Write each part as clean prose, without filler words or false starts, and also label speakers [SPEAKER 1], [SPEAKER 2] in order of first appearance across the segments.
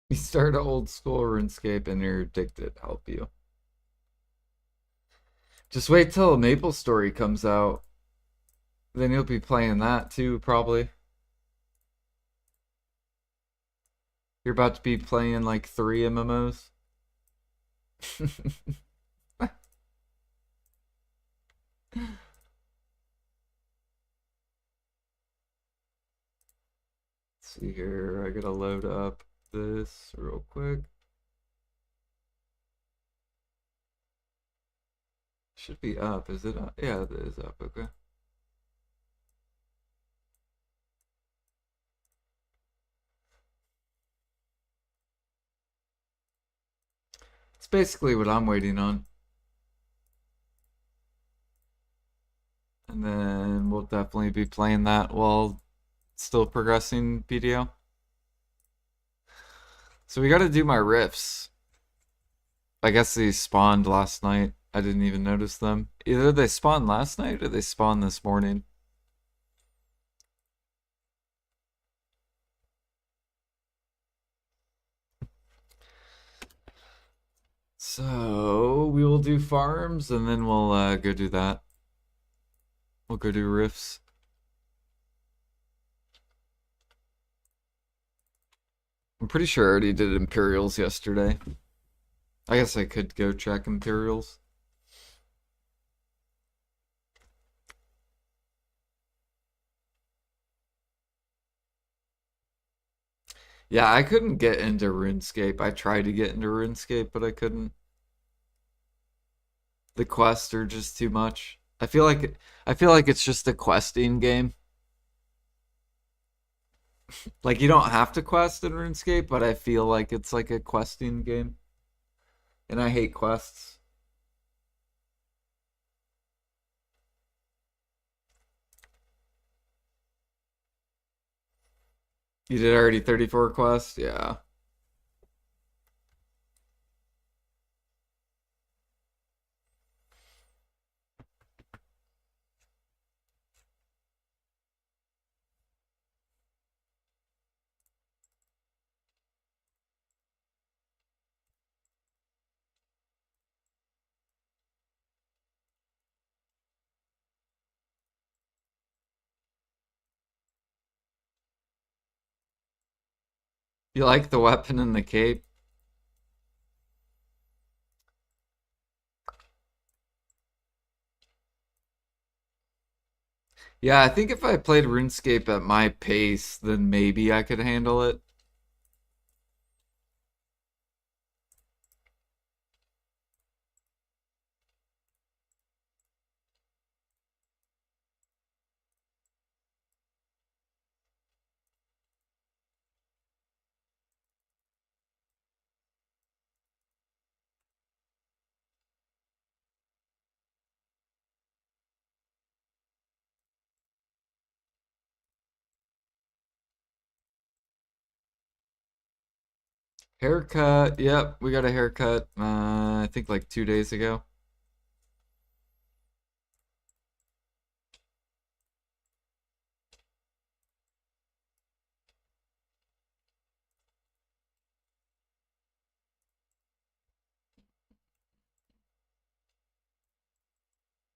[SPEAKER 1] You start an old school RuneScape and you're addicted. Help you. Just wait till Maple Story comes out. Then you'll be playing that too, probably. You're about to be playing like 3 MMOs. See here, I gotta load up this real quick. Should be up. Is it up? Yeah, it is up. Okay. It's basically what I'm waiting on. And then we'll definitely be playing that while still progressing PDO. So we gotta do my riffs. I guess they spawned last night. I didn't even notice them. Either they spawned last night or they spawned this morning. So we will do farms and then we'll go do that. We'll go do riffs. I'm pretty sure I already did Imperials yesterday. I guess I could go check Imperials. Yeah, I couldn't get into RuneScape. I tried to get into RuneScape, but I couldn't. The quests are just too much. I feel like it's just a questing game. Like you don't have to quest in RuneScape, but I feel like it's like a questing game. And I hate quests. You did already 34 quests? Yeah. You like the weapon and the cape? Yeah, I think if I played RuneScape at my pace, then maybe I could handle it. Haircut. Yep, we got a haircut. I think like 2 days ago.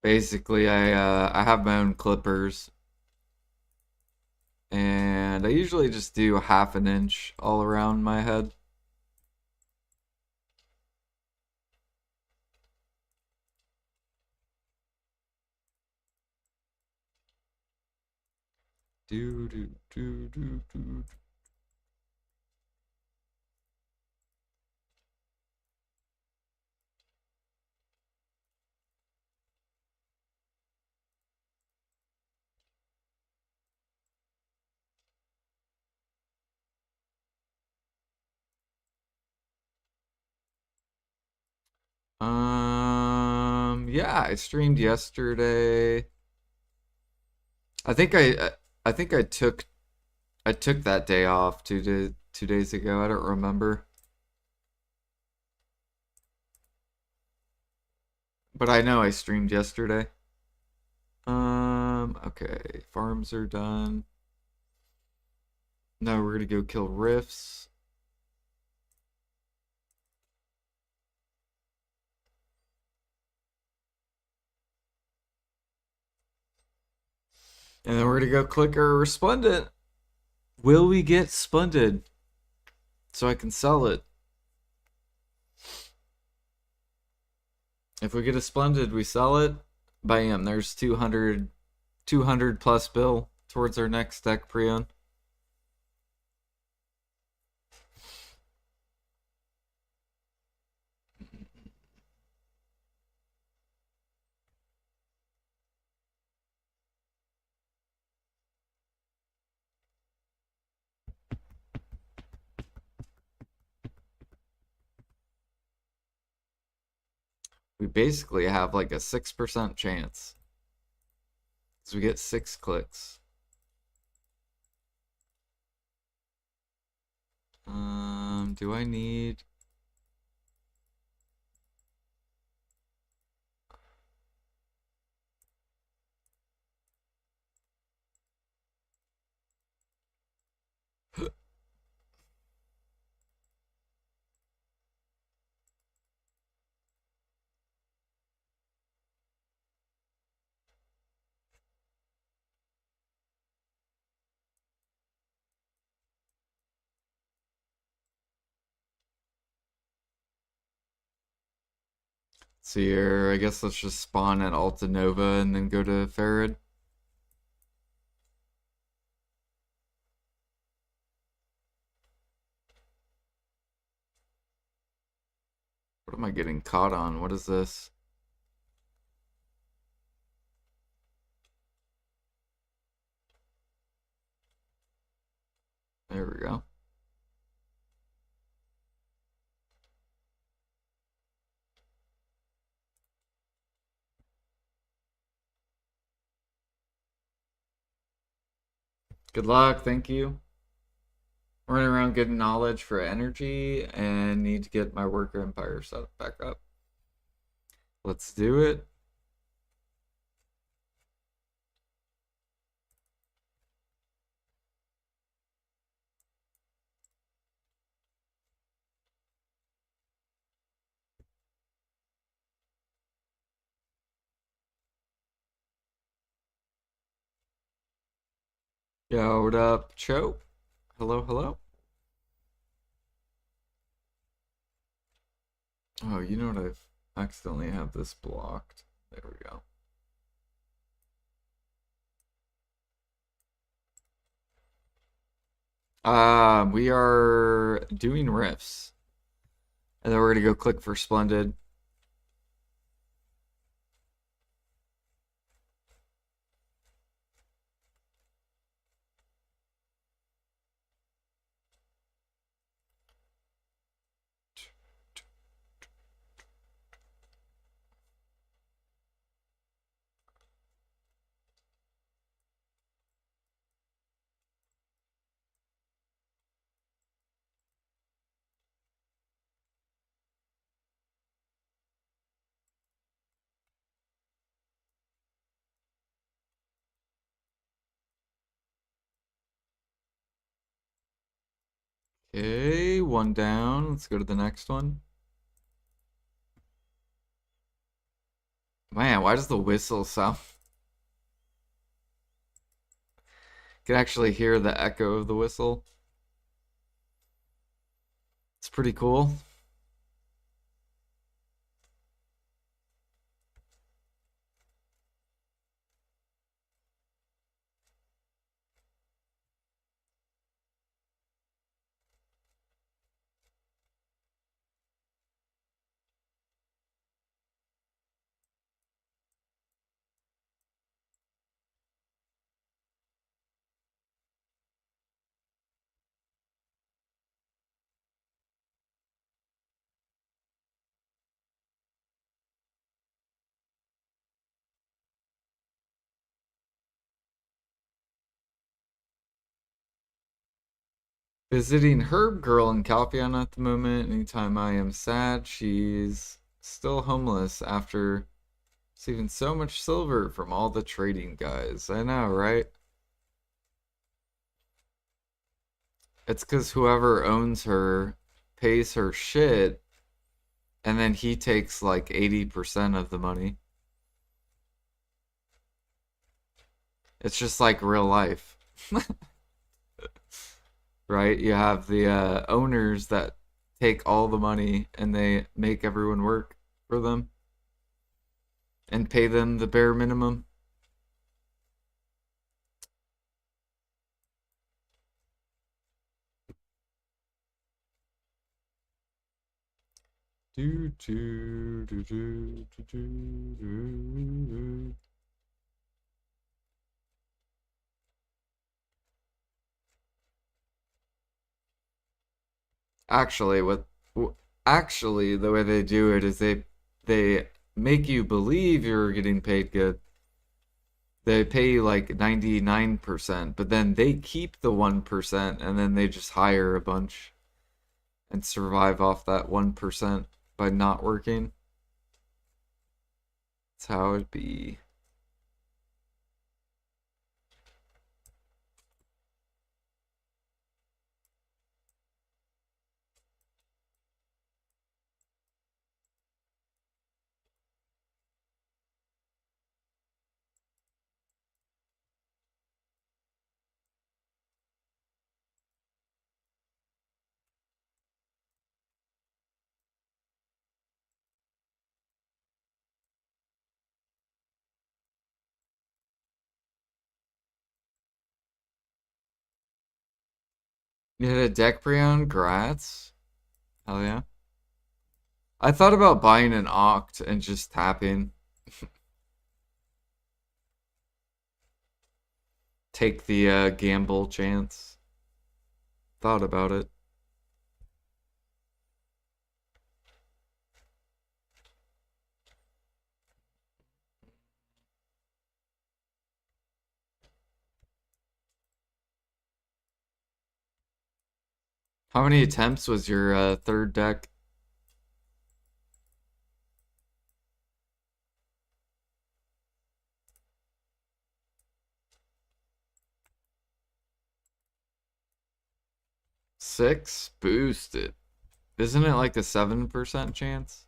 [SPEAKER 1] Basically, I have my own clippers, and I usually just do half an inch all around my head. Do do do do do. Yeah, I streamed yesterday. I think I think I took that day off 2 days ago. I don't remember, but I know I streamed yesterday. Okay, farms are done. Now we're gonna go kill riffs. And then we're gonna go click our resplendent. Will we get splendid? So I can sell it. If we get a splendid, we sell it. Bam, there's 200 plus bill towards our next deck pre-owned. We basically have like a 6% chance. So we get 6 clicks. Do I need... See here, I guess let's just spawn at Alta Nova and then go to Farad. What am I getting caught on? What is this? There we go. Good luck, thank you. Running around getting knowledge for energy and need to get my worker empire set back up. Let's do it. Yo, what up, Cho? Hello, hello. Oh, you know what? I've accidentally have this blocked. There we go. We are doing riffs. And then we're gonna go click for Splendid. Okay, one down. Let's go to the next one. Man, why does the whistle sound? You can actually hear the echo of the whistle. It's pretty cool. Visiting Herb Girl in Calpheon at the moment. Anytime I am sad, she's still homeless after receiving so much silver from all the trading guys. I know, right? It's because whoever owns her pays her shit, and then he takes like 80% of the money. It's just like real life, right? You have the owners that take all the money and they make everyone work for them and pay them the bare minimum. Do, do, do, do, do, do, do. Actually, actually the way they do it is they make you believe you're getting paid good. They pay you like 99%, but then they keep the 1% and then they just hire a bunch and survive off that 1% by not working. That's how it be. You had a deck pre-owned? Grats. Hell yeah. I thought about buying an Oct and just tapping. Take the gamble chance. Thought about it. How many attempts was your third deck? Six? Boosted. Isn't it like a 7% chance?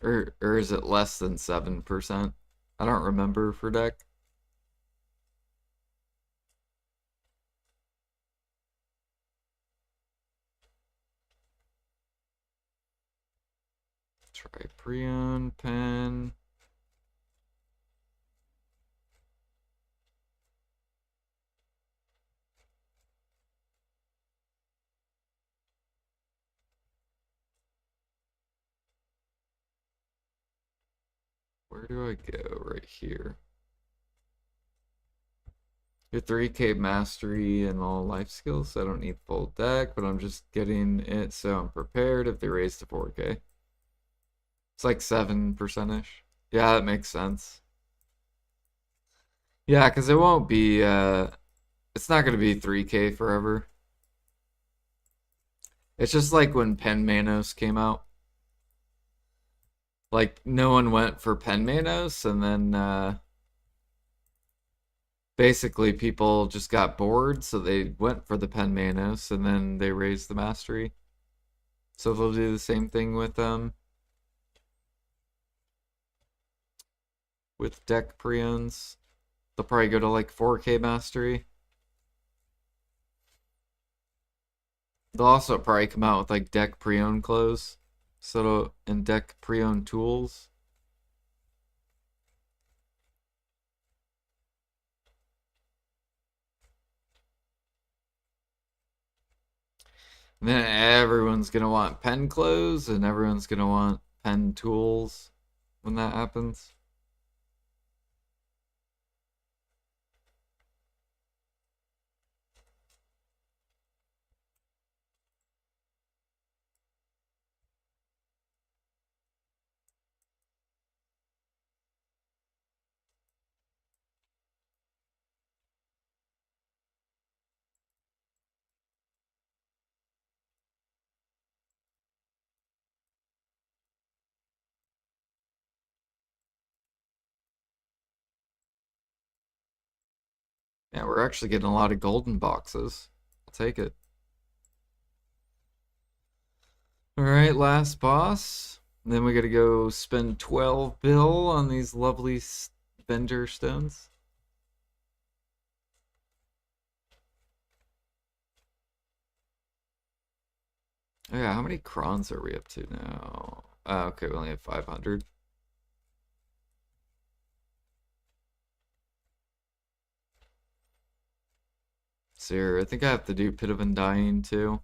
[SPEAKER 1] Or is it less than 7%? I don't remember for deck. Try Prion, Pen. Where do I go? Right here. Your 3K mastery and all life skills. So I don't need full deck, but I'm just getting it so I'm prepared if they raise to 4K. It's like 7%-ish. Yeah, that makes sense. Yeah, because it won't be, it's not going to be 3K forever. It's just like when Pen Manos came out. Like, no one went for Pen Manos, and then basically people just got bored, so they went for the Pen Manos, and then they raised the mastery. So they'll do the same thing with deck preons. They'll probably go to like 4K mastery. They'll also probably come out with like deck pre-owned clothes, so and deck pre-owned tools. And then everyone's gonna want pen clothes, and everyone's gonna want pen tools when that happens. Yeah, we're actually getting a lot of golden boxes. I'll take it. All right, last boss. And then we gotta go spend 12 bill on these lovely vendor stones. Oh yeah, how many crons are we up to now? Okay, we only have 500. So I think I have to do Pit of Undying too.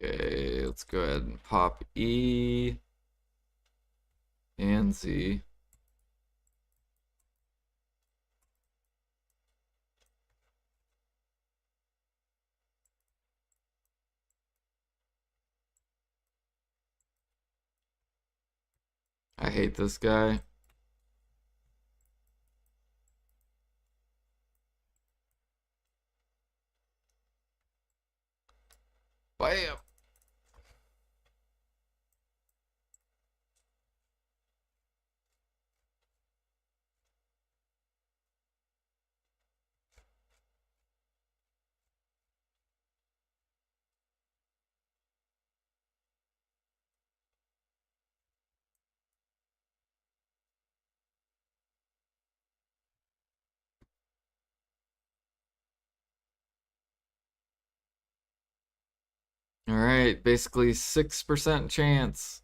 [SPEAKER 1] Okay, let's go ahead and pop E and Z. I hate this guy. Bam! Alright, basically 6% chance.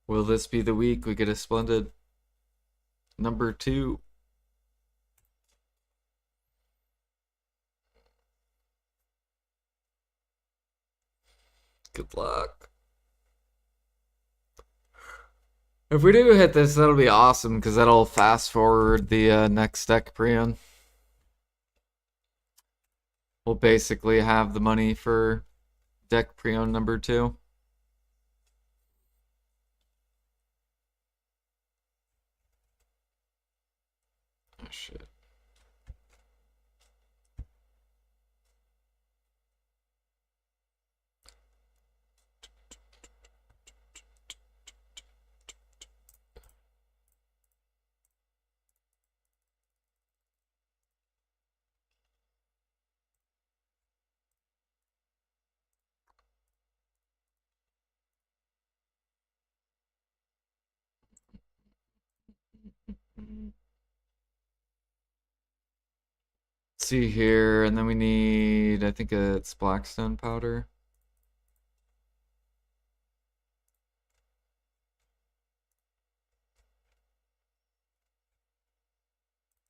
[SPEAKER 1] Will this be the week we get a splendid number 2? Good luck. If we do hit this, that'll be awesome because that'll fast forward the next deck pre-on. We'll basically have the money for deck pre-owned number 2. Oh shit. See here, and then we need, I think it's Blackstone powder.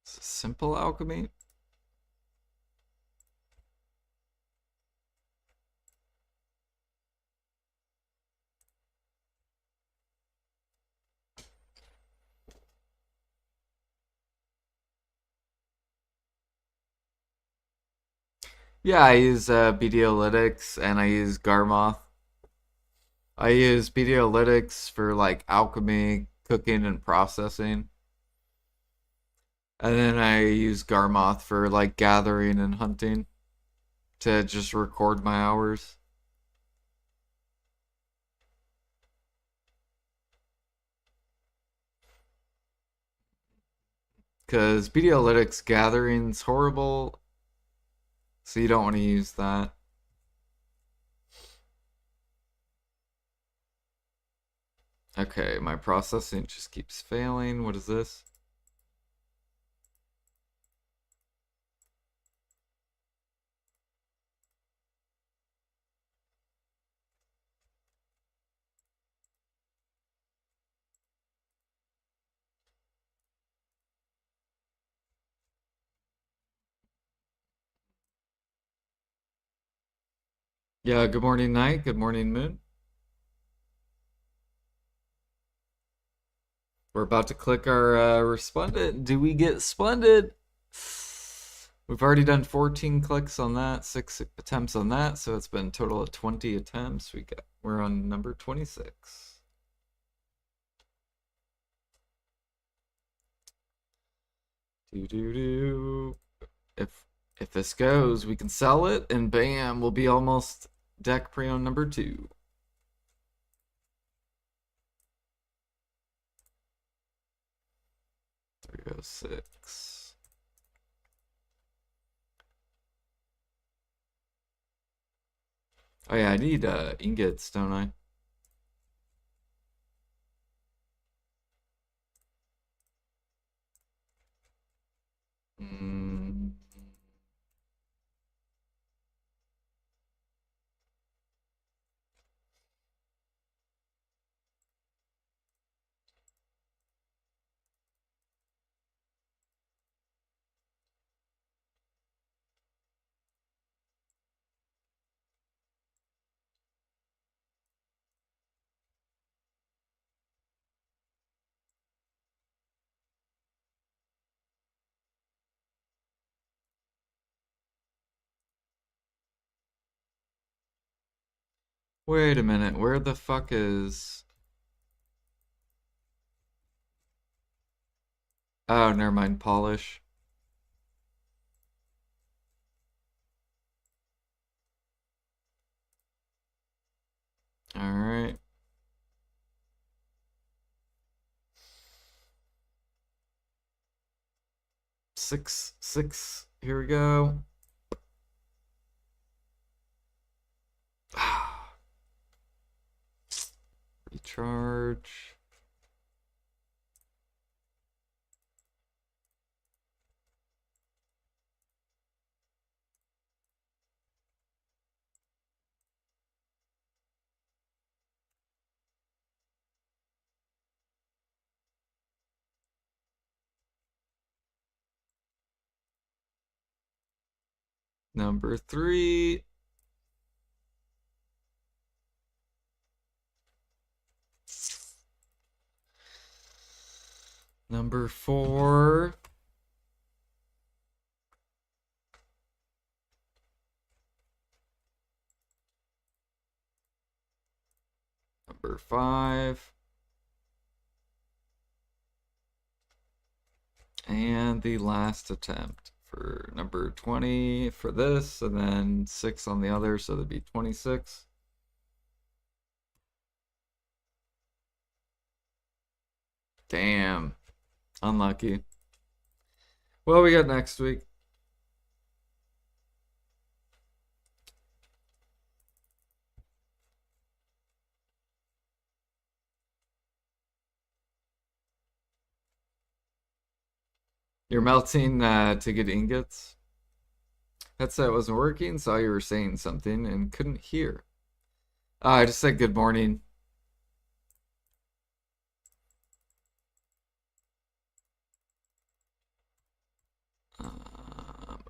[SPEAKER 1] It's a simple alchemy. Yeah, I use BDolytics and I use Garmoth. I use BDolytics for like alchemy, cooking, and processing. And then I use Garmoth for like gathering and hunting to just record my hours. Because BDolytics gathering's horrible, so you don't want to use that. Okay, my processing just keeps failing. What is this? Yeah, good morning, night. Good morning, moon. We're about to click our resplendent. Do we get splendid? We've already done 14 clicks on that, 6 attempts on that, so it's been a total of 20 attempts. We're on number 26. Do do do. If this goes, we can sell it, and bam, we'll be almost deck pre-owned number 2. 306. Oh yeah, I need ingots, don't I? Mm. Wait a minute, where the fuck is... Oh, never mind, polish. Alright. 6, here we go. Recharge. Number 3. Number 4. Number 5. And the last attempt for number 20 for this, and then 6 on the other, so that'd be 26. Damn. Unlucky. Well, we got next week. You're melting to get ingots. Headset wasn't working, saw you were saying something and couldn't hear. I just said good morning.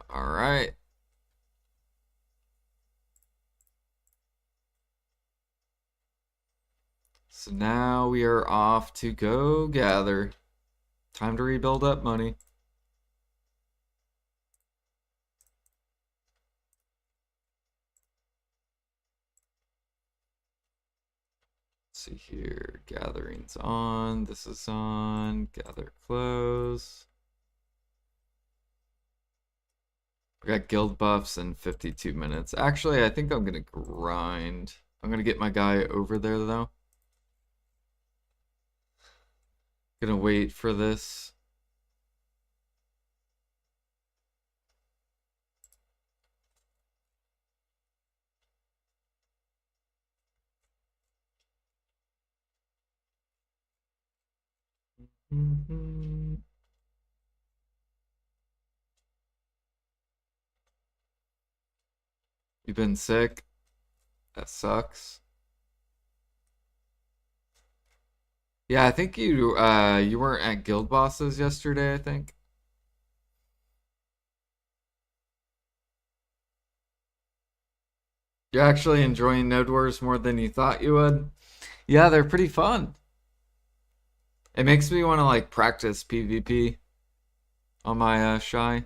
[SPEAKER 1] All right. So now we are off to go gather. Time to rebuild up money. Let's see here. Gathering's on. This is on. Gather close. We got guild buffs in 52 minutes. Actually, I think I'm gonna grind. I'm gonna get my guy over there though. Gonna wait for this. You've been sick? That sucks. Yeah, I think you weren't at Guild Bosses yesterday, I think. You're actually enjoying Node Wars more than you thought you would. Yeah, they're pretty fun. It makes me want to like practice PvP on my shy.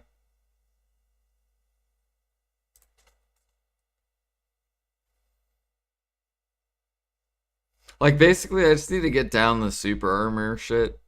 [SPEAKER 1] Like basically I just need to get down the super armor shit.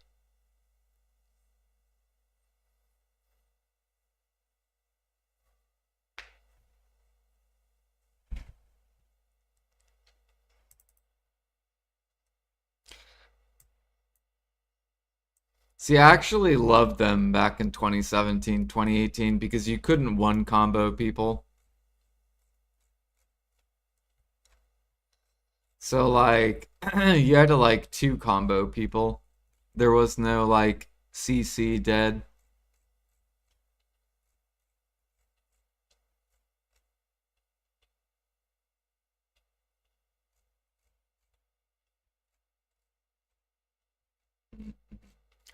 [SPEAKER 1] See, I actually loved them back in 2017, 2018 because you couldn't one combo people. So like you had to like two combo people. There was no like CC dead.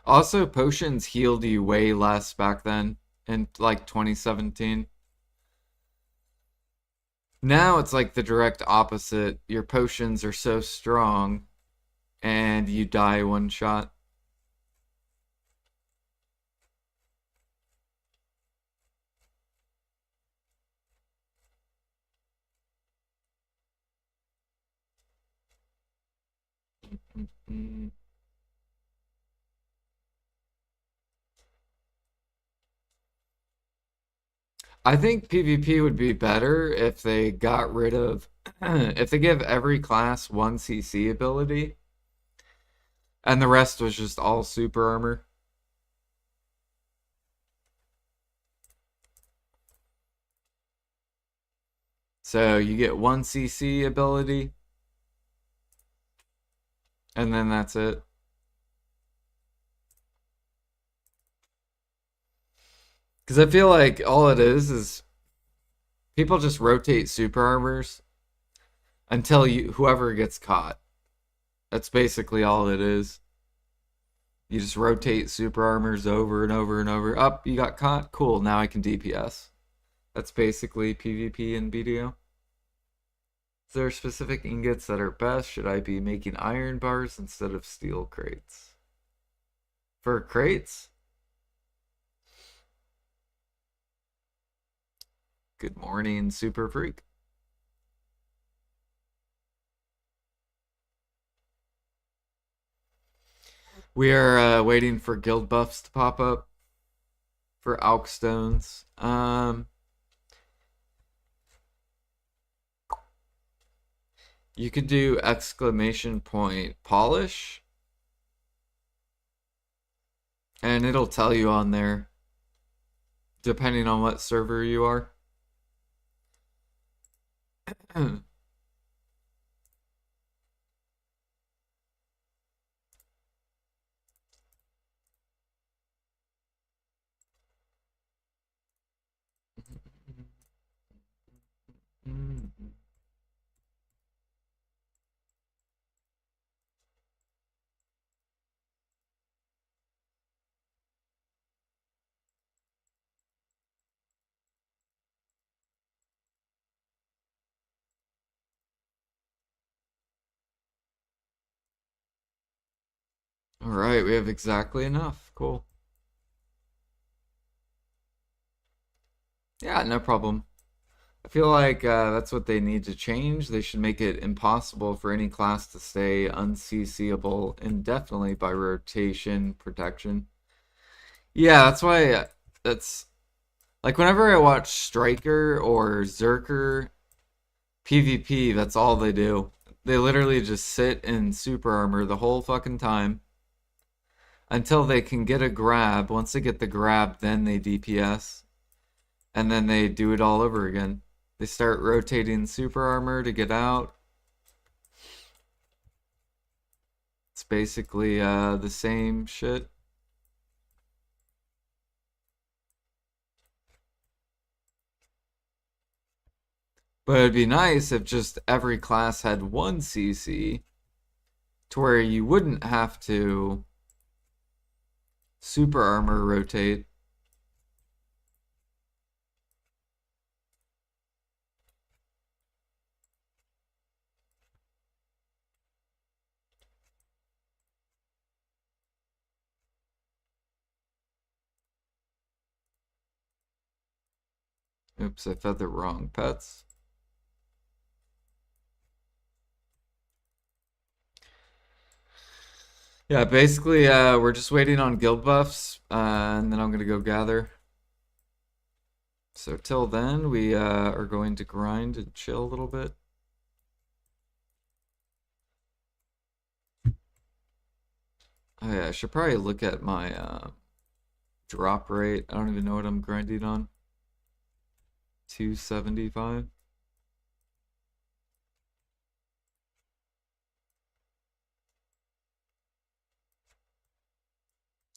[SPEAKER 1] Also, potions healed you way less back then in like 2017. Now it's like the direct opposite. Your potions are so strong and you die one shot. I think PvP would be better if they got rid of if they give every class one CC ability and the rest was just all super armor. So you get one CC ability and then that's it. Because I feel like all it is people just rotate super armors until you whoever gets caught. That's basically all it is. You just rotate super armors over and over and over. Up, you got caught. Cool. Now I can DPS. That's basically PvP and BDO. Is there specific ingots that are best? Should I be making iron bars instead of steel crates? For crates? Good morning, Super Freak. We are waiting for guild buffs to pop up for Alk Stones. You could do exclamation point polish, and it'll tell you on there, depending on what server you are. All right, we have exactly enough. Cool. Yeah, no problem. I feel like that's what they need to change. They should make it impossible for any class to stay unCCable indefinitely by rotation protection. Yeah, that's why that's like whenever I watch Striker or Zerker PvP, that's all they do. They literally just sit in super armor the whole fucking time until they can get a grab. Once they get the grab, then they DPS. And then they do it all over again. They start rotating super armor to get out. It's basically the same shit But it'd be nice if just every class had one CC to where you wouldn't have to super armor rotate. Oops, I fed the wrong pets. Yeah, basically, we're just waiting on guild buffs, and then I'm gonna go gather. So till then, we are going to grind and chill a little bit. Oh yeah, I should probably look at my drop rate. I don't even know what I'm grinding on. 275.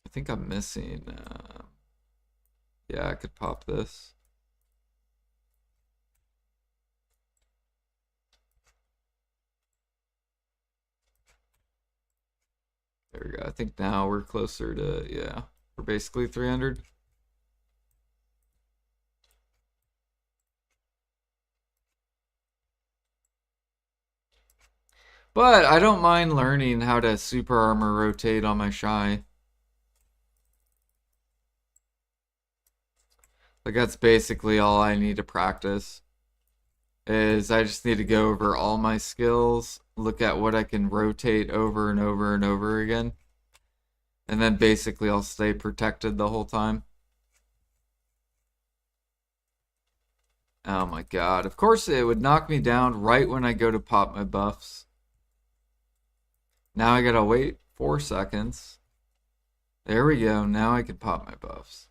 [SPEAKER 1] I think I'm missing. Yeah, I could pop this. There we go. I think now we're closer to, yeah, we're basically 300. But I don't mind learning how to super armor rotate on my shy. Like that's basically all I need to practice. Is I just need to go over all my skills, look at what I can rotate over and over and over again. And then basically I'll stay protected the whole time. Oh my god. Of course it would knock me down right when I go to pop my buffs. Now I gotta wait 4 seconds. There we go. Now I can pop my buffs.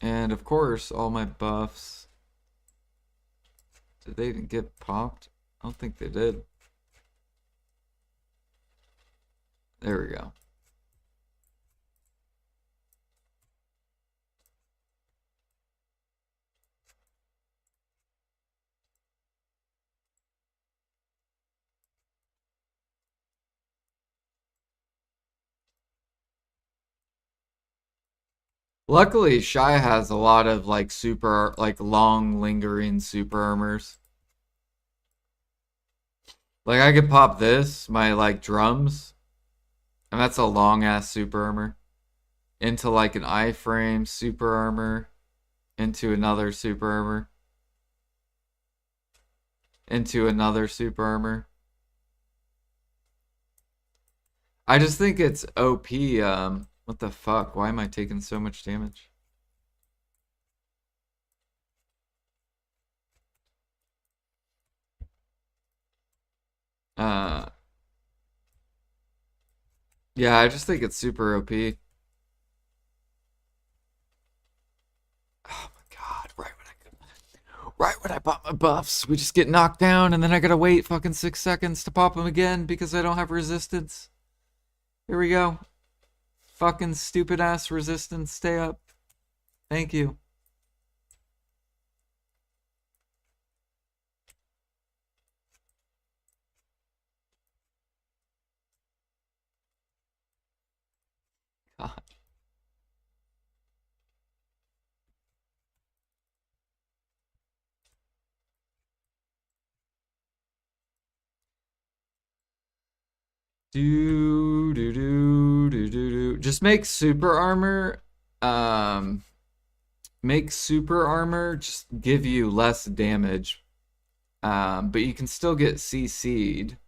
[SPEAKER 1] And of course, all my buffs. Did they even get popped? I don't think they did. There we go. Luckily, Shy has a lot of like super, like long lingering super armors. Like I could pop this, my like drums, and that's a long ass super armor, into like an iframe super armor, into another super armor, into another super armor. I just think it's OP. What the fuck? Why am I taking so much damage? Uh, yeah, I just think it's super OP. Oh my god! Right when I pop my buffs, we just get knocked down, and then I gotta wait fucking 6 seconds to pop them again because I don't have resistance. Here we go. Fucking stupid ass resistance. Stay up. Thank you. God. Do do do do do do. Just make super armor. Make super armor just give you less damage. But you can still get CC'd.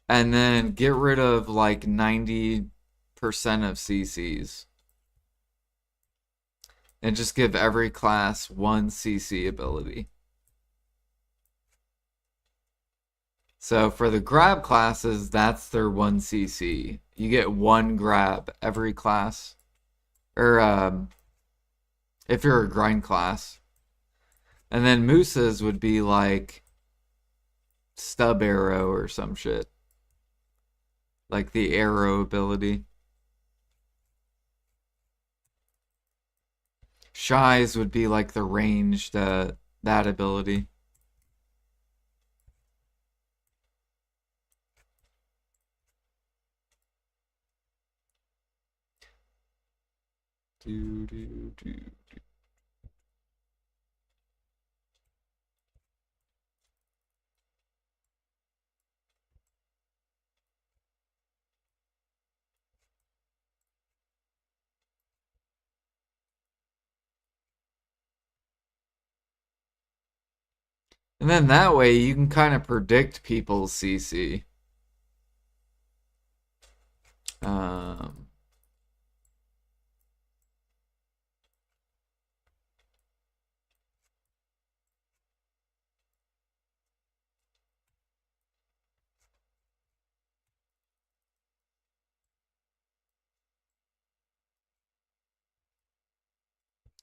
[SPEAKER 1] And then get rid of like 90% of CCs. And just give every class one CC ability. So for the grab classes, that's their 1 CC. You get 1 grab every class. Or if you're a grind class. And then Moose's would be like stub arrow or some shit. Like the arrow ability. Shies would be like the ranged that ability. Do, do, do. And then that way you can kind of predict people's CC. Um,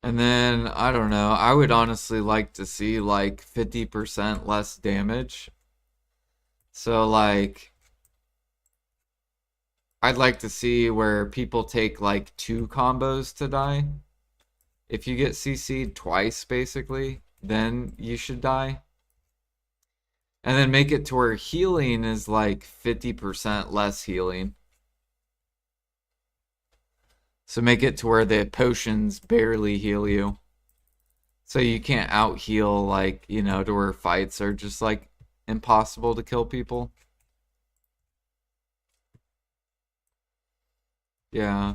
[SPEAKER 1] and then, I don't know, I would honestly like to see like 50% less damage. So, like, I'd like to see where people take like 2 combos to die. If you get CC'd twice, basically, then you should die. And then make it to where healing is like 50% less healing. So make it to where the potions barely heal you. So you can't out heal, like, to where fights are just like impossible to kill people. Yeah.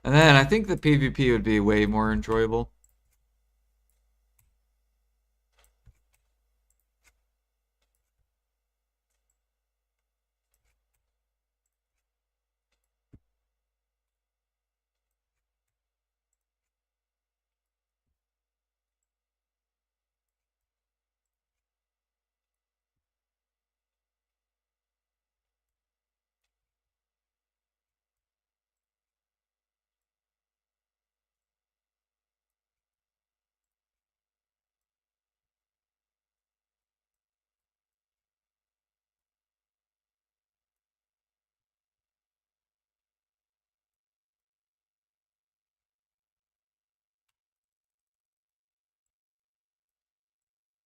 [SPEAKER 1] And then I think the PvP would be way more enjoyable.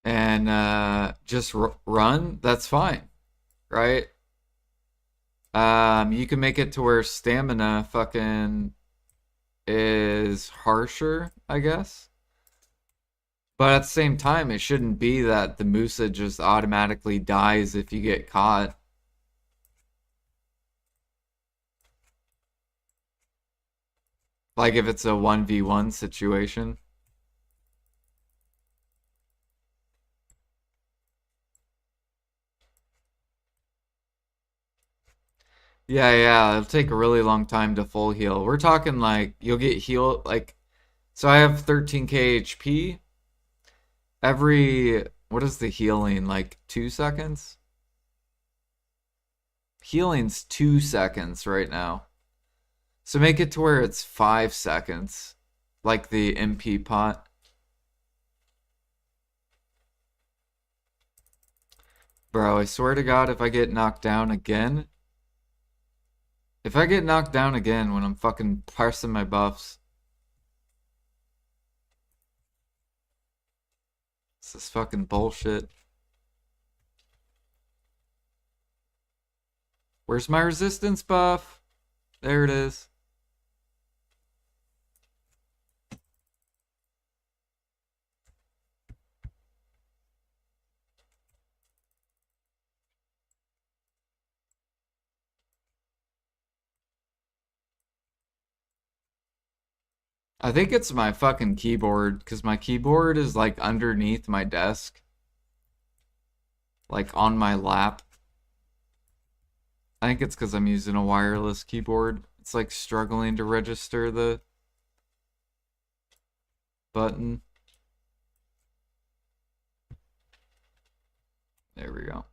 [SPEAKER 1] And just run, that's fine, right? You can make it to where stamina fucking is harsher, I guess. But at the same time, it shouldn't be that the Musa just automatically dies if you get caught. Like if it's a 1v1 situation. Yeah, it'll take a really long time to full heal. We're talking like you'll get healed like so I have 13k HP. What is the healing? Like 2 seconds? Healing's 2 seconds right now. So make it to where it's 5 seconds. Like the MP pot. Bro, I swear to God, if I get knocked down again, if I get knocked down again when I'm fucking pressing my buffs, this is fucking bullshit. Where's my resistance buff? There it is. I think it's my fucking keyboard, because my keyboard is like underneath my desk. Like on my lap. I think it's because I'm using a wireless keyboard. It's like struggling to register the button. There we go.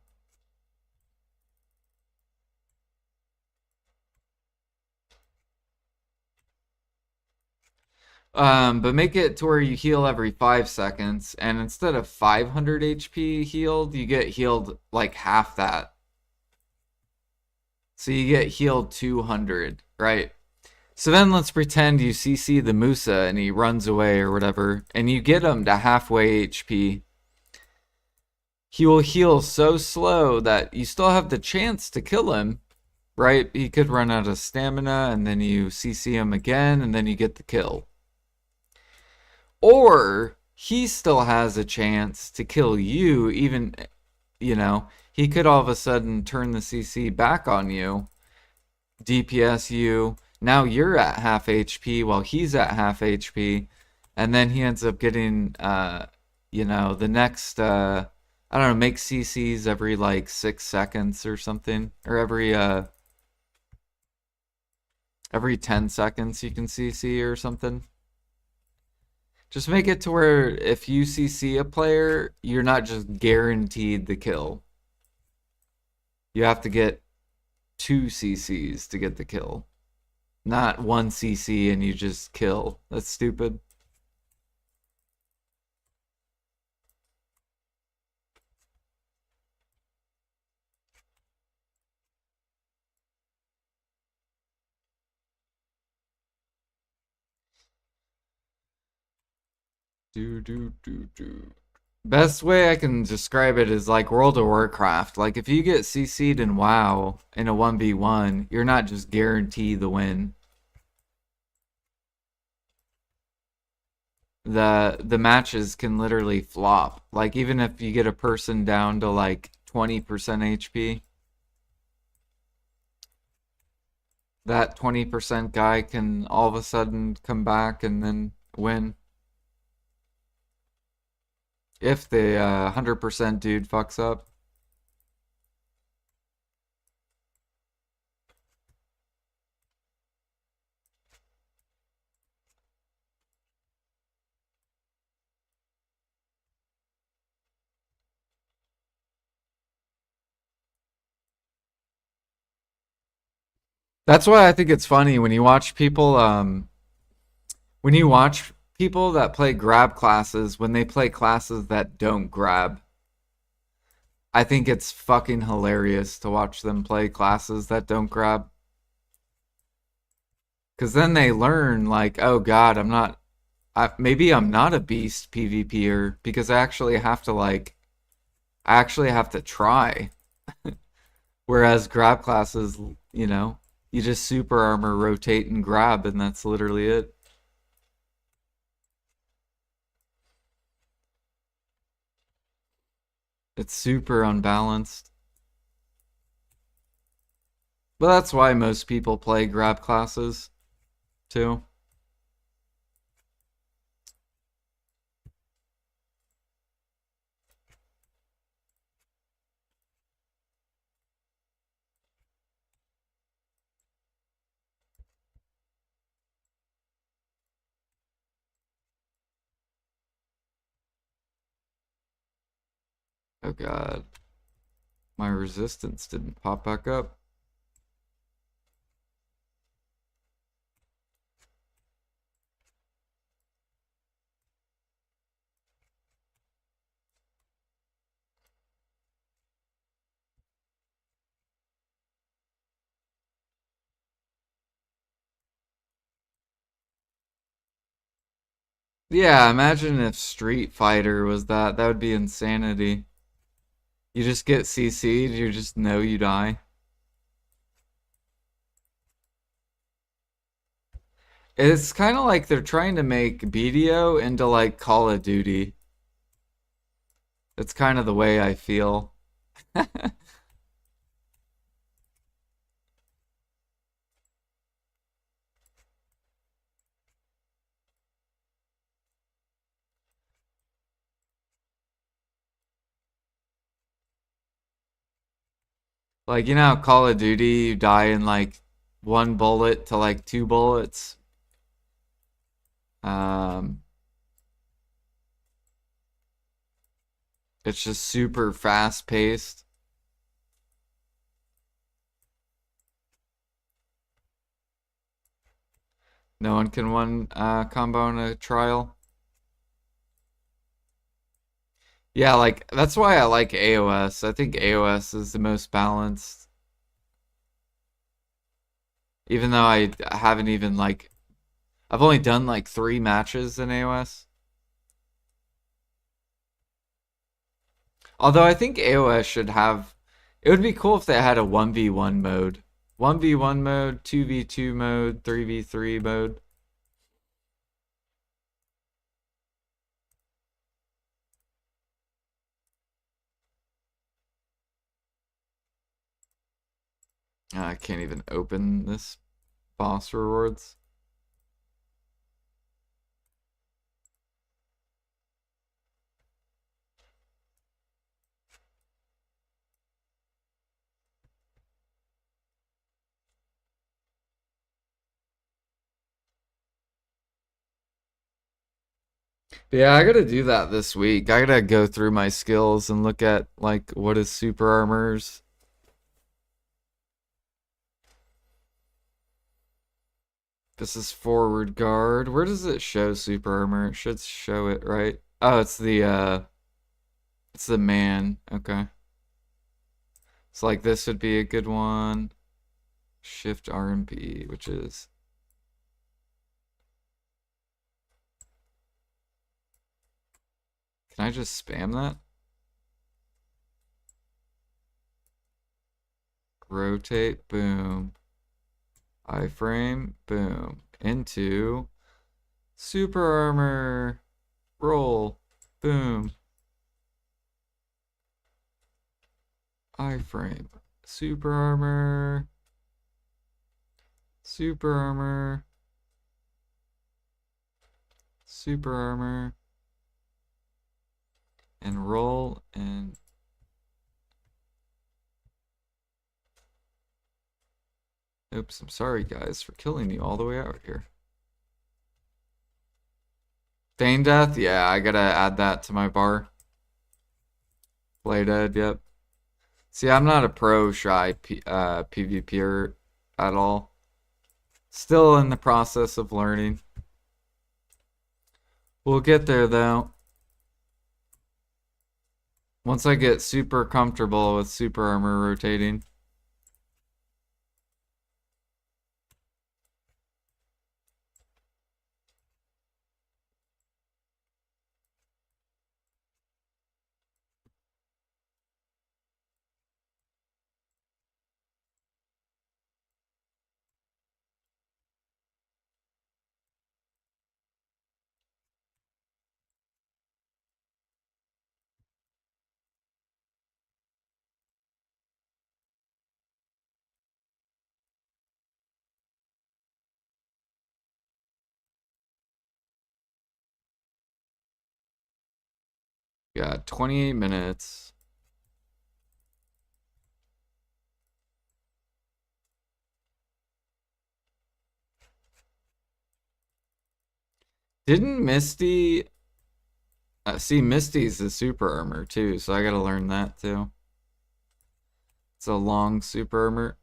[SPEAKER 1] But make it to where you heal every 5 seconds, and instead of 500 HP healed, you get healed like half that. So you get healed 200, right? So then let's pretend you CC the Musa and he runs away or whatever, and you get him to halfway HP. He will heal so slow that you still have the chance to kill him, right? He could run out of stamina, and then you CC him again, and then you get the kill. Or he still has a chance to kill you, even, he could all of a sudden turn the CC back on you, DPS you. Now you're at half HP while he's at half HP, and then he ends up getting, the next, I don't know, make CCs every like 6 seconds or something, or every 10 seconds you can CC or something. Just make it to where if you CC a player, you're not just guaranteed the kill. You have to get 2 CCs to get the kill. Not 1 CC and you just kill. That's stupid. Do. Best way I can describe it is like World of Warcraft. Like if you get CC'd in WoW in a 1v1, you're not just guaranteed the win. The matches can literally flop. Like even if you get a person down to like 20% HP, that 20% guy can all of a sudden come back and then win. If the 100% dude fucks up. That's why I think it's funny when you watch people that play grab classes when they play classes that don't grab. I think it's fucking hilarious to watch them play classes that don't grab. Cause then they learn like, oh god, maybe I'm not a beast PvPer because I actually have to try. Whereas grab classes, you know, you just super armor, rotate, and grab, and that's literally it. It's super unbalanced. But that's why most people play grab classes, too. Oh god, my resistance didn't pop back up. Yeah, imagine if Street Fighter was that. That would be insanity. You just get CC'd, you just know you die. It's kind of like they're trying to make BDO into like Call of Duty. That's kind of the way I feel. Like, you know how Call of Duty, you die in like 1 bullet to like 2 bullets? Um, it's just super fast paced. No one can one combo in a trial. Yeah, like that's why I like AOS. I think AOS is the most balanced. Even though I haven't even like I've only done like 3 matches in AOS. Although I think AOS should have it would be cool if they had a 1v1 mode. 1v1 mode, 2v2 mode, 3v3 mode. I can't even open this boss rewards. But yeah, I gotta do that this week. I gotta go through my skills and look at like what is super armors. This is forward guard. Where does it show super armor? It should show it, right? Oh, it's the man. Okay. So like this would be a good one. Shift R and B, which is can I just spam that? Rotate, boom. Iframe, boom. Into super armor. Roll, boom. Iframe. Super armor. Super armor. Super armor. And roll and oops, I'm sorry guys for killing you all the way out here. Feign Death? Yeah, I gotta add that to my bar. Play Dead, yep. See, I'm not a pro shy PvPer at all. Still in the process of learning. We'll get there though. Once I get super comfortable with super armor rotating. Got 28 minutes. Didn't Misty see Misty's the super armor too, so I gotta learn that too. It's a long super armor.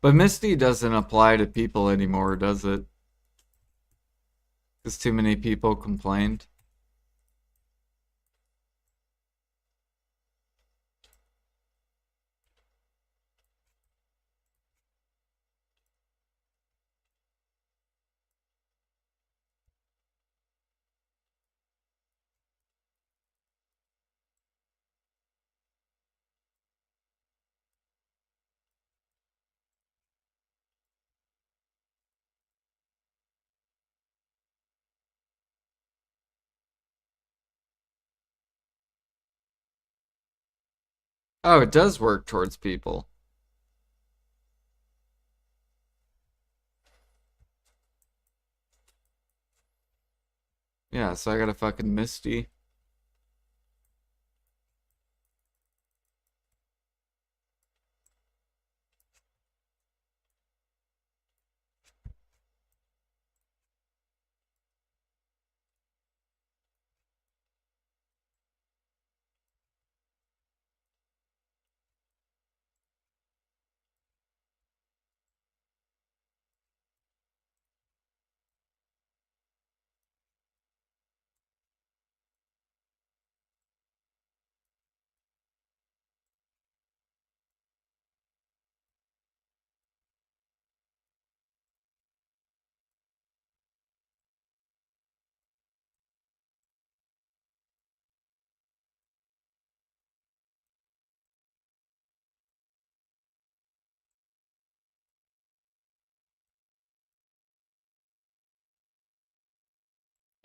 [SPEAKER 1] But Misty doesn't apply to people anymore, does it? Because too many people complained. Oh, it does work towards people. Yeah, so I got a fucking Misty.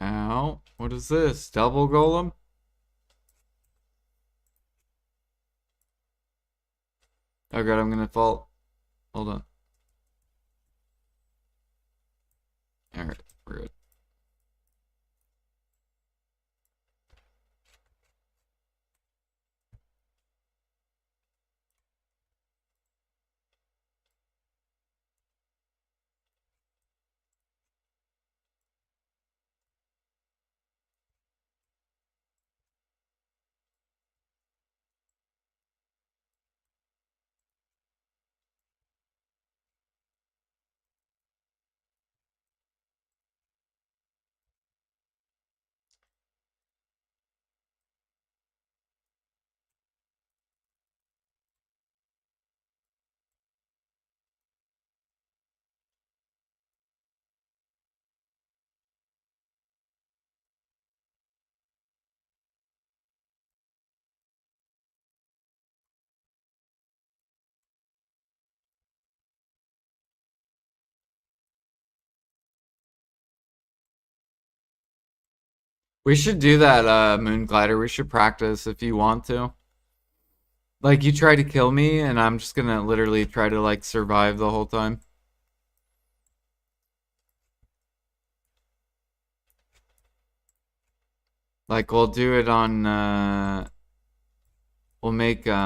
[SPEAKER 1] Ow. What is this? Double golem? Oh god, I'm gonna fall. Hold on. Alright, we're good. We should do that, Moon Glider. We should practice if you want to. Like, you try to kill me, and I'm just gonna literally try to, like, survive the whole time. Like, we'll do it on, we'll make, like,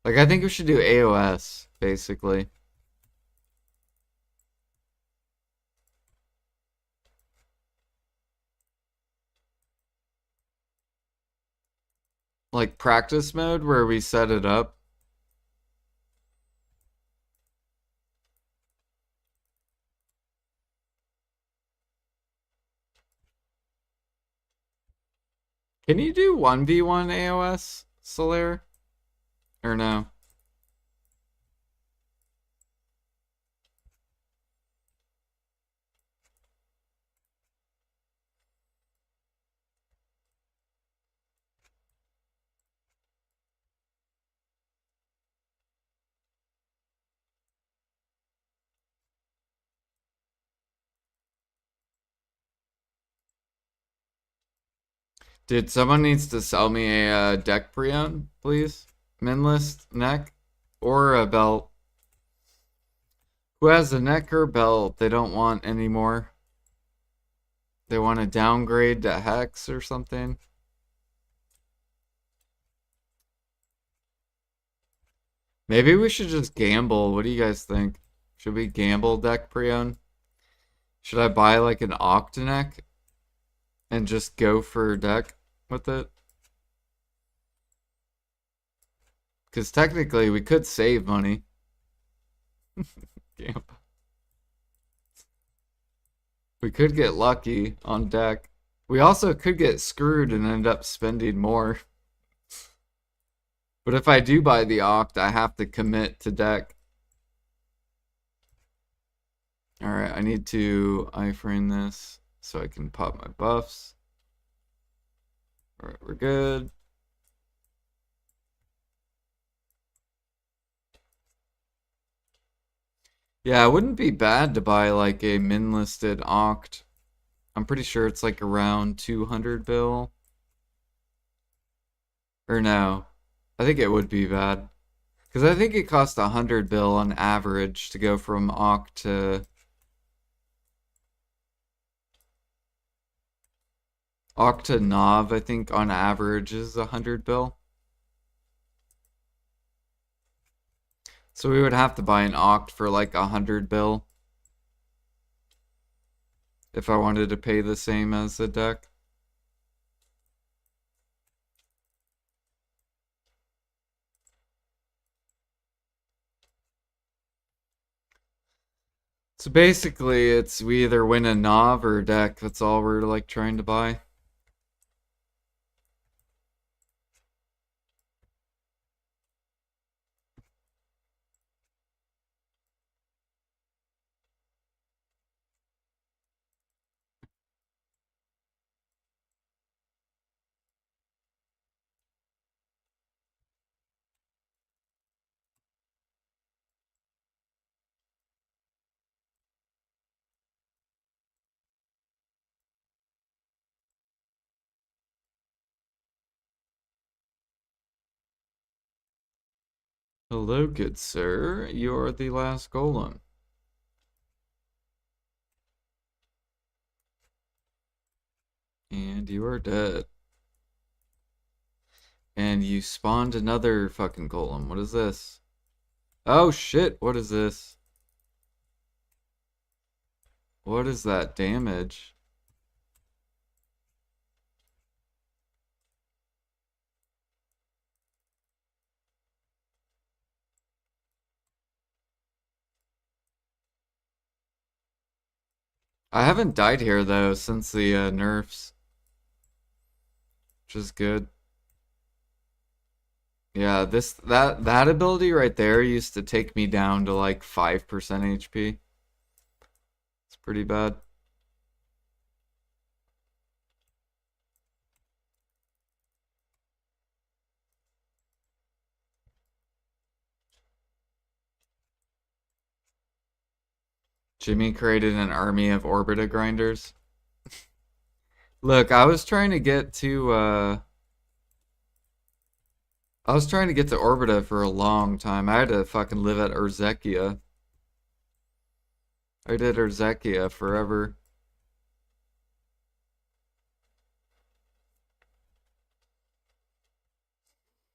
[SPEAKER 1] I think we should do AOS, basically. Like, practice mode where we set it up. Can you do 1v1 AOS, Solaire? Or no? Dude, someone needs to sell me a deck pre-owned, please. Minless neck or a belt. Who has a neck or belt they don't want anymore? They want to downgrade to Hex or something. Maybe we should just gamble. What do you guys think? Should we gamble deck pre-owned? Should I buy like an Octaneck and just go for deck with it? Because technically we could save money. Gamble. We could get lucky on deck. We also could get screwed and end up spending more. But if I do buy the Oct, I have to commit to deck. Alright, I need to iframe this so I can pop my buffs. Alright, we're good. Yeah, it wouldn't be bad to buy like a min-listed Oct. I'm pretty sure it's like around 200 bill. Or no. I think it would be bad. Because I think it costs 100 bill on average to go from Oct to... Oct to Nav, I think on average is 100 bill. So we would have to buy an Oct for like 100 bill. If I wanted to pay the same as the deck. So basically, it's we either win a Nav or a deck. That's all we're like trying to buy. Hello, good sir. You are the last golem. And you are dead. And you spawned another fucking golem. What is this? Oh shit, what is this? What is that damage? I haven't died here though since the nerfs, which is good. Yeah, that ability right there used to take me down to like 5% HP. It's pretty bad. Jimmy created an army of Orbita grinders. Look, I was trying to get to Orbita for a long time. I had to fucking live at Urzekia. I did Urzekia forever.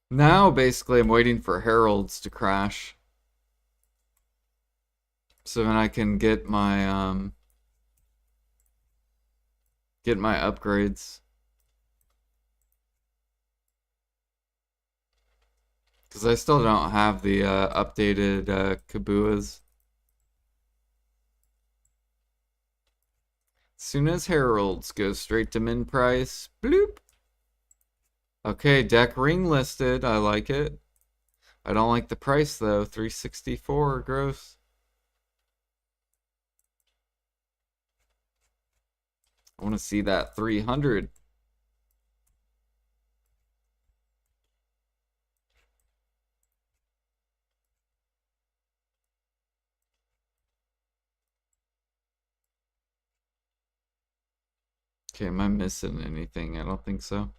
[SPEAKER 1] Now, basically, I'm waiting for Heralds to crash. So then I can get my upgrades. Because I still don't have the updated Kabuas. As soon as Heralds go straight to min price. Bloop. Okay, deck ring listed. I like it. I don't like the price though. 364 gross. I want to see that 300. Okay, am I missing anything? I don't think so.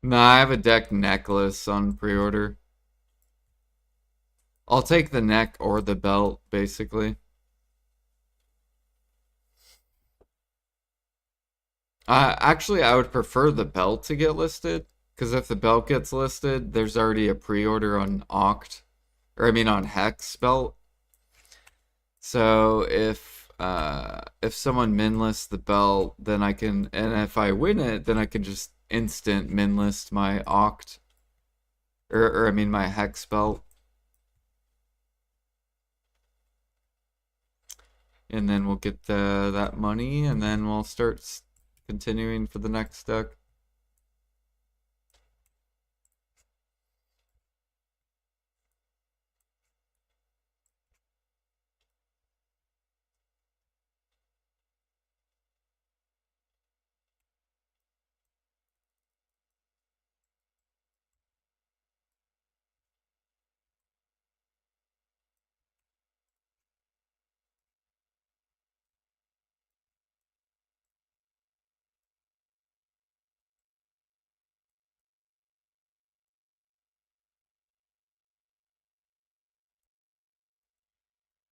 [SPEAKER 1] Nah, I have a deck necklace on pre-order. I'll take the neck or the belt, basically. Actually, I would prefer the belt to get listed, because if the belt gets listed, there's already a pre-order on Oct, or I mean on Hex belt. So if someone min lists the belt, then I can, and if I win it, then I can just instant min list my Oct, or I mean my Hex belt. And then we'll get that money, and then we'll start continuing for the next deck.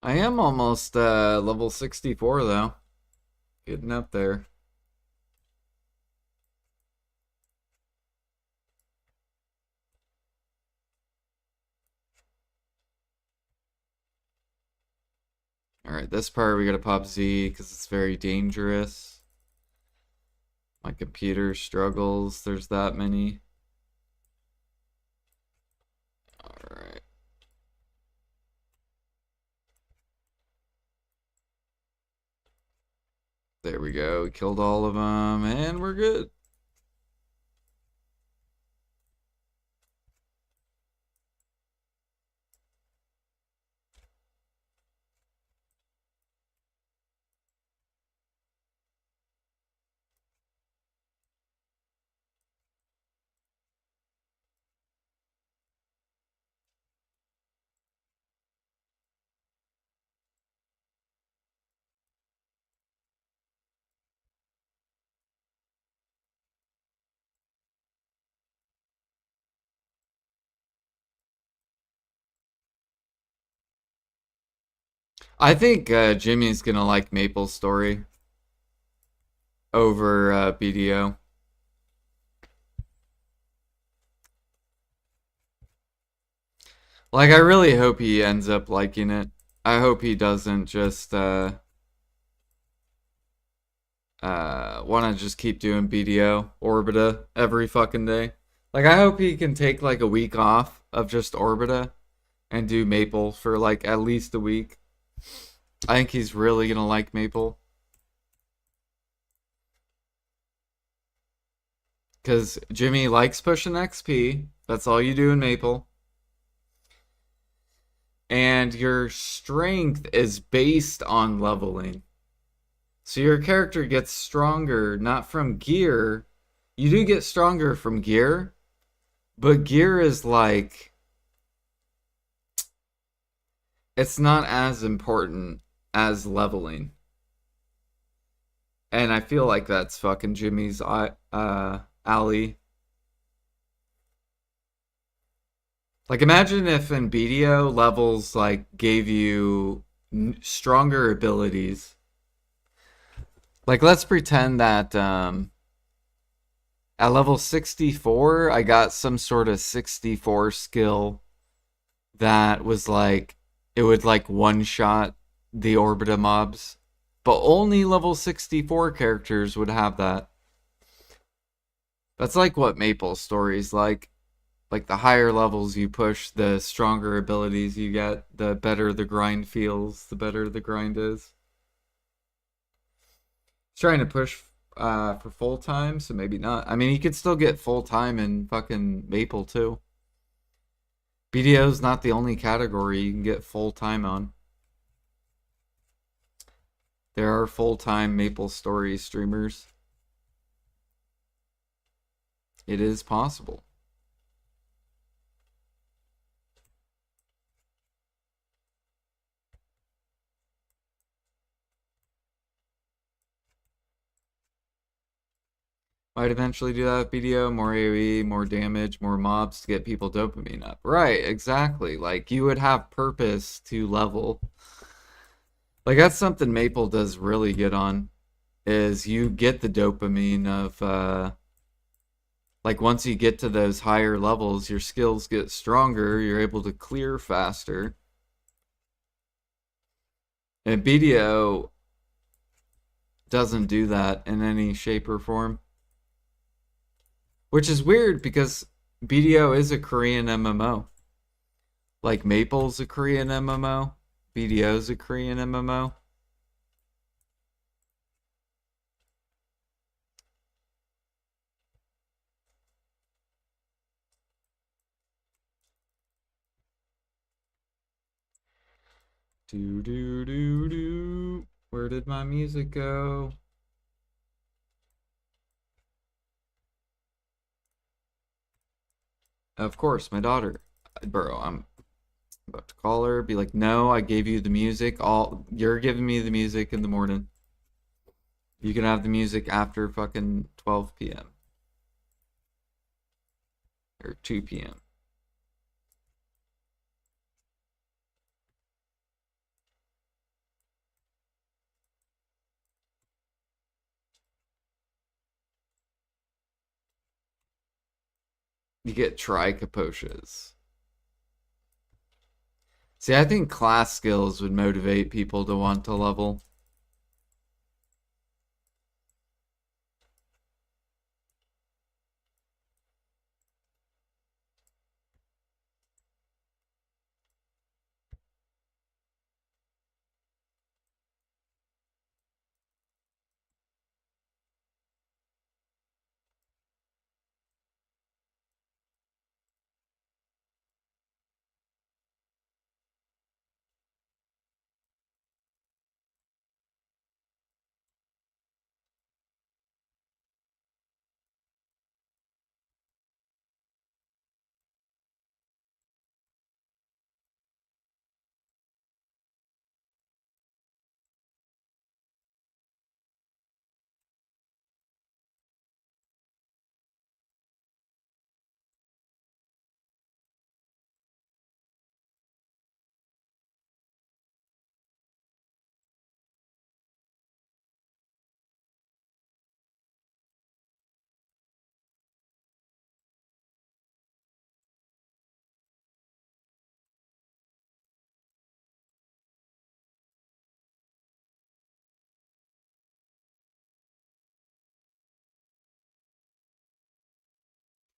[SPEAKER 1] I am almost level 64 though. Getting up there. Alright, this part we gotta pop Z because it's very dangerous. My computer struggles. There's that many. Alright. There we go. We killed all of them, and we're good. I think Jimmy's gonna like Maple's story over BDO. Like, I really hope he ends up liking it. I hope he doesn't just want to just keep doing BDO Orbita every fucking day. Like, I hope he can take like a week off of just Orbita and do Maple for like at least a week. I think he's really gonna like Maple because Jimmy likes pushing XP. That's all you do in Maple. And your strength is based on leveling. So your character gets stronger not from gear. You do get stronger from gear, but gear is like it's not as important as leveling. And I feel like that's fucking Jimmy's alley. Like imagine if in BDO levels like gave you stronger abilities. Like let's pretend that at level 64 I got some sort of 64 skill that was like it would like one shot the Orbita mobs. But only level 64 characters would have that. That's like what Maple's story's like. Like the higher levels you push, the stronger abilities you get, the better the grind feels, the better the grind is. He's trying to push for full time, so maybe not. I mean, he could still get full time in fucking Maple too. BDO's not the only category you can get full time on. There are full time Maple Story streamers. It is possible. Might eventually do that with BDO, more AoE, more damage, more mobs to get people dopamine up. Right, exactly. Like you would have purpose to level. Like that's something Maple does really good on is you get the dopamine of like once you get to those higher levels, your skills get stronger, you're able to clear faster. And BDO doesn't do that in any shape or form. Which is weird because BDO is a Korean MMO. Like Maple's a Korean MMO, BDO's a Korean MMO. Do do do do. Where did my music go? Of course, my daughter. Bro, I'm about to call her, be like, no, I gave you the music. All you're giving me the music in the morning. You can have the music after fucking 12 p.m. or 2 p.m. You get tri-capotias. See, I think class skills would motivate people to want to level.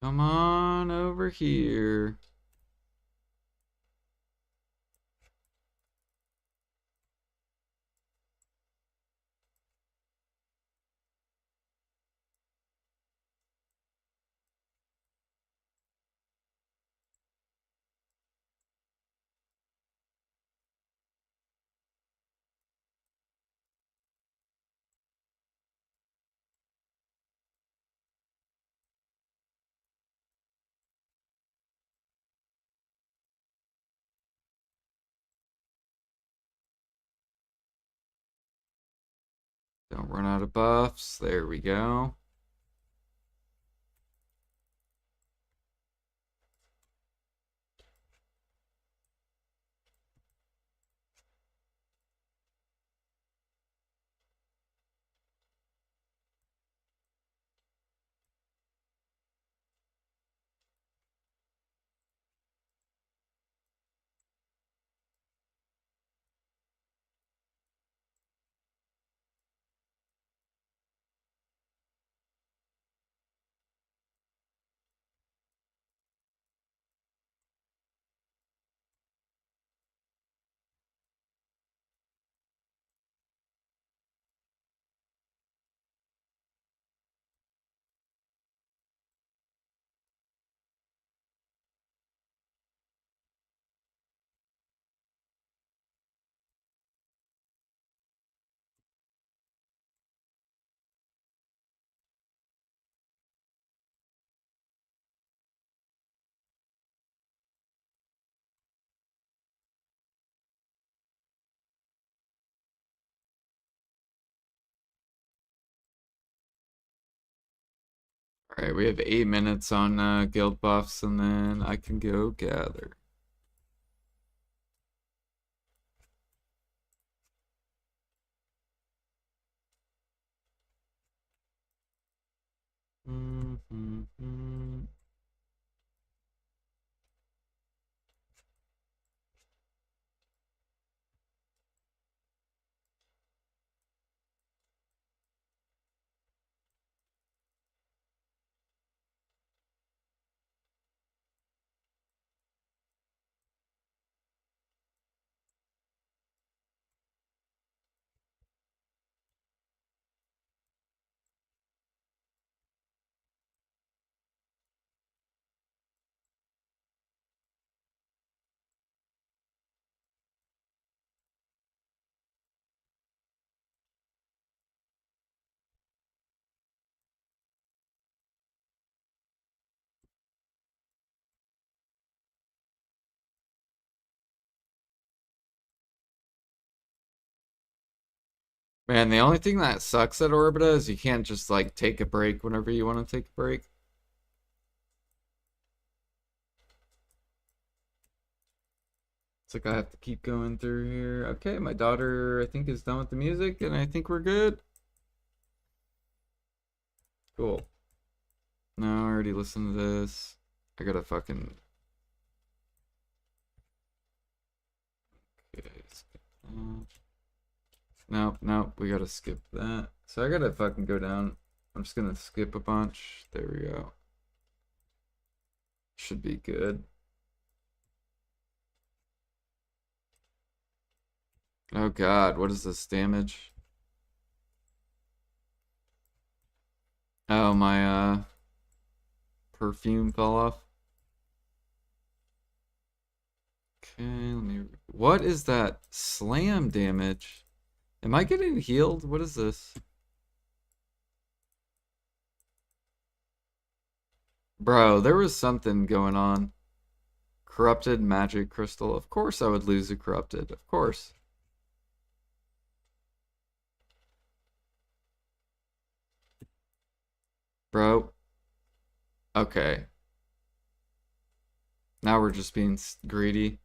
[SPEAKER 1] Come on over here. Don't run out of buffs. There we go. All right, we have 8 minutes on guild buffs, and then I can go gather. Mm-hmm. Man, the only thing that sucks at Orbita is you can't just like take a break whenever you want to take a break. It's like I have to keep going through here. Okay, my daughter, I think, is done with the music, and I think we're good. Cool. No, I already listened to this. I gotta fucking. Okay, skip that. No, no, we gotta skip that. So I gotta fucking go down. I'm just gonna skip a bunch. There we go. Should be good. Oh god, what is this damage? Oh, my perfume fell off. Okay, let me. What is that slam damage? Am I getting healed? What is this? Bro, there was something going on. Corrupted magic crystal. Of course I would lose a corrupted. Of course. Bro. Okay. Now we're just being greedy.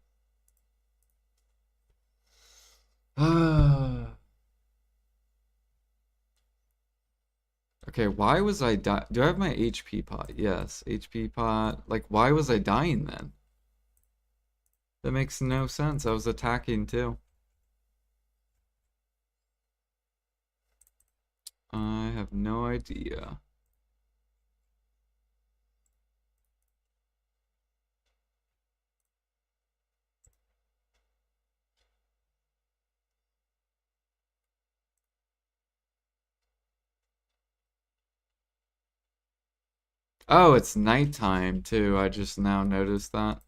[SPEAKER 1] Okay, why was I die? Do I have my HP pot? Yes, HP pot. Like, why was I dying then? That makes no sense. I was attacking too. I have no idea. Oh, it's nighttime too. I just now noticed that.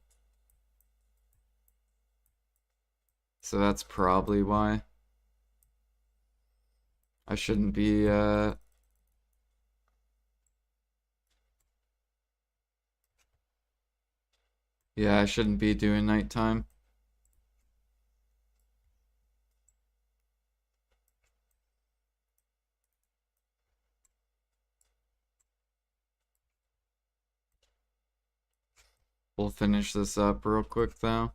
[SPEAKER 1] So that's probably why. I shouldn't be, yeah, I shouldn't be doing nighttime. We'll finish this up real quick though.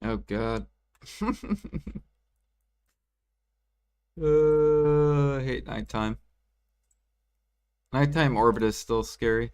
[SPEAKER 1] Oh God. I hate nighttime. Nighttime orbit is still scary.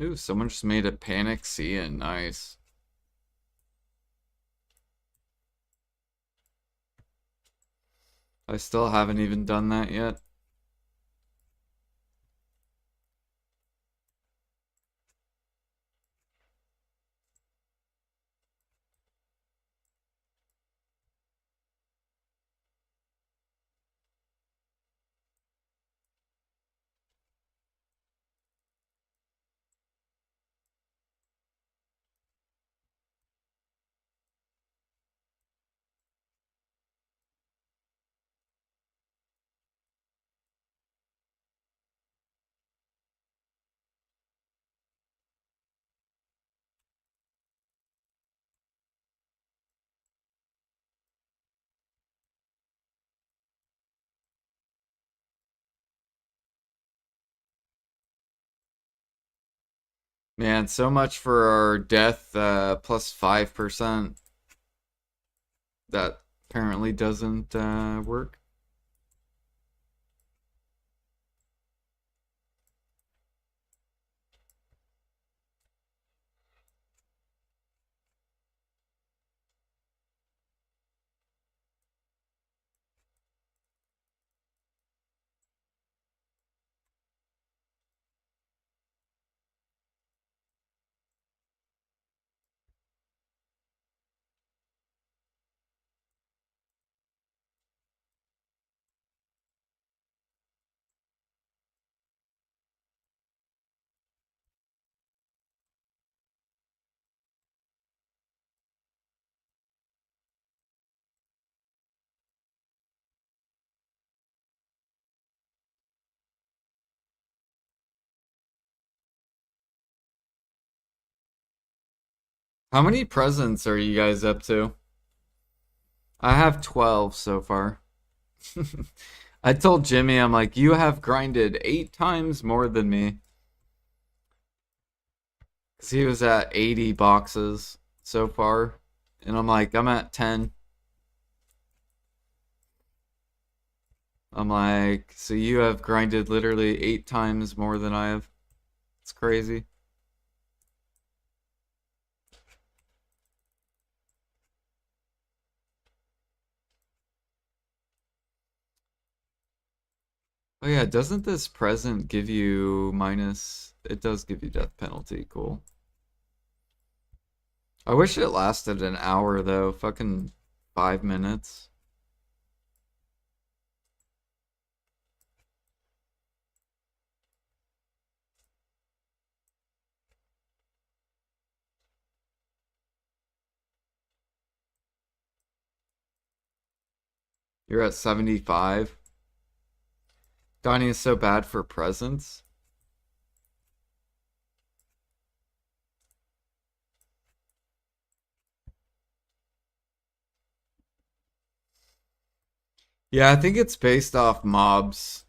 [SPEAKER 1] Ooh, someone just made a panic sea. Nice. I still haven't even done that yet. Man, so much for our death plus 5%. That apparently doesn't work. How many presents are you guys up to? I have 12 so far. I told Jimmy, I'm like, you have grinded 8 times more than me. Because he was at 80 boxes so far. And I'm like, I'm at 10. I'm like, so you have grinded literally 8 times more than I have. It's crazy. Oh yeah, doesn't this present give you minus? It does give you death penalty. Cool. I wish it lasted an hour though. Fucking 5 minutes. You're at 75. Dining is so bad for presents. Yeah, I think it's based off mobs.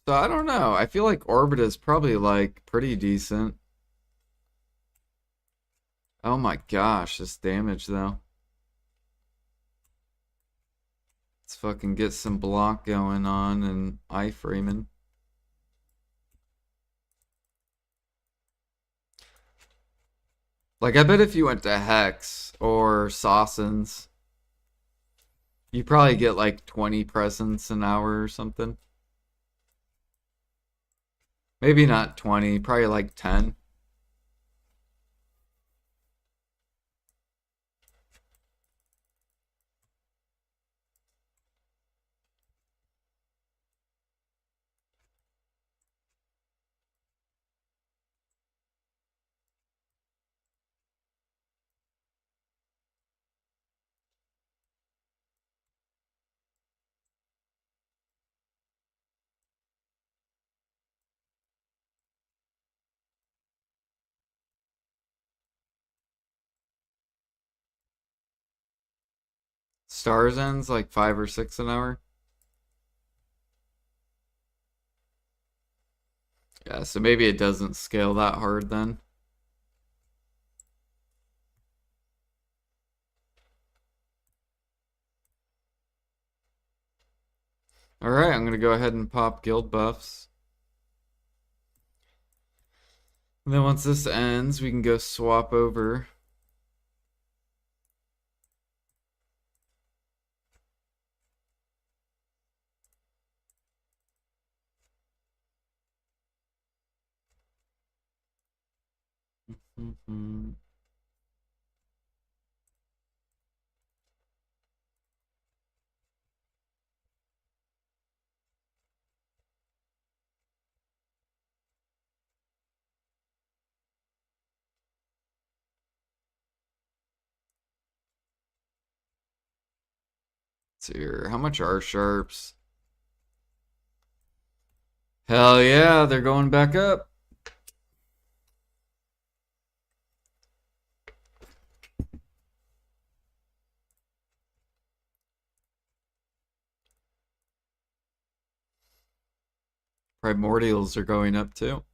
[SPEAKER 1] So I don't know. I feel like Orbit is probably like pretty decent. Oh my gosh, this damage though. Let's fucking get some block going on and iframing. Like I bet if you went to Hex or Sawsons, you probably get like 20 presents an hour or something. Maybe not 20, probably like 10. Stars ends like 5 or 6 an hour. Yeah, so maybe it doesn't scale that hard then. Alright, I'm gonna go ahead and pop guild buffs. And then once this ends, we can go swap over. Mhm. Let's see here. How much are sharps? Hell yeah, they're going back up. Primordials are going up too.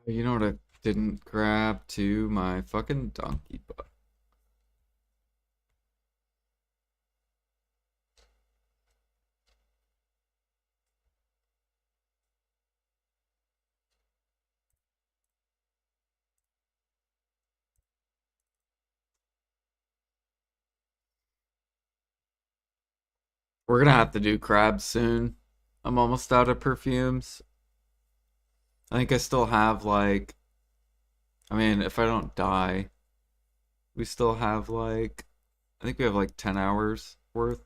[SPEAKER 1] You know what I didn't grab to my fucking donkey butt. We're gonna have to do crabs soon. I'm almost out of perfumes. I think I still have like, I mean, if I don't die, we still have like, I think we have like 10 hours worth.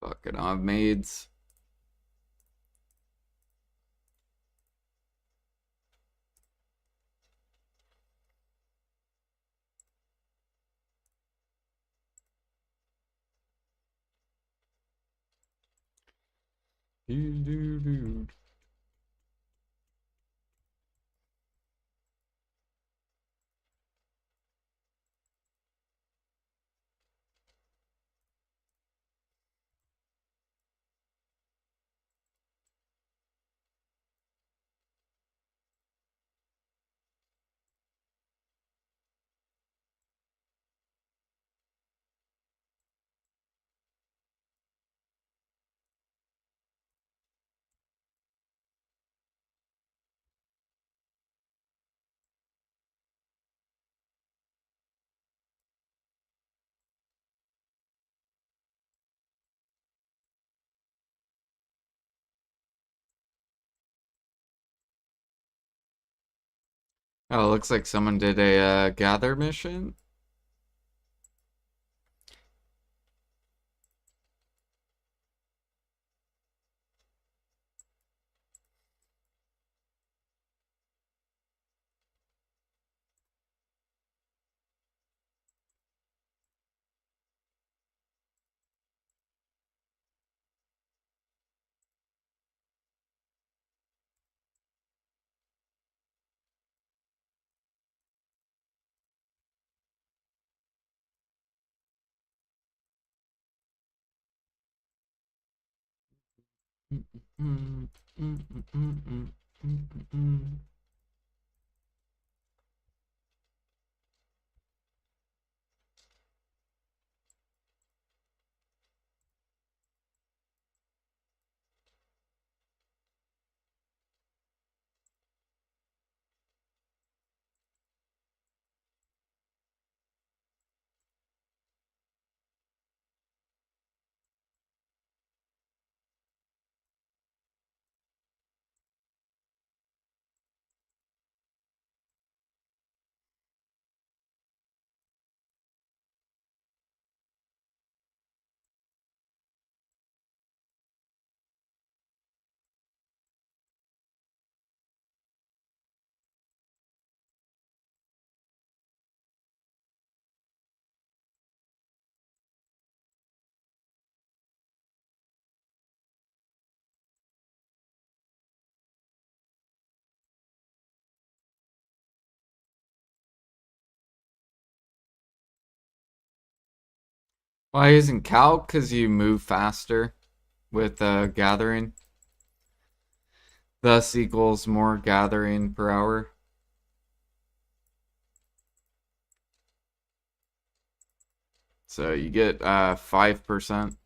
[SPEAKER 1] Fucking I've maids. Oh, it looks like someone did a gather mission. Why isn't calc? Because you move faster with gathering. Thus equals more gathering per hour. So you get 5%.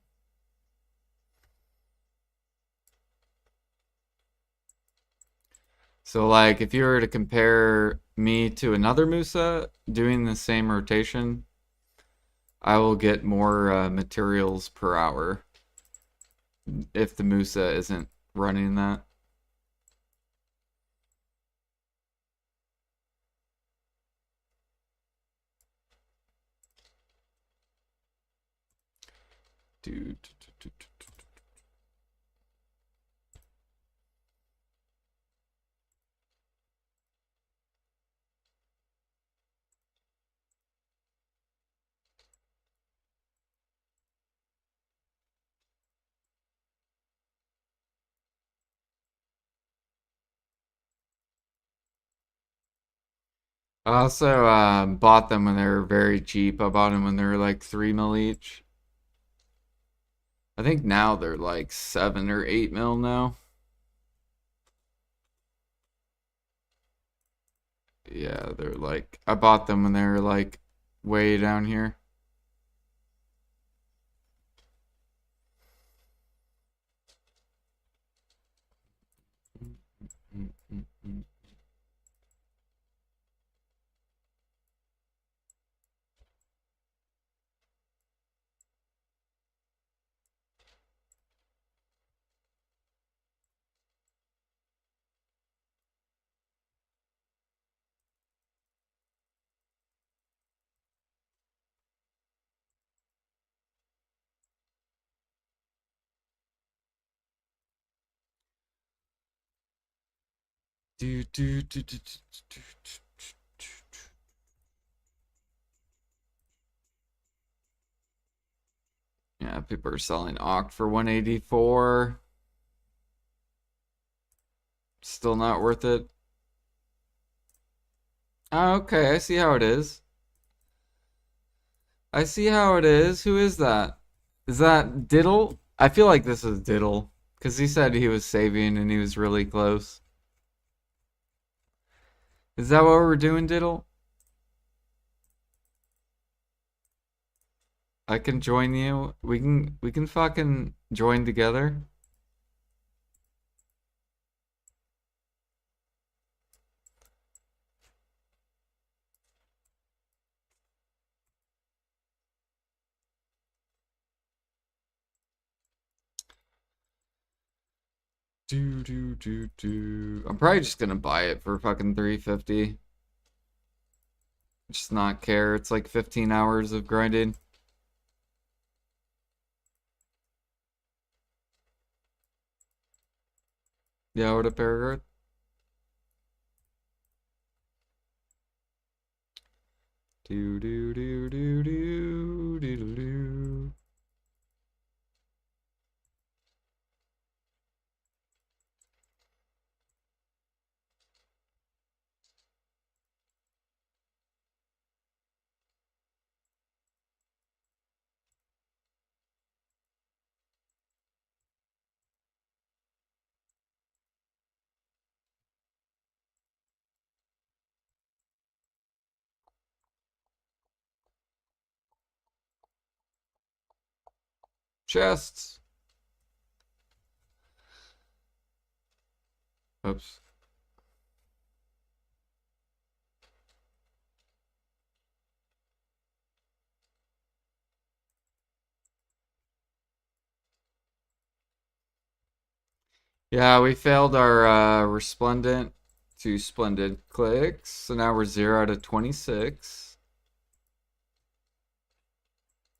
[SPEAKER 1] So like if you were to compare me to another Musa doing the same rotation, I will get more materials per hour if the Musa isn't running that. Dude. I also bought them when they were very cheap. I bought them when they were like 3 mil each. I think now they're like 7 or 8 mil now. Yeah, they're like I bought them when they were like way down here. Do, do, do, do, do, do, do. Yeah, people are selling Oct for 184. Still not worth it. Oh, okay, I see how it is. I see how it is. Who is that? Is that Diddle? I feel like this is Diddle. Because he said he was saving and he was really close. Is that what we're doing, Diddle? I can join you. We can fucking join together. Do do do do. I'm probably just gonna buy it for fucking 350. Just not care. It's like 15 hours of grinding. Yeah, what a paragraph. Do do do do do do do do. Chests. Oops. Yeah, we failed our resplendent to splendid clicks. So now we're 0 out of 26.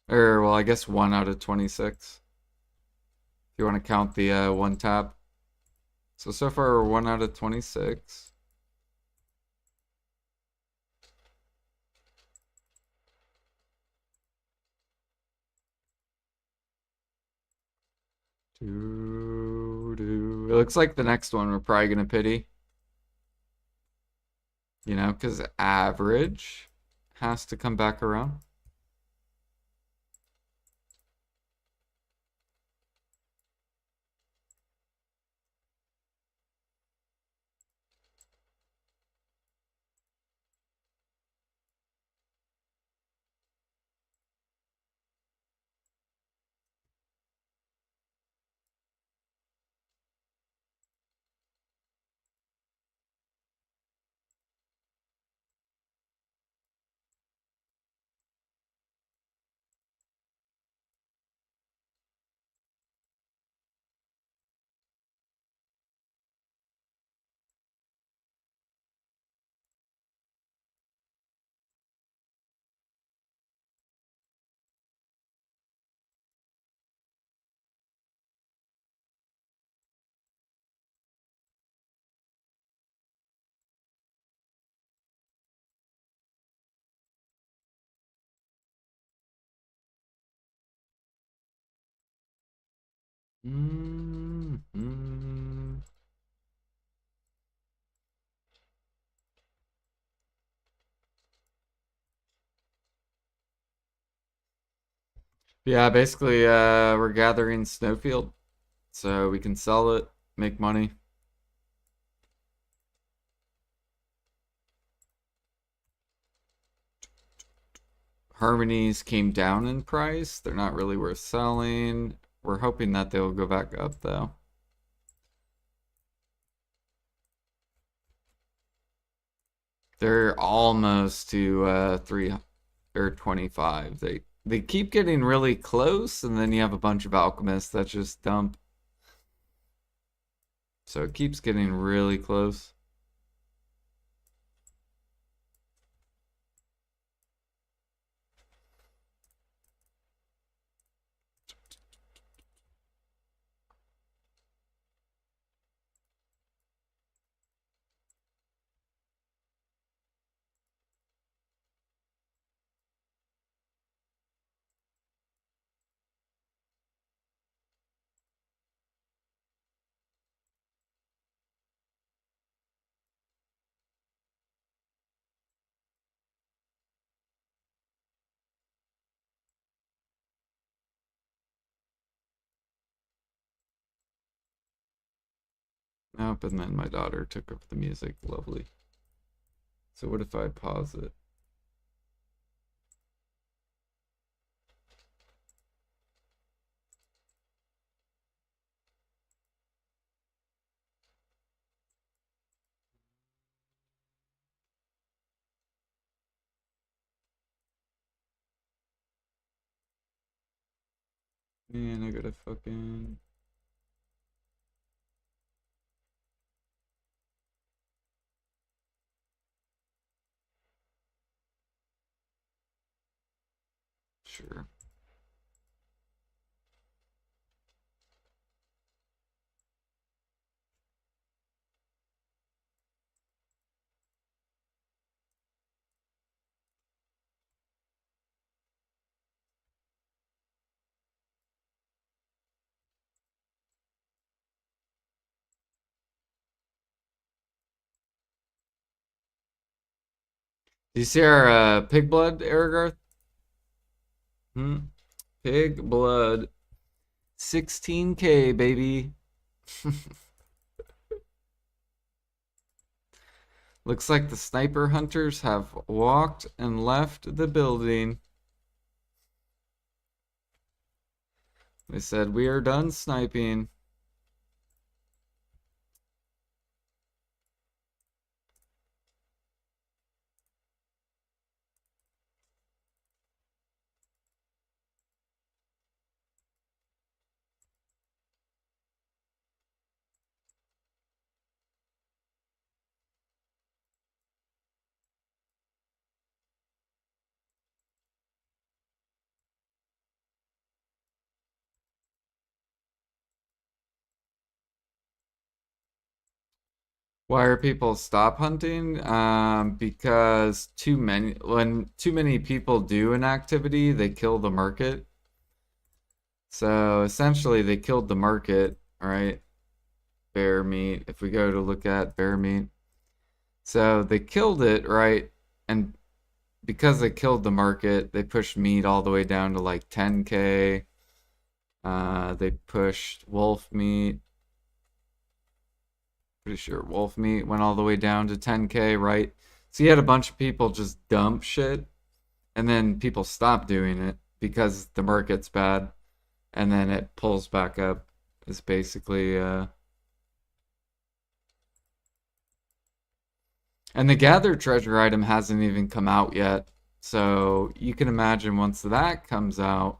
[SPEAKER 1] Or, well, I guess 1 out of 26. If you want to count the one tap. So far we're 1 out of 26. Do, do. It looks like the next one we're probably going to pity. You know, because average has to come back around. Mm-hmm. Yeah, basically, we're gathering snowfield so we can sell it, make money. Harmonies came down in price. They're not really worth selling. We're hoping that they'll go back up though. They're almost to 3 or 25. They keep getting really close, and then you have a bunch of alchemists that just dump. So it keeps getting really close. Nope, and then my daughter took over the music. Lovely. So what if I pause it? Man, I gotta fucking... Sure. Do you see our pig blood, Erigarth? Hmm? Pig blood. 16K, baby. Looks like the sniper hunters have walked and left the building. They said, we are done sniping. Why are people stop hunting? Because when too many people do an activity, they kill the market. So essentially, they killed the market, right? Bear meat. If we go to look at bear meat, so they killed it, right? And because they killed the market, they pushed meat all the way down to like 10K. They pushed wolf meat. Pretty sure wolf meat went all the way down to 10K, right? So you had a bunch of people just dump shit, and then people stop doing it because the market's bad, and then it pulls back up. Is basically, and the gather treasure item hasn't even come out yet. So you can imagine once that comes out,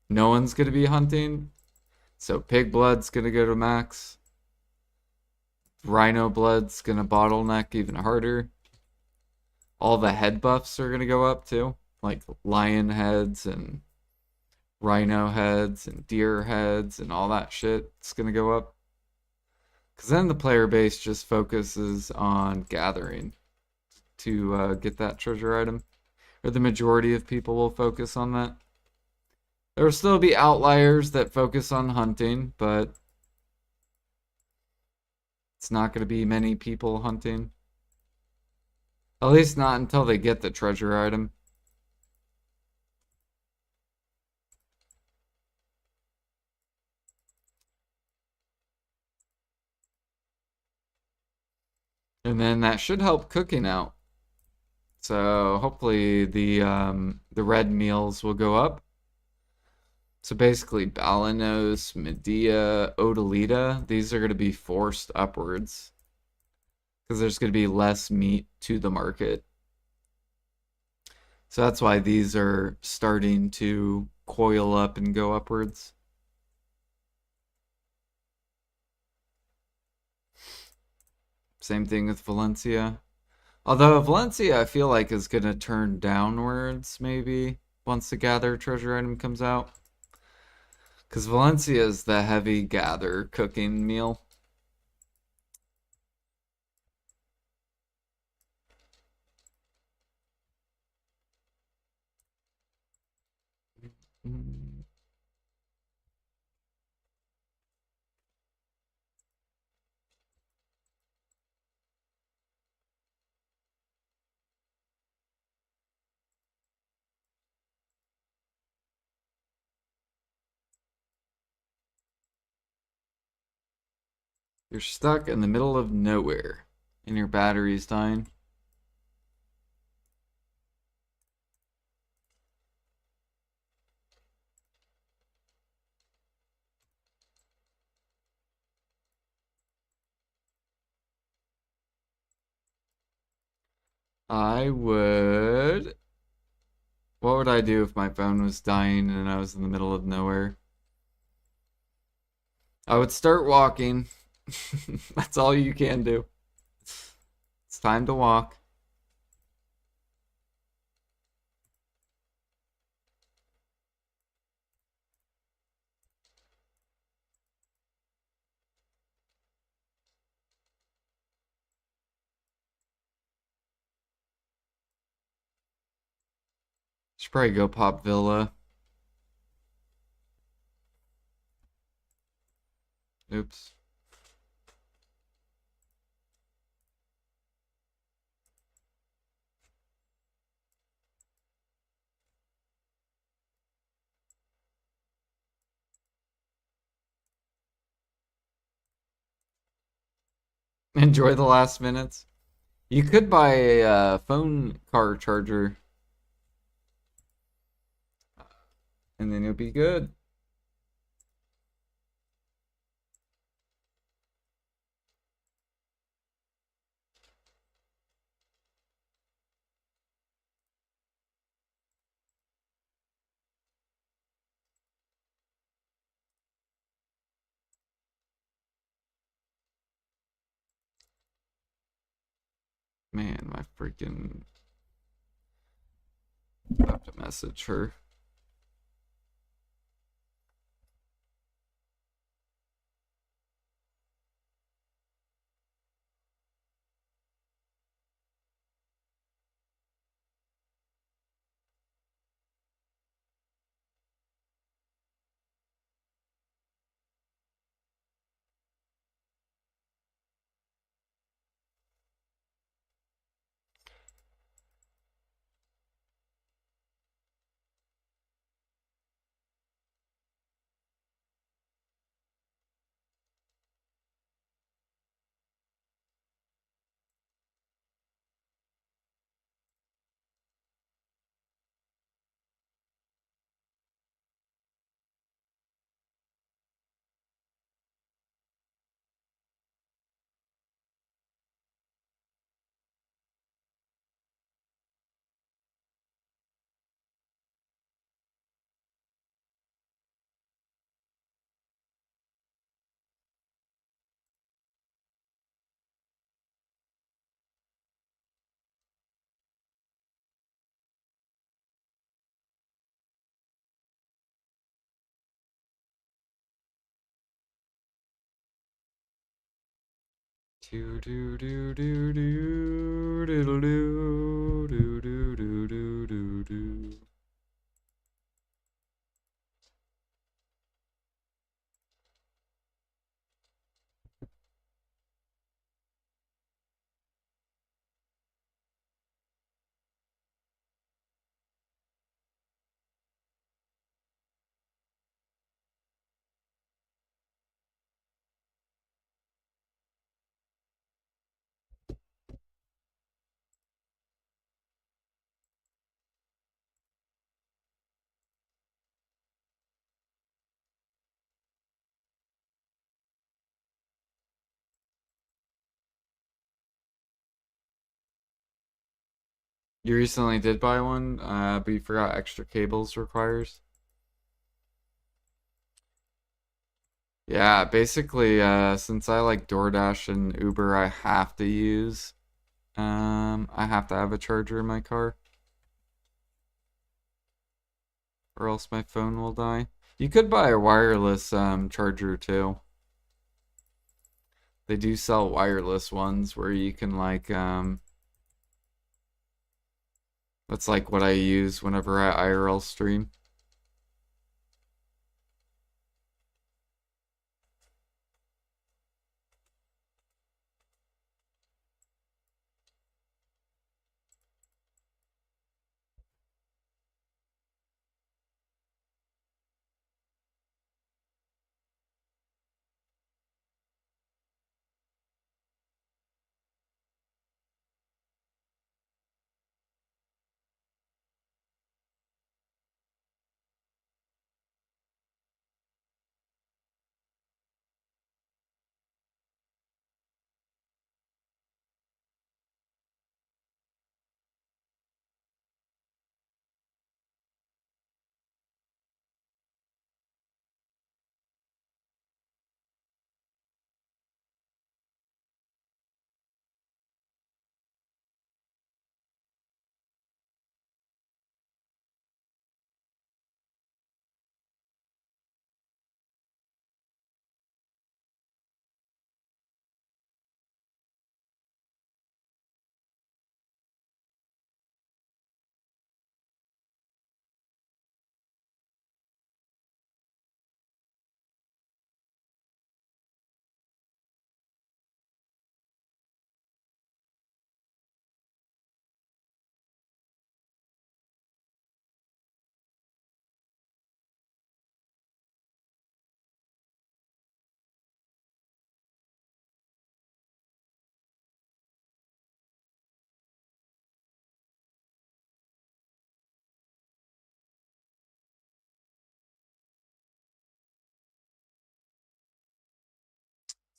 [SPEAKER 1] no one's gonna be hunting. So pig blood's gonna go to max. Rhino blood's gonna bottleneck even harder. All the head buffs are gonna go up too, like lion heads and rhino heads and deer heads and all that shit. It's gonna go up. Because then the player base just focuses on gathering to get that treasure item. Or the majority of people will focus on that. There will still be outliers that focus on hunting, but it's not going to be many people hunting. At least not until they get the treasure item. And then that should help cooking out. So hopefully the red meals will go up. So basically Balanos, Medea, Odalita, these are going to be forced upwards. Because there's going to be less meat to the market. So that's why these are starting to coil up and go upwards. Same thing with Valencia. Although Valencia, I feel like is going to turn downwards maybe once the gather treasure item comes out. Because Valencia is the heavy gather cooking meal. Mm. You're stuck in the middle of nowhere and your battery's dying. I would. What would I do if my phone was dying and I was in the middle of nowhere? I would start walking. That's all you can do. It's time to walk. Should probably go pop Villa. Oops. Enjoy the last minutes. You could buy a phone car charger and then you'll be good. Man, my freaking. I have to message her. Do do do do do do do do do do do do do. You recently did buy one, but you forgot extra cables requires. Yeah, basically, since I like DoorDash and Uber, I have to have a charger in my car, or else my phone will die. You could buy a wireless charger too. They do sell wireless ones where you can like that's like what I use whenever I IRL stream.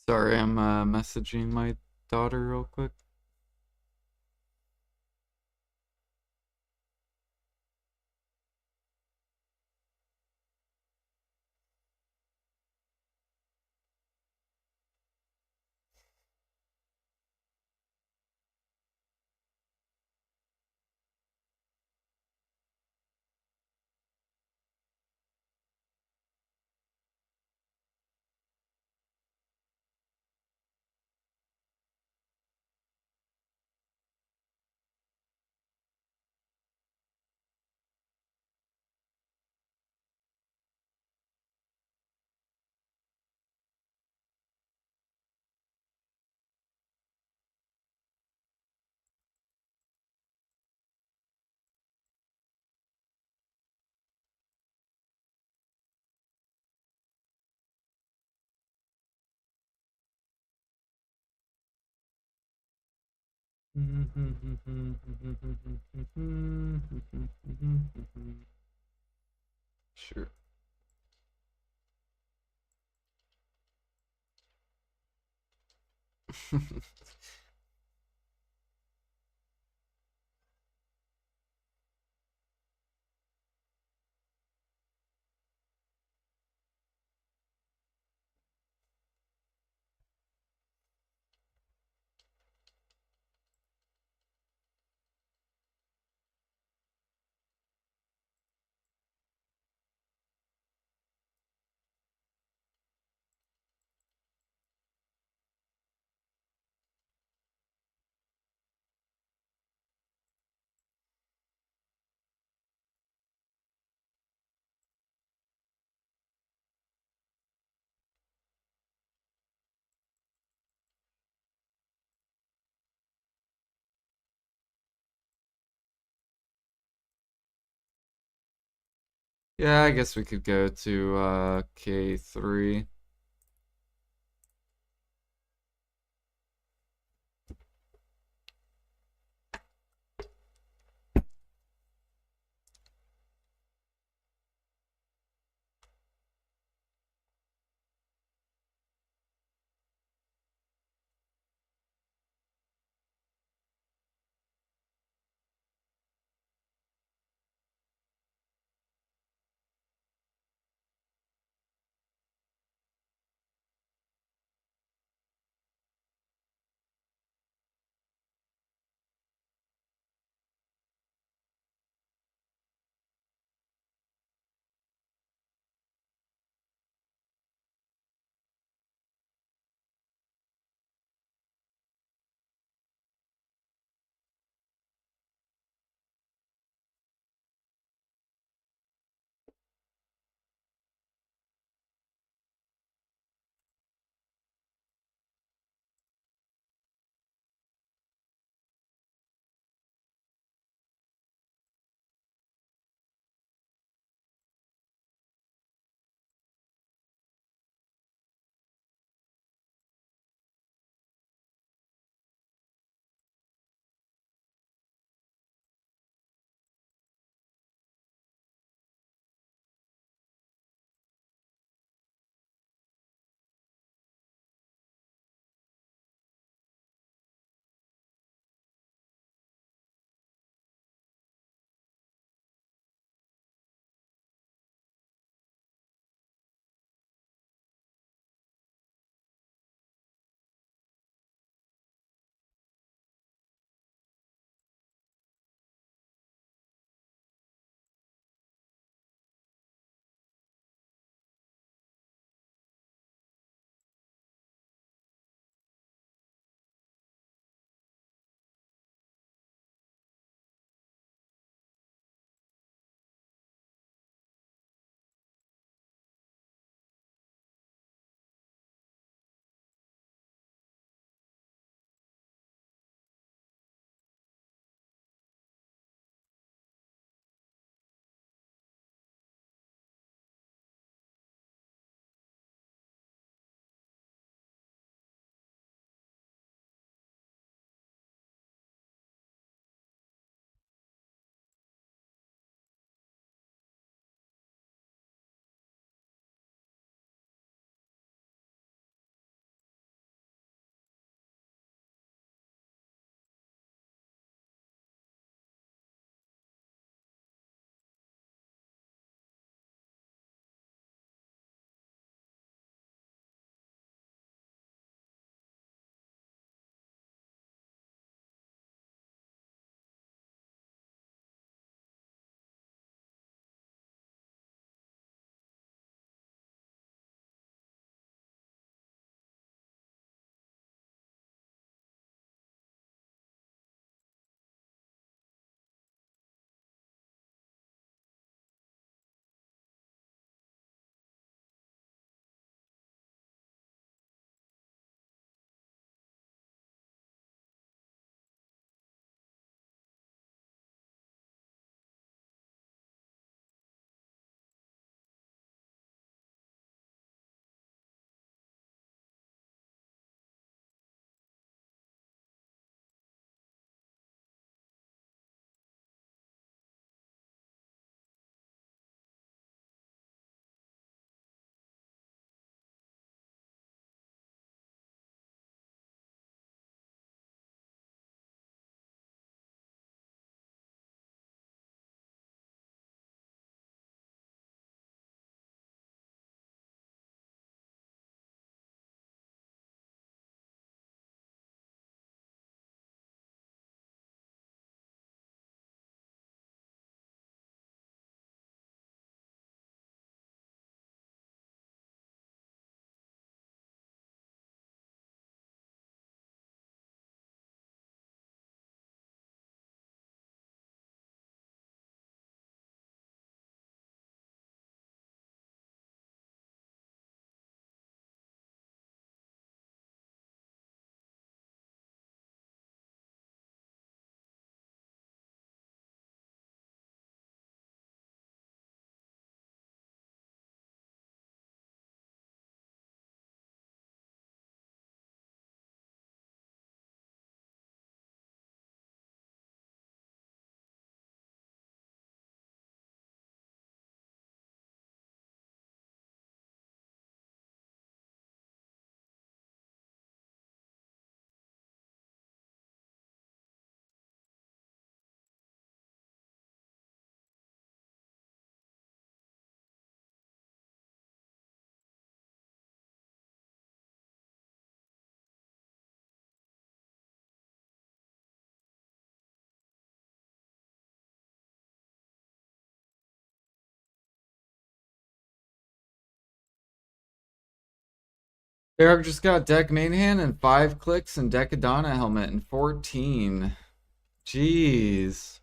[SPEAKER 1] Sorry, I'm messaging my daughter real quick. Sure. Yeah, I guess we could go to K3. Eric just got deck main hand and 5 clicks and Decadonna helmet and 14. Jeez.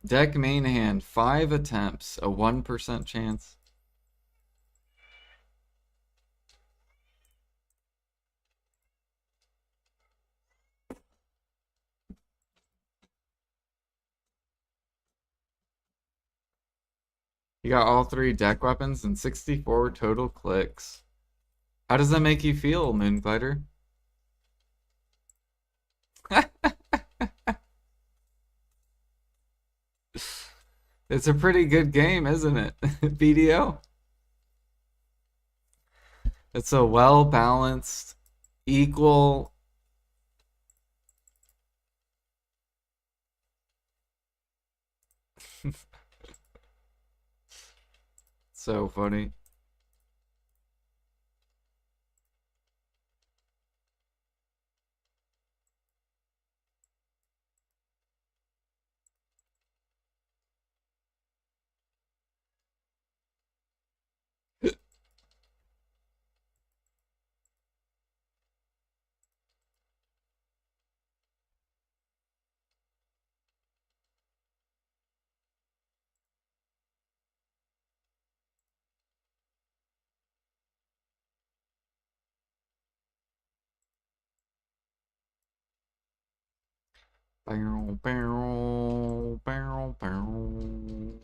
[SPEAKER 1] Deck main hand, 5 attempts, a 1% chance. You got all 3 deck weapons and 64 total clicks. How does that make you feel, Moonfighter? It's a pretty good game, isn't it? BDO? It's a well-balanced, equal. So funny. Barrel, barrel, barrel, barrel.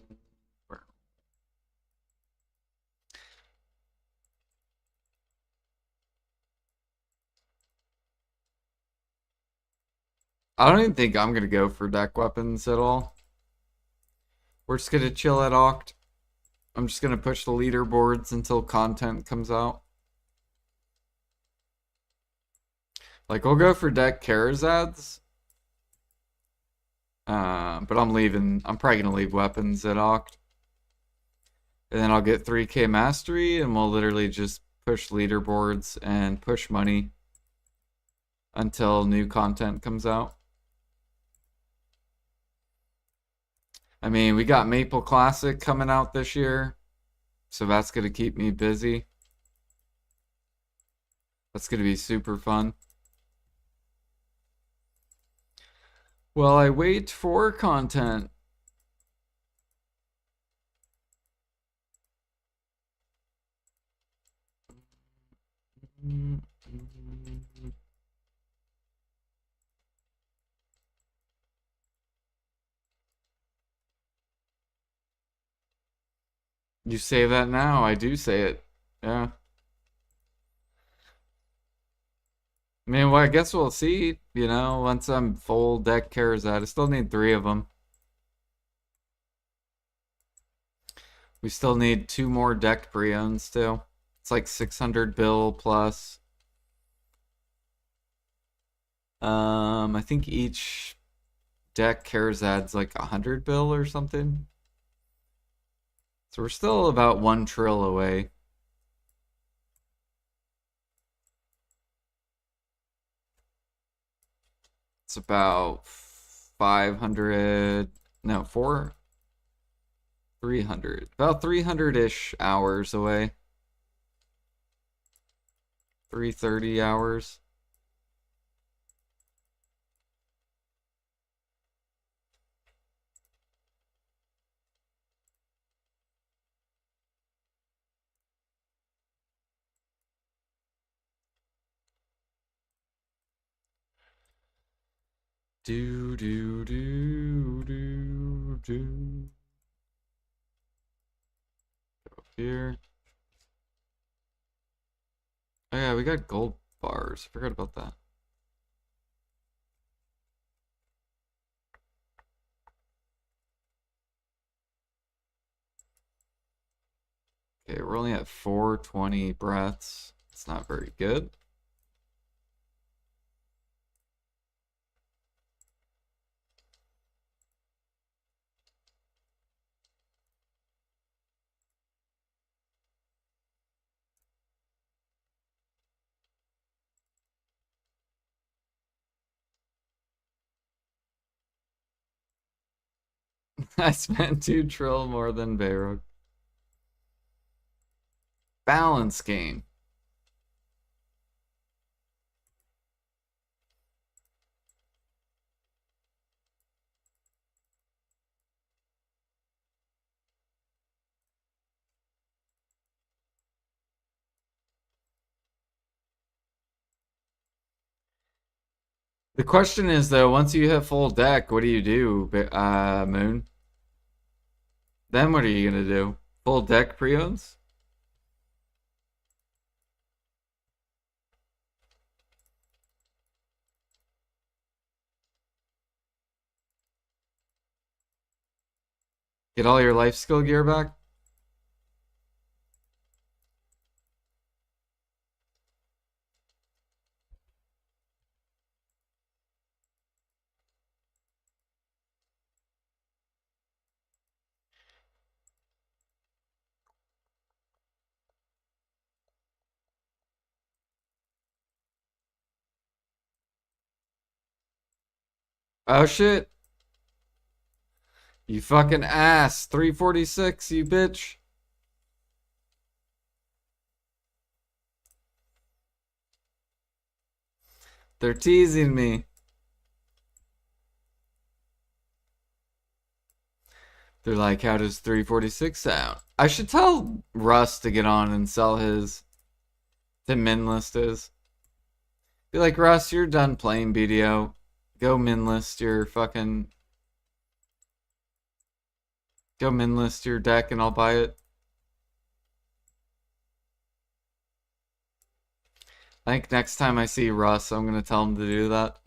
[SPEAKER 1] I don't even think I'm gonna go for deck weapons at all. We're just gonna chill at Oct. I'm just gonna push the leaderboards until content comes out. Like, we'll go for deck Karazads. But I'm leaving. I'm probably gonna leave weapons at Oct. And then I'll get 3K mastery, and we'll literally just push leaderboards and push money until new content comes out. I mean, we got Maple Classic coming out this year, so that's gonna keep me busy. That's gonna be super fun. Well, I wait for content. You say that now, I do say it. Yeah. I mean, well, I guess we'll see, once I'm full deck Karazad. I still need 3 of them. We still need 2 more deck pre-owns too. It's like 600 bill plus. I think each deck Karazad's like 100 bill or something. So we're still about 1 trill away. It's about 500, no, 300, about 300-ish hours away. 330 hours. Do, do, do, do, do. Go here. Oh yeah, we got gold bars. Forgot about that. Okay, we're only at 420 breaths. It's not very good. I spent 2 trill more than Bayrock. balance game. The question is though, once you hit full deck, what do you do, Moon? Then what are you gonna do? Full deck pre-owns? Get all your life skill gear back? Oh shit. You fucking ass. 346, you bitch. They're teasing me. They're like, how does 346 sound? I should tell Russ to get on and sell his the min list is. Be like, Russ, you're done playing BDO. Go min list your fucking Go min list your deck and I'll buy it. I think next time I see Russ, I'm gonna tell him to do that.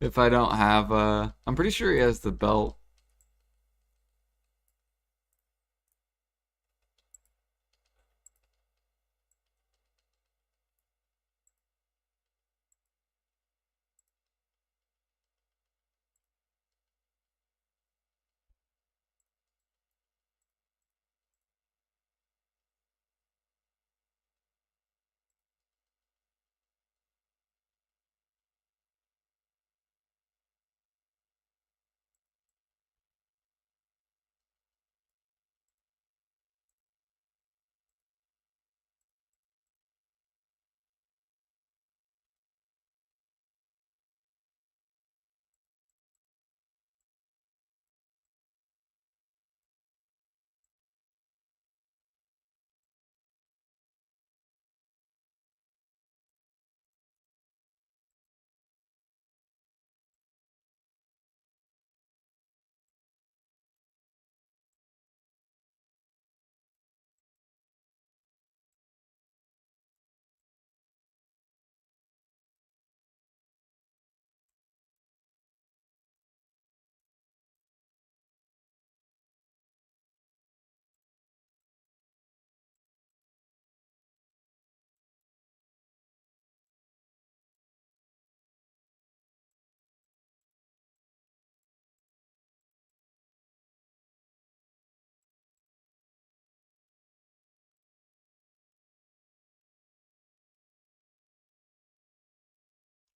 [SPEAKER 1] If I don't have I'm pretty sure he has the belt.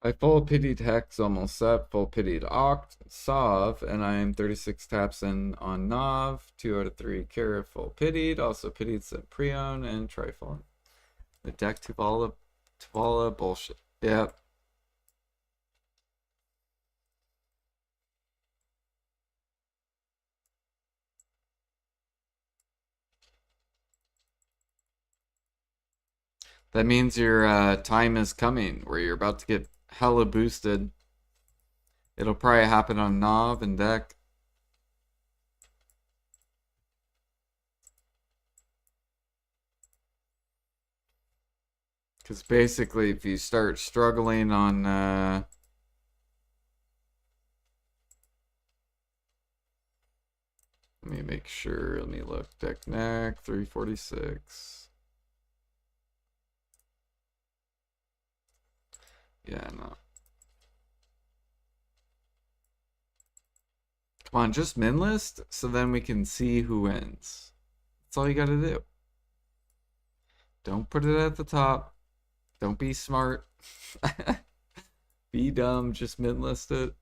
[SPEAKER 1] I full pitied Hex almost set, full pitied Oct, Sov, and I am 36 taps in on Nav, 2 out of 3 Kara full pitied, also pitied set Preon and Trifle. The deck Tuvala bullshit. Yep. That means your time is coming where you're about to get hella boosted. It'll probably happen on Nav and deck. Because basically, if you start struggling on let me make sure. Let me look. Deck neck 346. Yeah, no. Come on, just min list so then we can see who wins. That's all you gotta do. Don't put it at the top. Don't be smart. Be dumb, just min list it.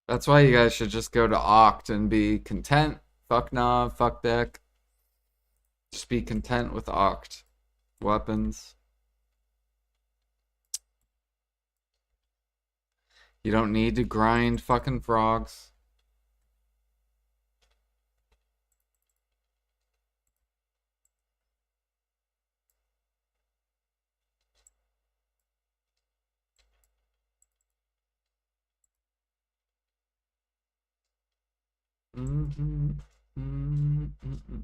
[SPEAKER 1] That's why you guys should just go to Oct and be content. Fuck Nav, fuck Deck. Just be content with Oct weapons. You don't need to grind fucking frogs. Mm-hmm. Mm-hmm.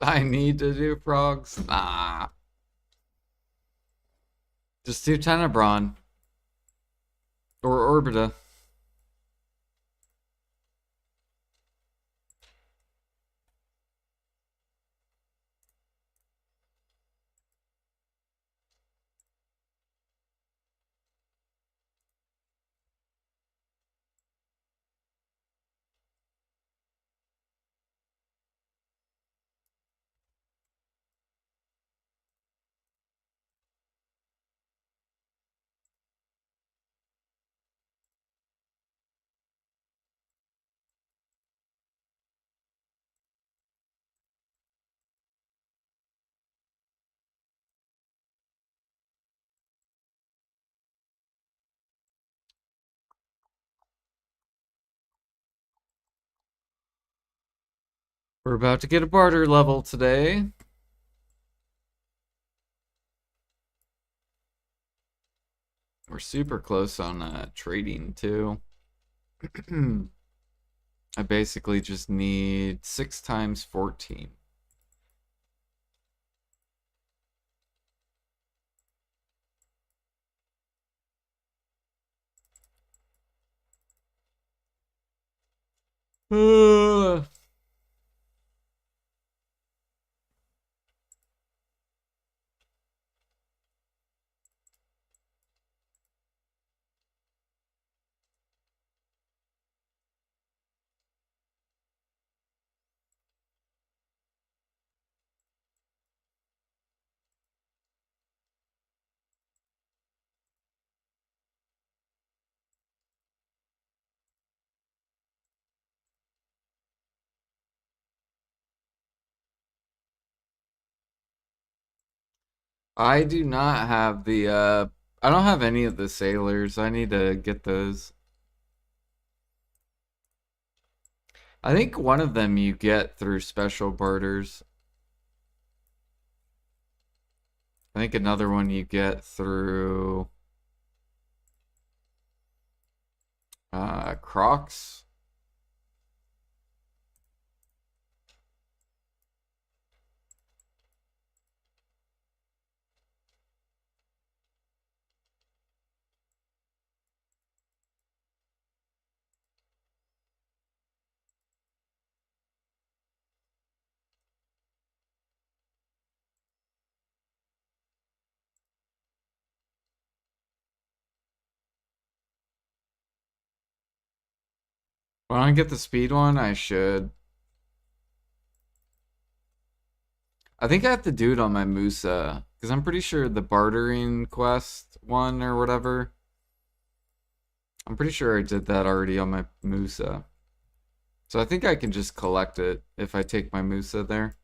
[SPEAKER 1] I need to do frogs. Nah. Just do Tenebron. Or Orbita. We're about to get a barter level today. We're super close on trading too. I basically just need 6 times 14. Well, I do not have the I don't have any of the sailors. I need to get those. I think one of them you get through special barters. I think another one you get through Crocs. When I get the speed one, I should. I think I have to do it on my Musa because I'm pretty sure the bartering quest one or whatever. I'm pretty sure I did that already on my Musa. So I think I can just collect it if I take my Musa there.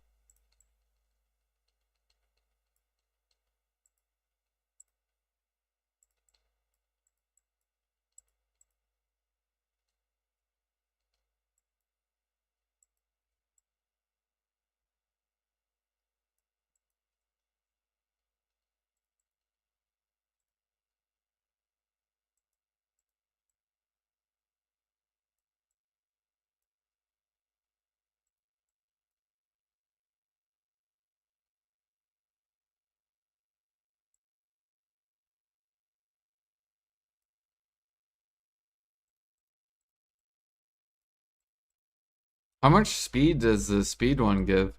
[SPEAKER 1] How much speed does the speed one give?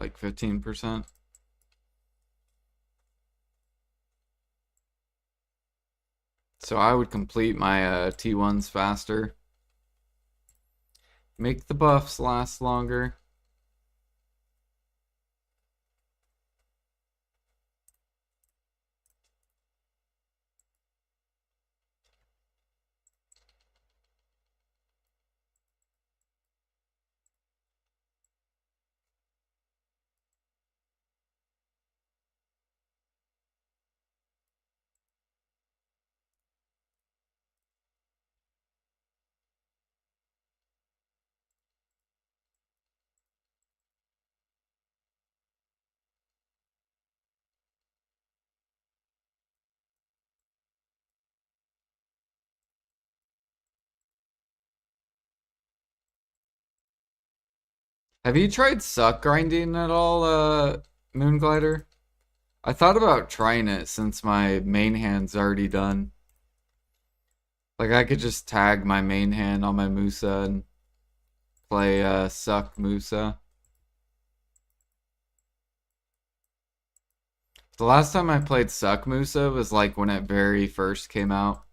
[SPEAKER 1] Like 15%? So I would complete my T1s faster. Make the buffs last longer. Have you tried suck grinding at all, Moonglider? I thought about trying it since my main hand's already done. Like I could just tag my main hand on my Musa and play suck Musa. The last time I played suck Musa was like when it very first came out.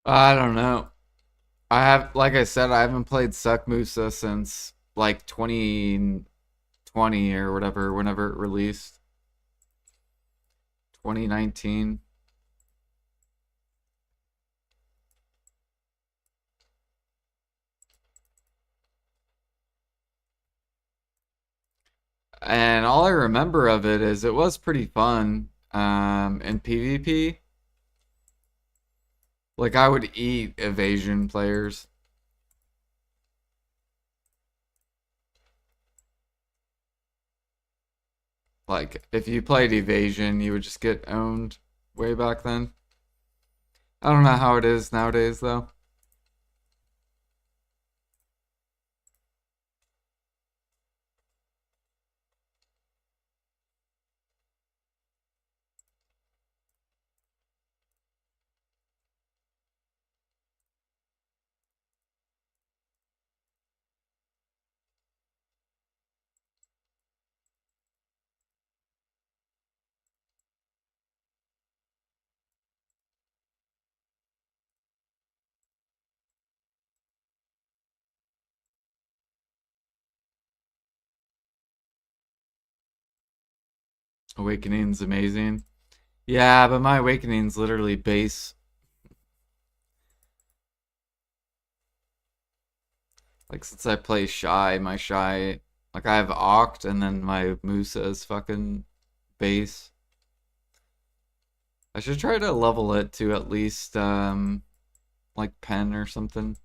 [SPEAKER 1] I don't know. I have, like I said, I haven't played Suck Musa since like 2020 or whatever, whenever it released. 2019. And all I remember of it is it was pretty fun. In PvP, like I would eat evasion players. Like if you played evasion, you would just get owned way back then. I don't know how it is nowadays though. Awakening's amazing. Yeah, but my awakening's literally base. Like since I play shy, my shy, like I have Oct and then my Musa is fucking base. I should try to level it to at least like pen or something.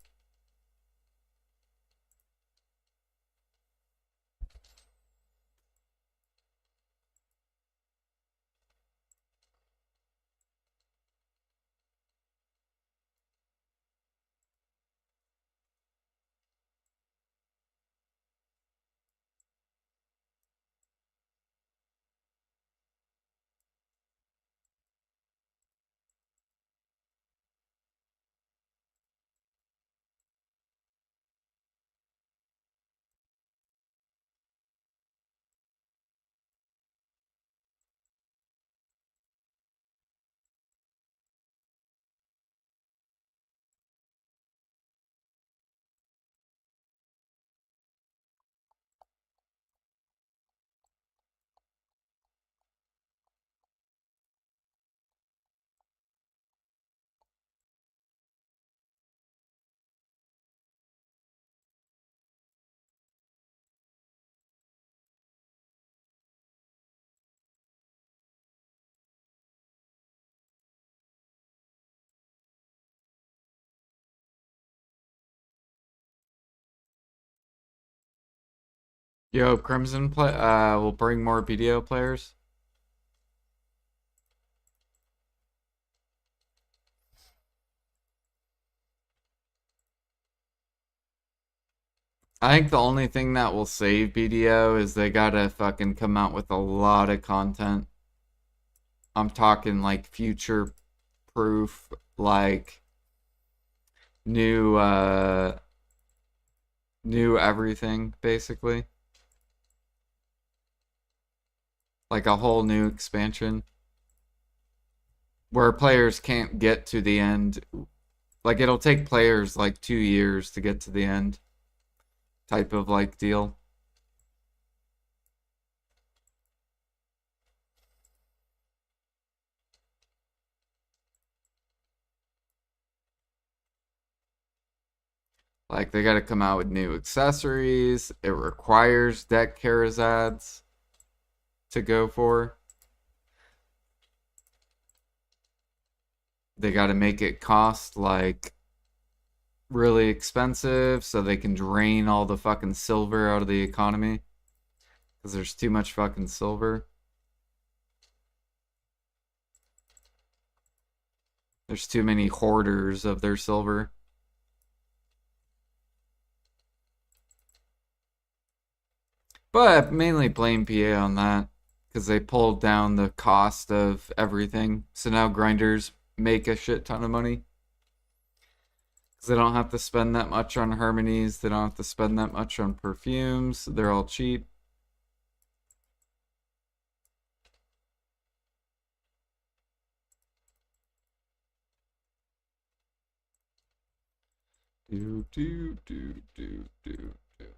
[SPEAKER 1] Yo, Crimson will bring more BDO players. I think the only thing that will save BDO is they gotta fucking come out with a lot of content. I'm talking like future proof, like new new everything basically. Like a whole new expansion where players can't get to the end. Like it'll take players like 2 years to get to the end type of like deal. Like they got to come out with new accessories. It requires deck Karazads to go for. They got to make it cost like really expensive so they can drain all the fucking silver out of the economy because there's too much fucking silver. There's too many hoarders of their silver. But I mainly blame PA on that because they pulled down the cost of everything. So now grinders make a shit ton of money because they don't have to spend that much on harmonies. They don't have to spend that much on perfumes. They're all cheap. Do do do do do do.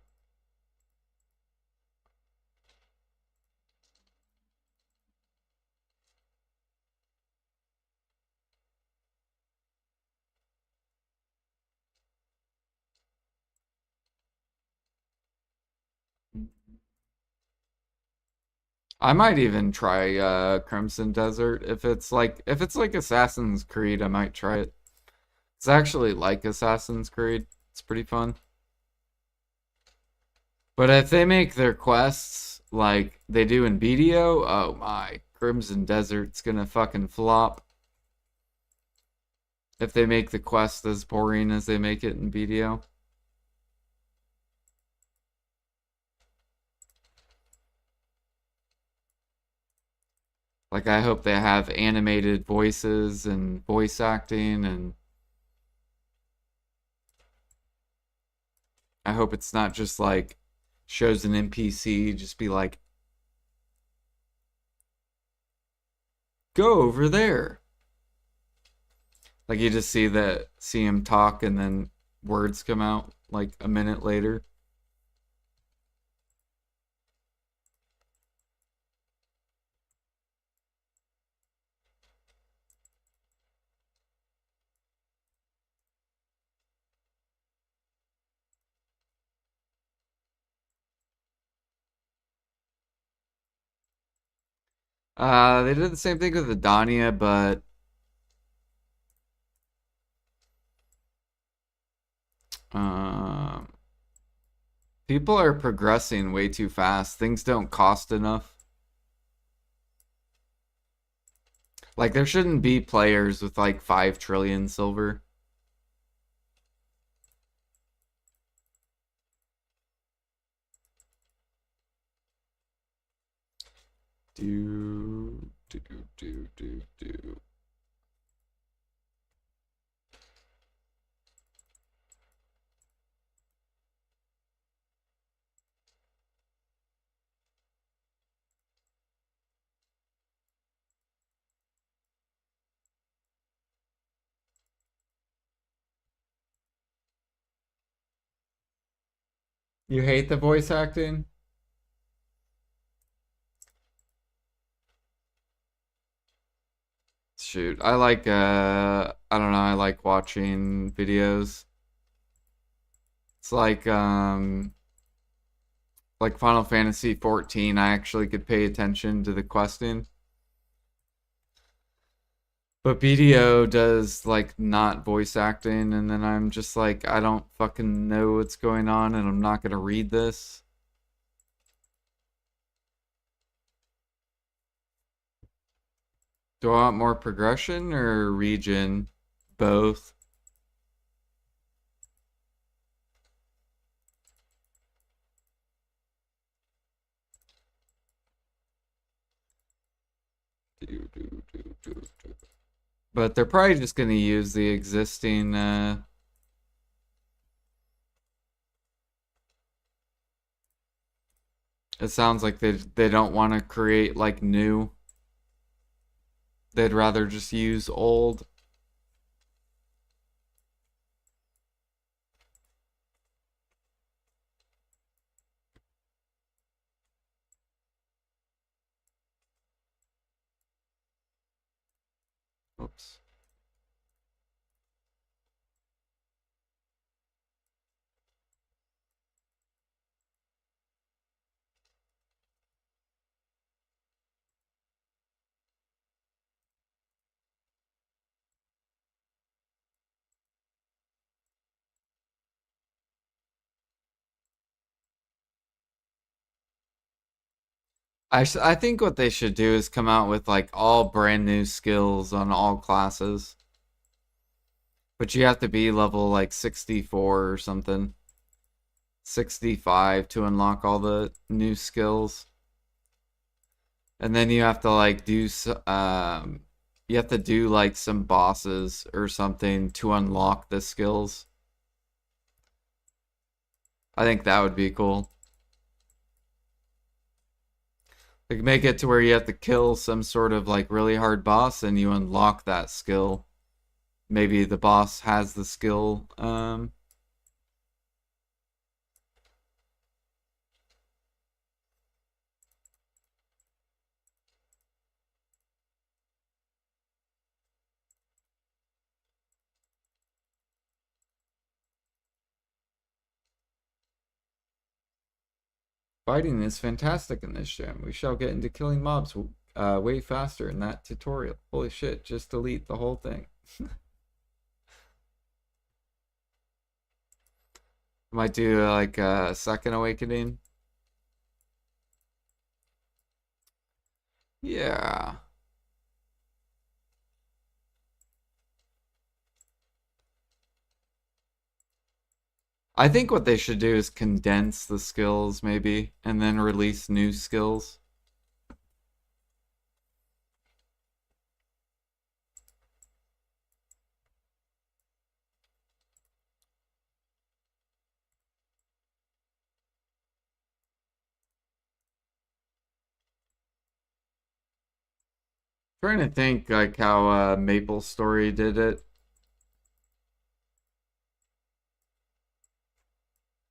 [SPEAKER 1] I might even try Crimson Desert if it's like Assassin's Creed, I might try it. It's actually like Assassin's Creed. It's pretty fun. But if they make their quests like they do in BDO, oh my, Crimson Desert's gonna fucking flop. If they make the quest as boring as they make it in BDO. Like I hope they have animated voices and voice acting, and I hope it's not just like shows an NPC just be like, go over there. Like you just see him talk and then words come out like a minute later. They did the same thing with Adania, but um, people are progressing way too fast. Things don't cost enough. Like there shouldn't be players with like 5 trillion silver. Do do do do do. You hate the voice acting? Shoot, I don't know, I like watching videos. It's like Final Fantasy 14, I actually could pay attention to the questing. But BDO does like not voice acting, and then I'm just like, I don't fucking know what's going on, and I'm not gonna read this. Do I want more progression or region? Both. Do, do, do, do, do. But they're probably just going to use the existing. It sounds like they don't want to create like new. They'd rather just use old. Oops. I think what they should do is come out with like all brand new skills on all classes. But you have to be level like 64 or something. 65 to unlock all the new skills. And then you have to like you have to do like some bosses or something to unlock the skills. I think that would be cool. Like make it to where you have to kill some sort of like really hard boss and you unlock that skill. Maybe the boss has the skill. Fighting is fantastic in this gym. We shall get into killing mobs way faster in that tutorial. Holy shit, just delete the whole thing. Might do like a second awakening. Yeah. I think what they should do is condense the skills maybe and then release new skills. Trying to think like how Maple Story did it.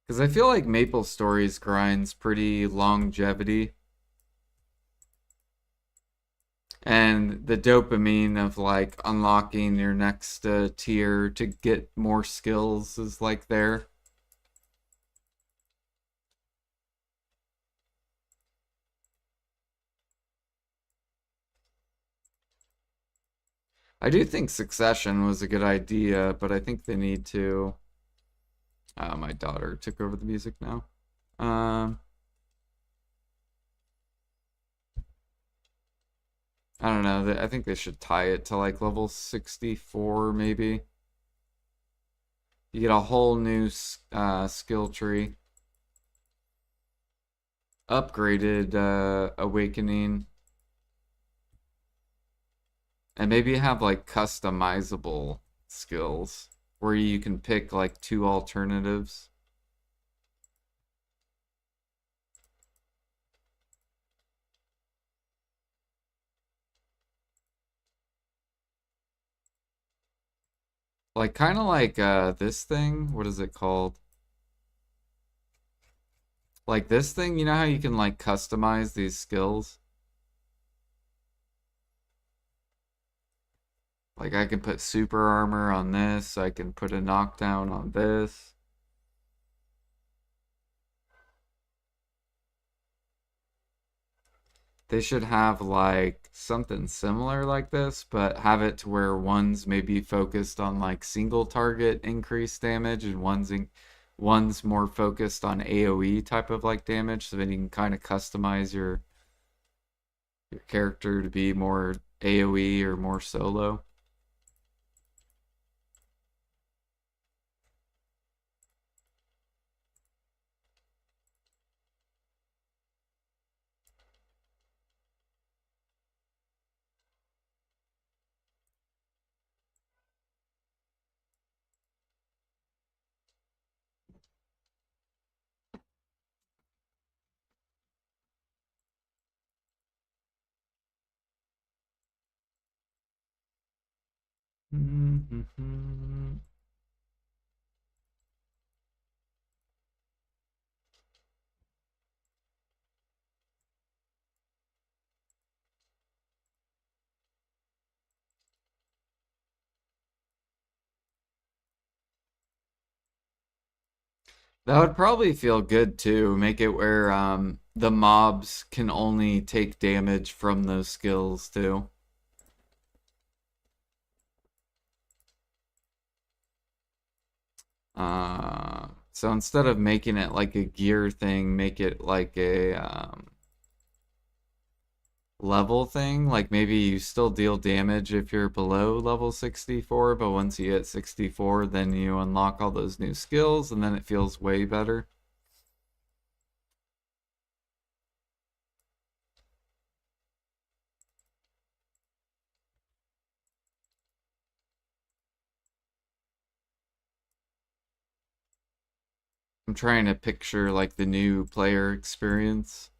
[SPEAKER 1] Because I feel like Maple Story's grinds pretty longevity. And the dopamine of like unlocking your next tier to get more skills is like there. I do think Succession was a good idea, but I think they need to. My daughter took over the music now. Um, I don't know. I think they should tie it to like level 64, maybe. You get a whole new skill tree. Upgraded Awakening. And maybe have like customizable skills where you can pick like two alternatives. Like kind of like this thing. What is it called? Like this thing, you know how you can like customize these skills? Like I can put super armor on this, I can put a knockdown on this. They should have like something similar like this, but have it to where one's maybe focused on like single target increased damage and one's more focused on AoE type of like damage, so then you can kind of customize your character to be more AoE or more solo. That would probably feel good too. Make it where the mobs can only take damage from those skills too. So instead of making it like a gear thing, make it like a level thing. Like maybe you still deal damage if you're below level 64, but once you hit 64, then you unlock all those new skills, and then it feels way better. I'm trying to picture like the new player experience.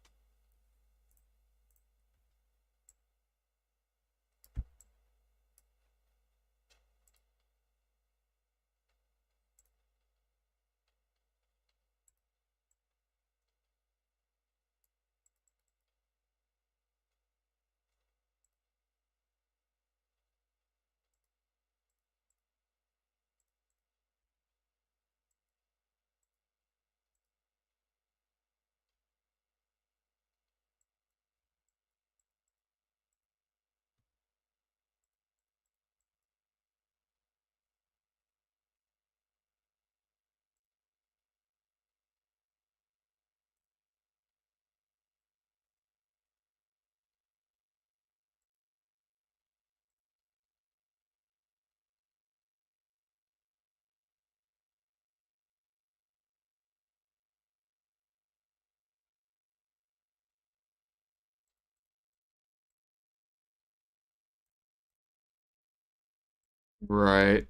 [SPEAKER 1] Right.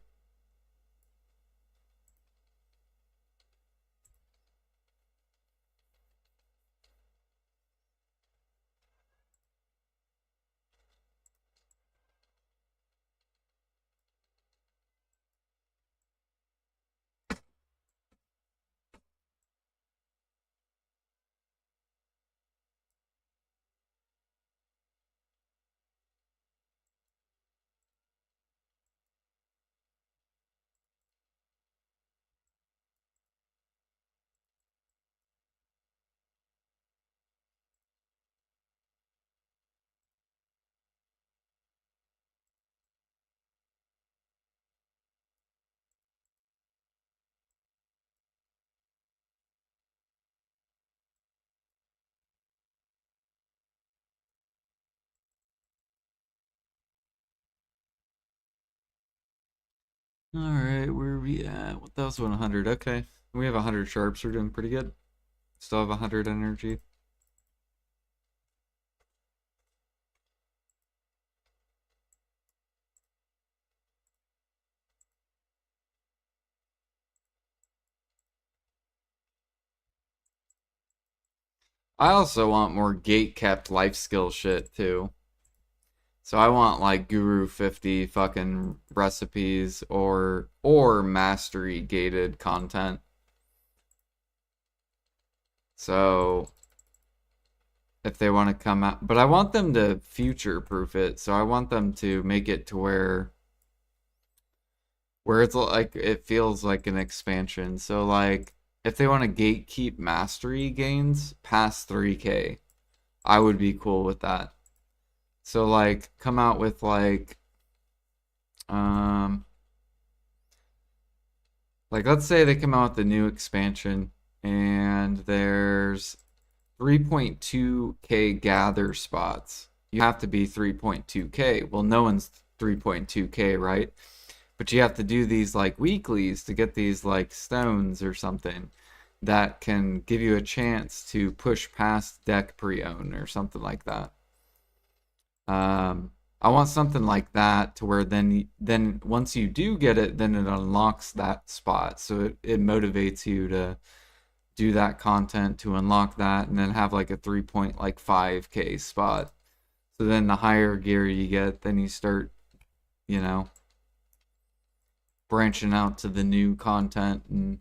[SPEAKER 1] All right, where are we at? What that was 100. Okay. We have 100 sharps. We're doing pretty good. Still have 100 energy. I also want more gate kept life skill shit too. So I want like Guru 50 fucking recipes or mastery gated content. So if they want to come out, but I want them to future proof it. So I want them to make it to where it's like it feels like an expansion. So like if they want to gatekeep mastery gains past 3K, I would be cool with that. So like come out with um like let's say they come out with the new expansion and there's 3.2k gather spots. you have to be 3.2K. Well, no one's 3.2K, right? But you have to do these like weeklies to get these like stones or something that can give you a chance to push past deck pre-own or something like that. I want something like that to where then once you do get it, then it unlocks that spot. So it motivates you to do that content to unlock that and then have like a 3.5K spot. So then the higher gear you get, then you start, you know, branching out to the new content and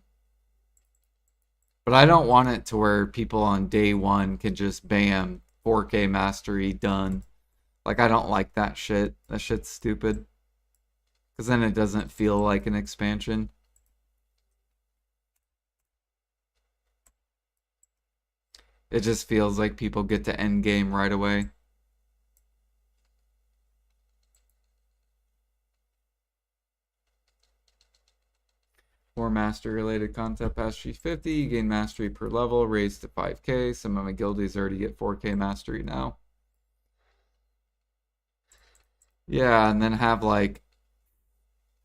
[SPEAKER 1] but I don't want it to where people on day one can just bam 4K mastery done. Like I don't like that shit. That shit's stupid. Because then it doesn't feel like an expansion. It just feels like people get to end game right away. More mastery related content past G50. You gain mastery per level, raised to 5K. Some of my guildies already get 4K mastery now. Yeah, and then have like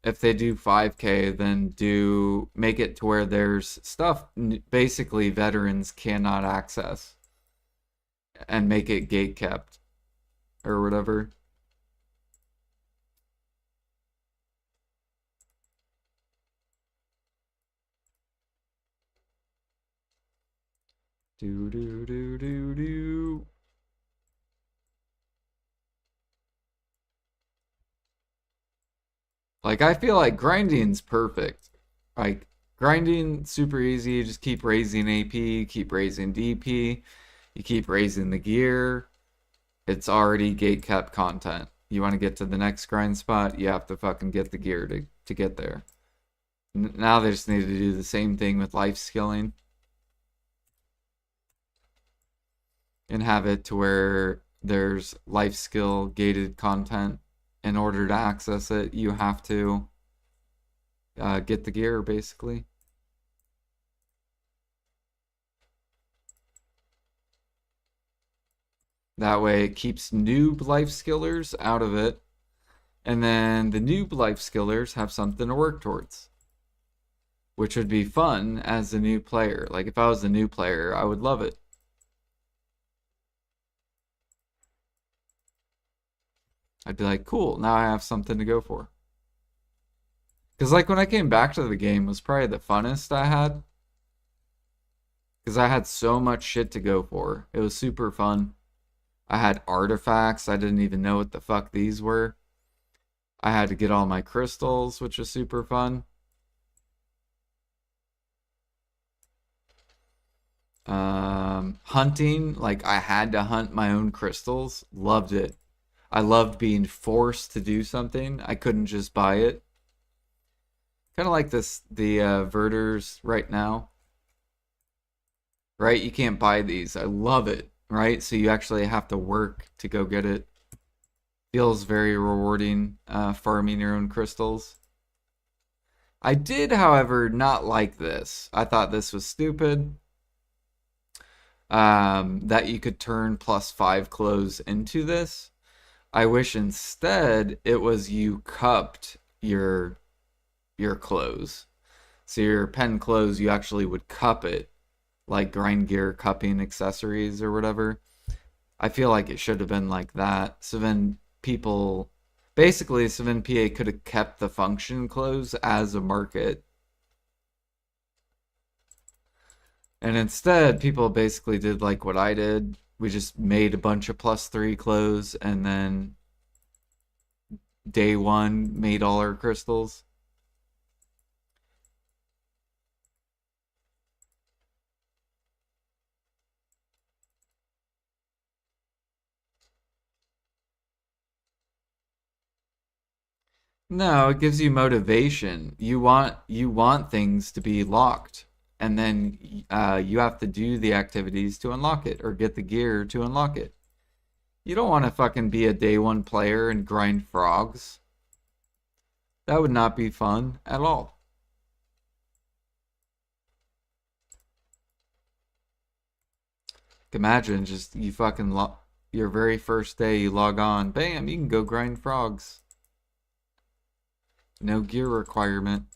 [SPEAKER 1] if they do 5K, then do make it to where there's stuff basically veterans cannot access and make it gate kept or whatever. Do do do do do. Like I feel like grinding's perfect. Like grinding super easy. You just keep raising AP, keep raising DP, you keep raising the gear. It's already gate kept content. You want to get to the next grind spot, you have to fucking get the gear to get there. Now they just need to do the same thing with life skilling and have it to where there's life skill gated content. In order to access it, you have to get the gear basically. That way it keeps noob life skillers out of it. And then the noob life skillers have something to work towards. Which would be fun as a new player. Like if I was a new player, I would love it. I'd be like, cool, now I have something to go for. Because like when I came back to the game was probably the funnest I had. Because I had so much shit to go for. It was super fun. I had artifacts. I didn't even know what the fuck these were. I had to get all my crystals, which was super fun. Hunting, like I had to hunt my own crystals. Loved it. I loved being forced to do something. I couldn't just buy it. Kind of like the Verters right now. Right? You can't buy these. I love it. Right? So you actually have to work to go get it. Feels very rewarding farming your own crystals. I did, however, not like this. I thought this was stupid. That you could turn +5 clothes into this. I wish instead it was you cupped your clothes. So your pen clothes, you actually would cup it, like grind gear cupping accessories or whatever. I feel like it should have been like that. So then people, basically, so then PA could have kept the function clothes as a market. And instead, people basically did like what I did. We just made a bunch of +3 clothes and then day one made all our crystals. No, it gives you motivation. You want things to be locked, and then you have to do the activities to unlock it or get the gear to unlock it. You don't want to fucking be a day one player and grind frogs. That would not be fun at all. Imagine just you fucking your very first day you log on, bam, you can go grind frogs. No gear requirement.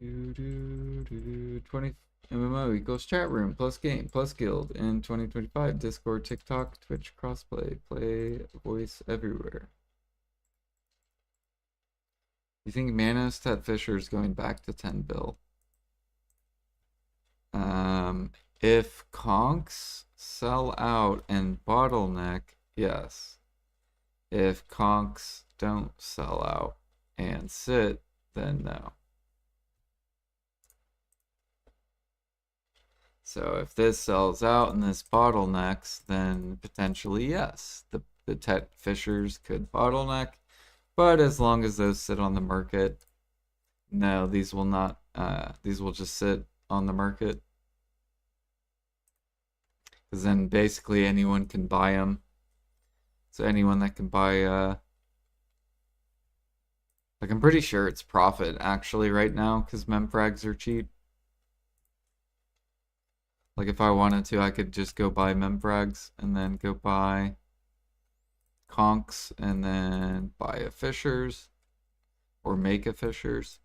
[SPEAKER 1] Do, do, do, do. 20 MMO equals chat room plus game plus guild in 2025. Discord, TikTok, Twitch, crossplay, play, voice everywhere. You think Manos Ted Fisher is going back to 10 bill? If conks sell out and bottleneck, yes. If conks don't sell out and sit, then no. So if this sells out and this bottlenecks, then potentially yes, the Tet Fishers could bottleneck, but as long as those sit on the market, no, these will not. These will just sit on the market, because then basically anyone can buy them. So anyone that can buy, like I'm pretty sure it's profit actually right now, because memfrags are cheap. Like if I wanted to, I could just go buy memfrags and then go buy conks and then buy a fishers or make a fishers.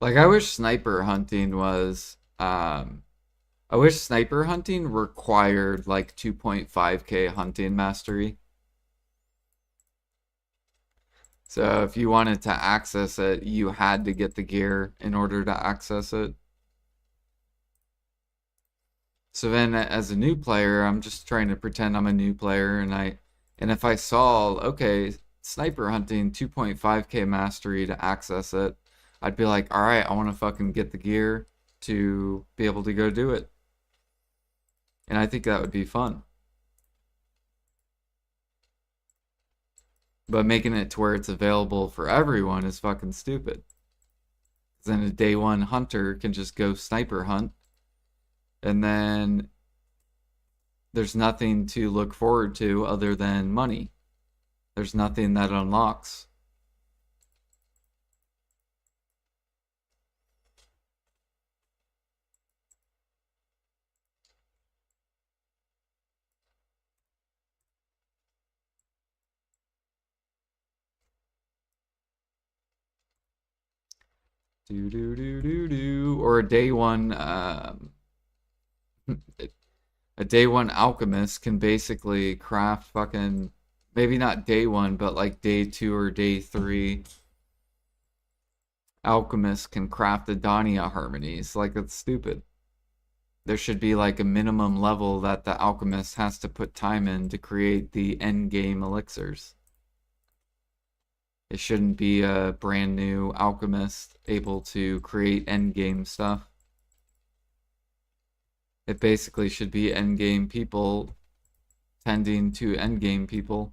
[SPEAKER 1] Like I wish sniper hunting was I wish sniper hunting required like 2.5k hunting mastery. So if you wanted to access it, you had to get the gear in order to access it. So then as a new player, I'm just trying to pretend I'm a new player and if I saw, okay, sniper hunting 2.5k mastery to access it, I'd be like, all right, I want to fucking get the gear to be able to go do it. And I think that would be fun. But making it to where it's available for everyone is fucking stupid. Then a day one hunter can just go sniper hunt, and then there's nothing to look forward to other than money. There's nothing that unlocks. Do do do do do. Or a day one alchemist can basically craft fucking, maybe not day one, but like day two or day three. Alchemists can craft the Dania harmonies. Like that's stupid. There should be like a minimum level that the alchemist has to put time in to create the end game elixirs. It shouldn't be a brand new alchemist able to create end game stuff. It basically should be end game people tending to end game people.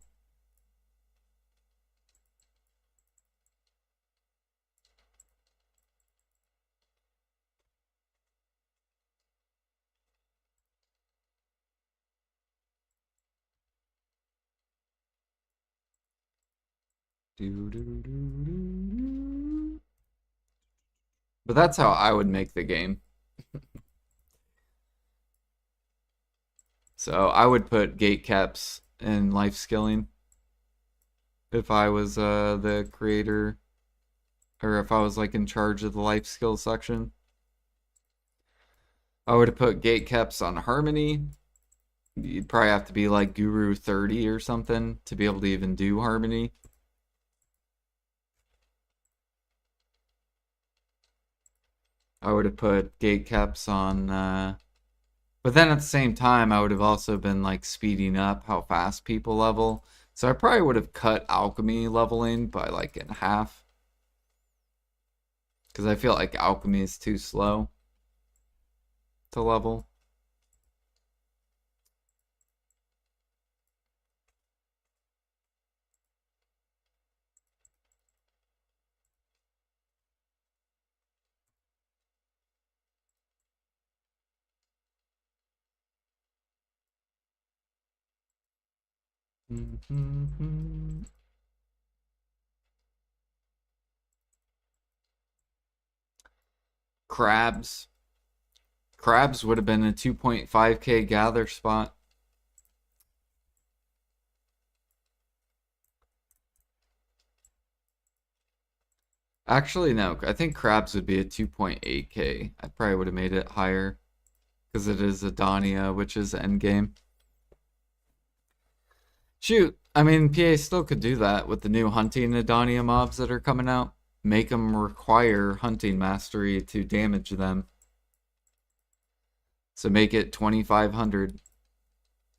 [SPEAKER 1] Do, do, do, do. But that's how I would make the game. So I would put gate caps in life skilling if I was the creator, or if I was like in charge of the life skill section. I would have put gate caps on harmony. You'd probably have to be like Guru 30 or something to be able to even do harmony. I would have put gate caps on, but then at the same time, I would have also been like speeding up how fast people level. So I probably would have cut alchemy leveling by like in half. Because I feel like alchemy is too slow to level. Crabs. Crabs would have been a 2.5k gather spot. Actually, no. I think crabs would be a 2.8k. I probably would have made it higher because it is Adania, which is endgame. Shoot, I mean, PA still could do that with the new hunting Adania mobs that are coming out. Make them require hunting mastery to damage them. So make it 2500.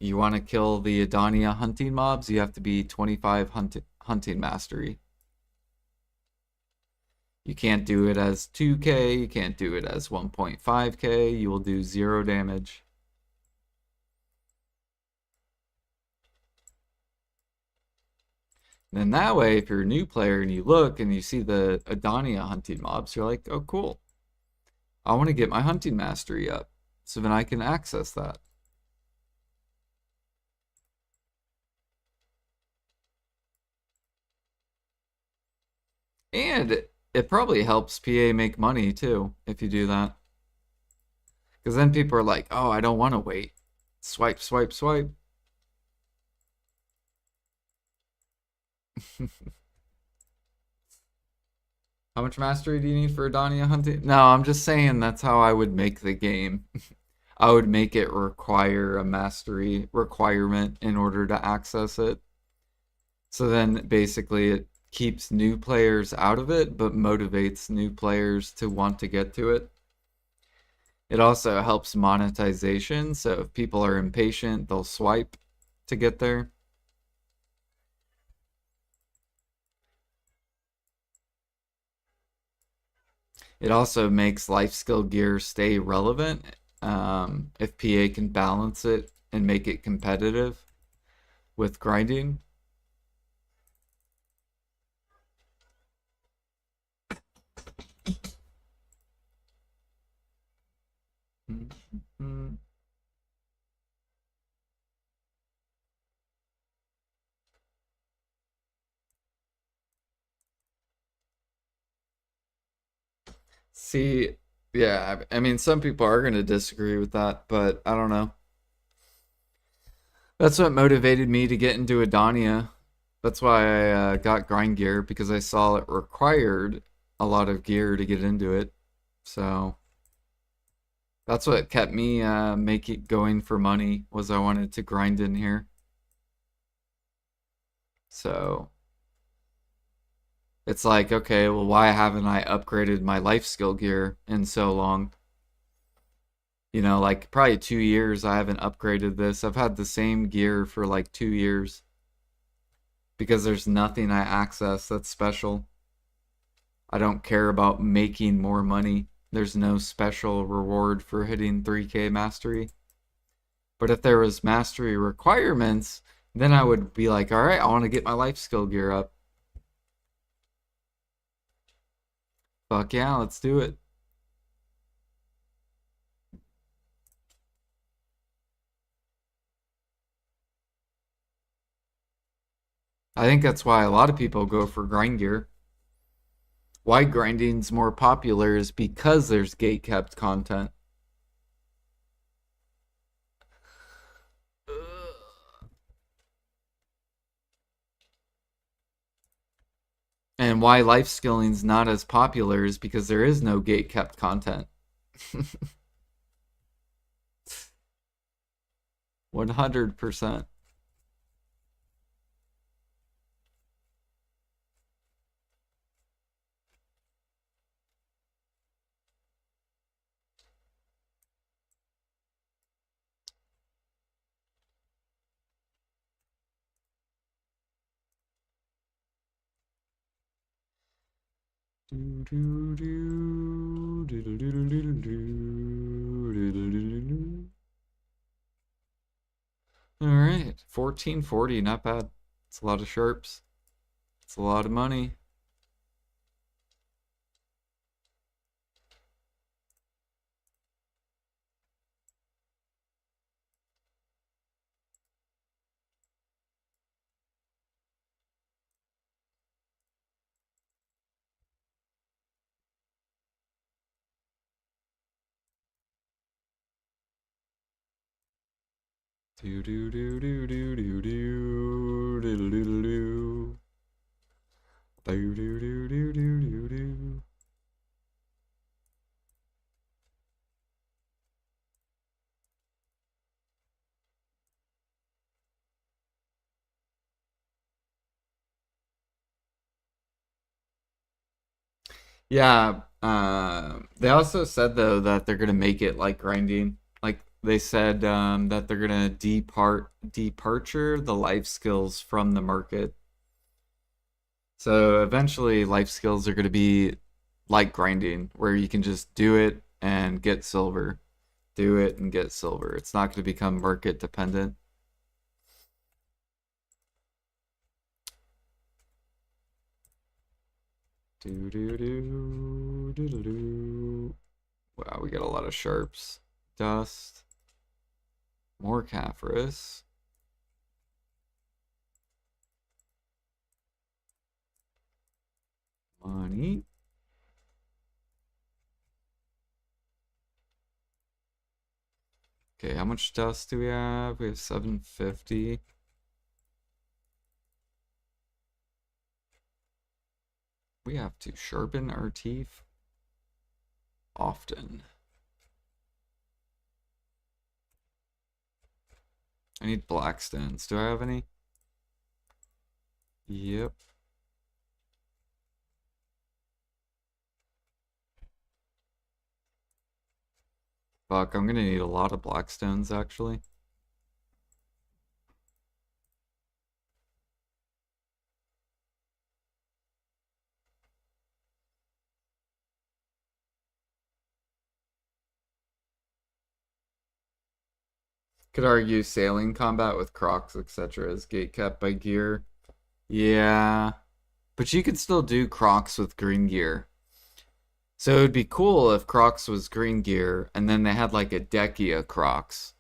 [SPEAKER 1] You want to kill the Adania hunting mobs, you have to be 25 hunting mastery. You can't do it as 2k, you can't do it as 1.5k, you will do 0 damage. And that way, if you're a new player and you look and you see the Adania hunting mobs, you're like, oh, cool. I want to get my hunting mastery up so then I can access that. And it probably helps PA make money too if you do that. Because then people are like, oh, I don't want to wait. Swipe, swipe, swipe. How much mastery do you need for Adania hunting? No, I'm just saying that's how I would make the game. I would make it require a mastery requirement in order to access it. So then basically it keeps new players out of it, but motivates new players to want to get to it. It also helps monetization. So if people are impatient, they'll swipe to get there. It also makes life skill gear stay relevant if PA can balance it and make it competitive with grinding. See, yeah, I mean, some people are going to disagree with that, but I don't know. That's what motivated me to get into Adania. That's why I got grind gear because I saw it required a lot of gear to get into it. So that's what kept me make it going for money was I wanted to grind in here. So it's like, okay, well, why haven't I upgraded my life skill gear in so long? You know, like probably 2 years I haven't upgraded this. I've had the same gear for like 2 years because there's nothing I access that's special. I don't care about making more money. There's no special reward for hitting 3k mastery. But if there was mastery requirements, then I would be like, all right, I want to get my life skill gear up. Fuck yeah, let's do it. I think that's why a lot of people go for grind gear. Why grinding's more popular is because there's gate kept content. And why life skilling's not as popular is because there is no gate kept content. 100%. All right, 1440, not bad. It's a lot of sharps. It's a lot of money. Do do do do do do do do do do do do do do do do do. Yeah, they also said though that they're gonna make it like grinding. Like they said that they're gonna departure the life skills from the market. So eventually, life skills are gonna be like grinding, where you can just do it and get silver, do it and get silver. It's not gonna become market dependent. Do do do do do do. Wow, we got a lot of sharps. Dust. More Caphras. Money. Okay, how much dust do we have? We have 750. We have to sharpen our teeth often. I need black stones. Do I have any? Yep. Fuck, I'm gonna need a lot of black stones actually. Could argue sailing combat with Crocs, etc. is gate kept by gear. Yeah. But you could still do Crocs with green gear. So it would be cool if Crocs was green gear and then they had like a Dekia Crocs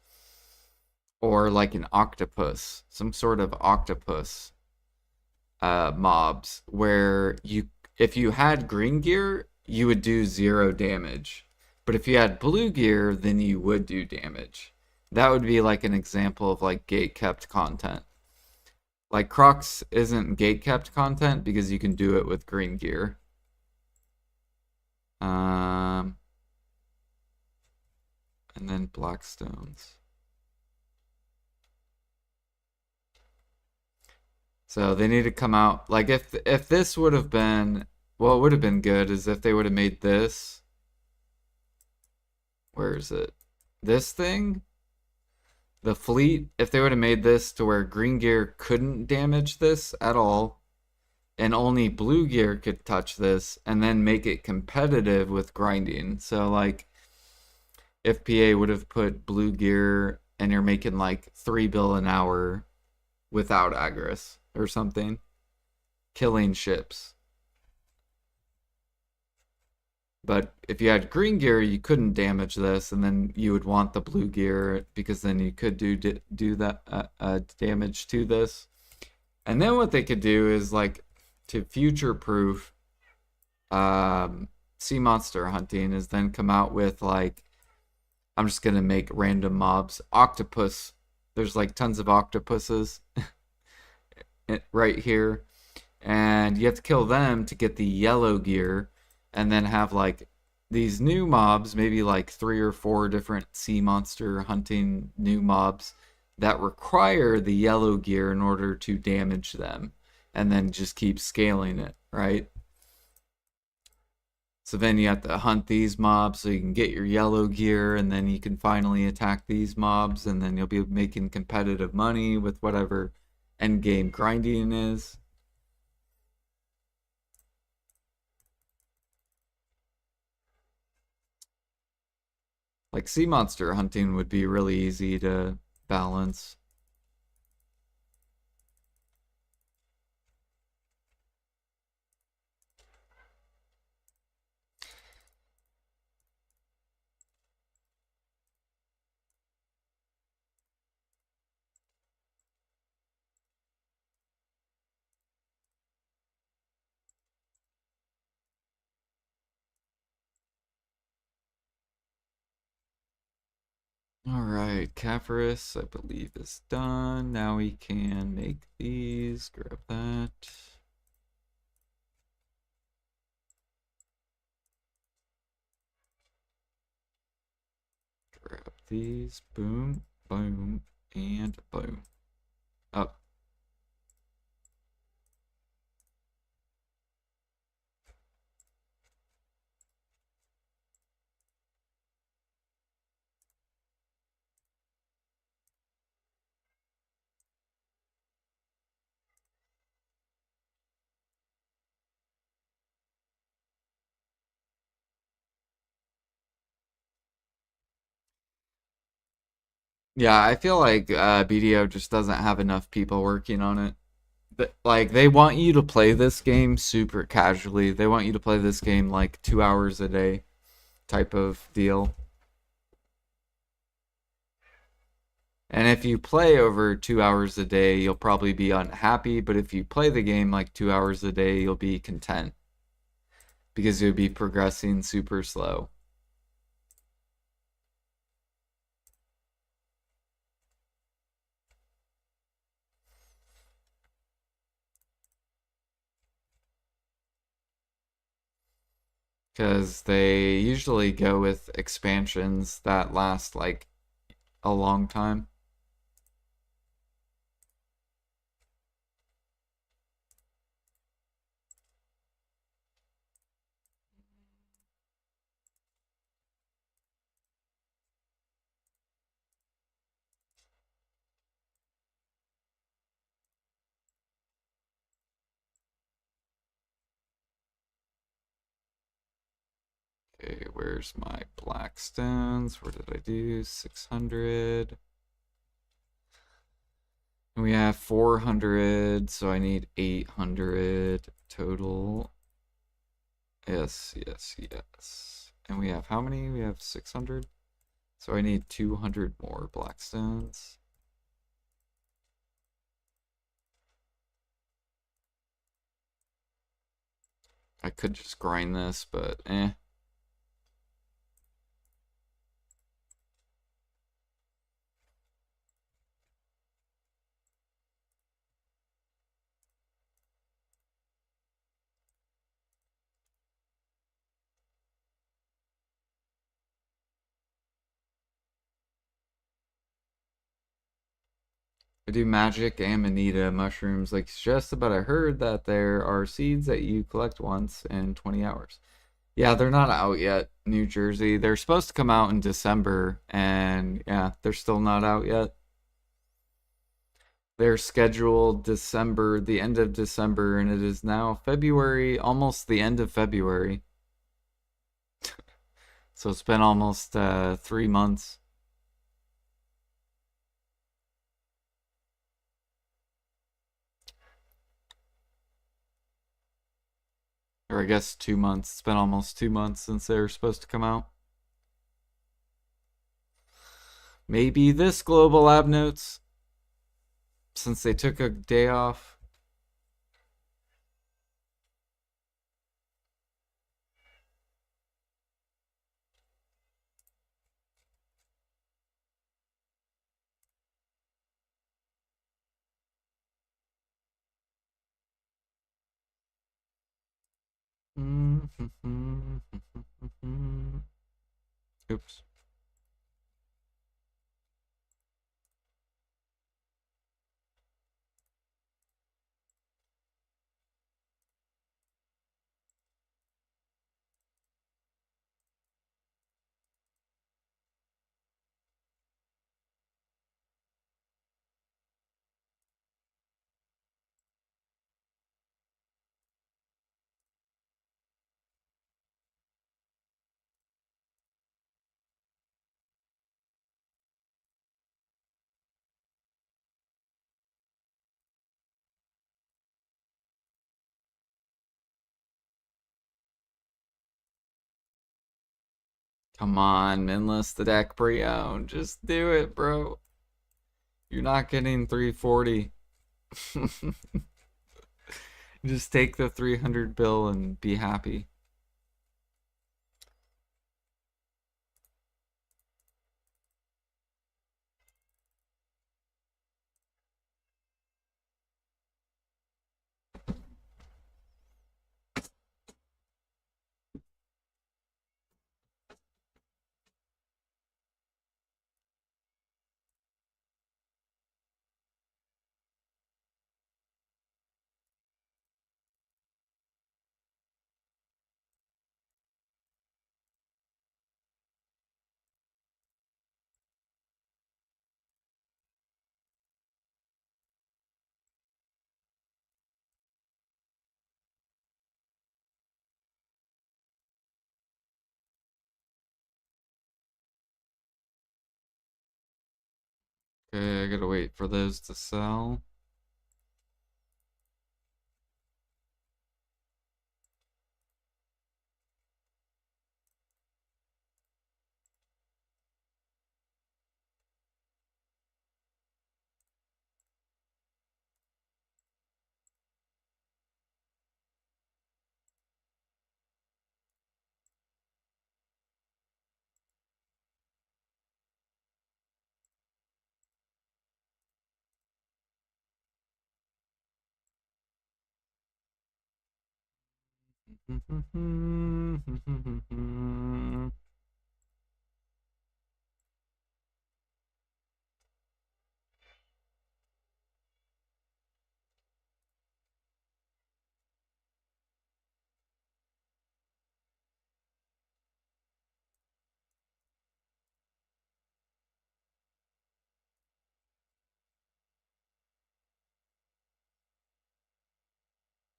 [SPEAKER 1] or like an octopus, some sort of octopus mobs where you if you had green gear, you would do 0 damage. But if you had blue gear, then you would do damage. That would be like an example of like gate kept content. Like Crocs isn't gate kept content because you can do it with green gear. And then black stones. So they need to come out like if this would have been what would have been good is if they would have made this. Where is it? This thing? The fleet, if they would have made this to where green gear couldn't damage this at all, and only blue gear could touch this, and then make it competitive with grinding. So like if PA would have put blue gear and you're making like 3 bill an hour without Agris or something, killing ships. But if you had green gear, you couldn't damage this, and then you would want the blue gear because then you could do that damage to this. And then what they could do is like to future proof sea monster hunting is then come out with like I'm just gonna make random mobs. Octopus. There's like tons of octopuses right here. And you have to kill them to get the yellow gear and then have like these new mobs, maybe like 3 or 4 different sea monster hunting new mobs that require the yellow gear in order to damage them, and then just keep scaling it, right? So then you have to hunt these mobs so you can get your yellow gear, and then you can finally attack these mobs, and then you'll be making competitive money with whatever end game grinding is. Like sea monster hunting would be really easy to balance. All right, Caphorus, I believe, is done. Now we can make these. Grab that. Grab these. Boom, boom, and boom. Up. Yeah, I feel like BDO just doesn't have enough people working on it. Like, they want you to play this game super casually. They want you to play this game like 2 hours a day type of deal. And if you play over 2 hours a day, you'll probably be unhappy. But if you play the game like 2 hours a day, you'll be content because you'll be progressing super slow. Because they usually go with expansions that last like a long time. Okay, where's my black stones? Where did I do? 600. And we have 400, so I need 800 total. Yes, yes, yes. And we have how many? We have 600. So I need 200 more black stones. I could just grind this, but eh. I do magic amanita mushrooms like suggested, but I heard that there are seeds that you collect once in 20 hours. Yeah, they're not out yet, New Jersey. They're supposed to come out in December, and yeah, they're still not out yet. They're scheduled December, the end of December, and it is now February, almost the end of February. So it's been almost 3 months. Or I guess 2 months. It's been almost 2 months since they were supposed to come out. Maybe this global lab notes, since they took a day off. Oops. Come on, Minless the deck pre-owned. Just do it, bro. You're not getting 340. Just take the 300 bill and be happy. Okay, I gotta wait for those to sell.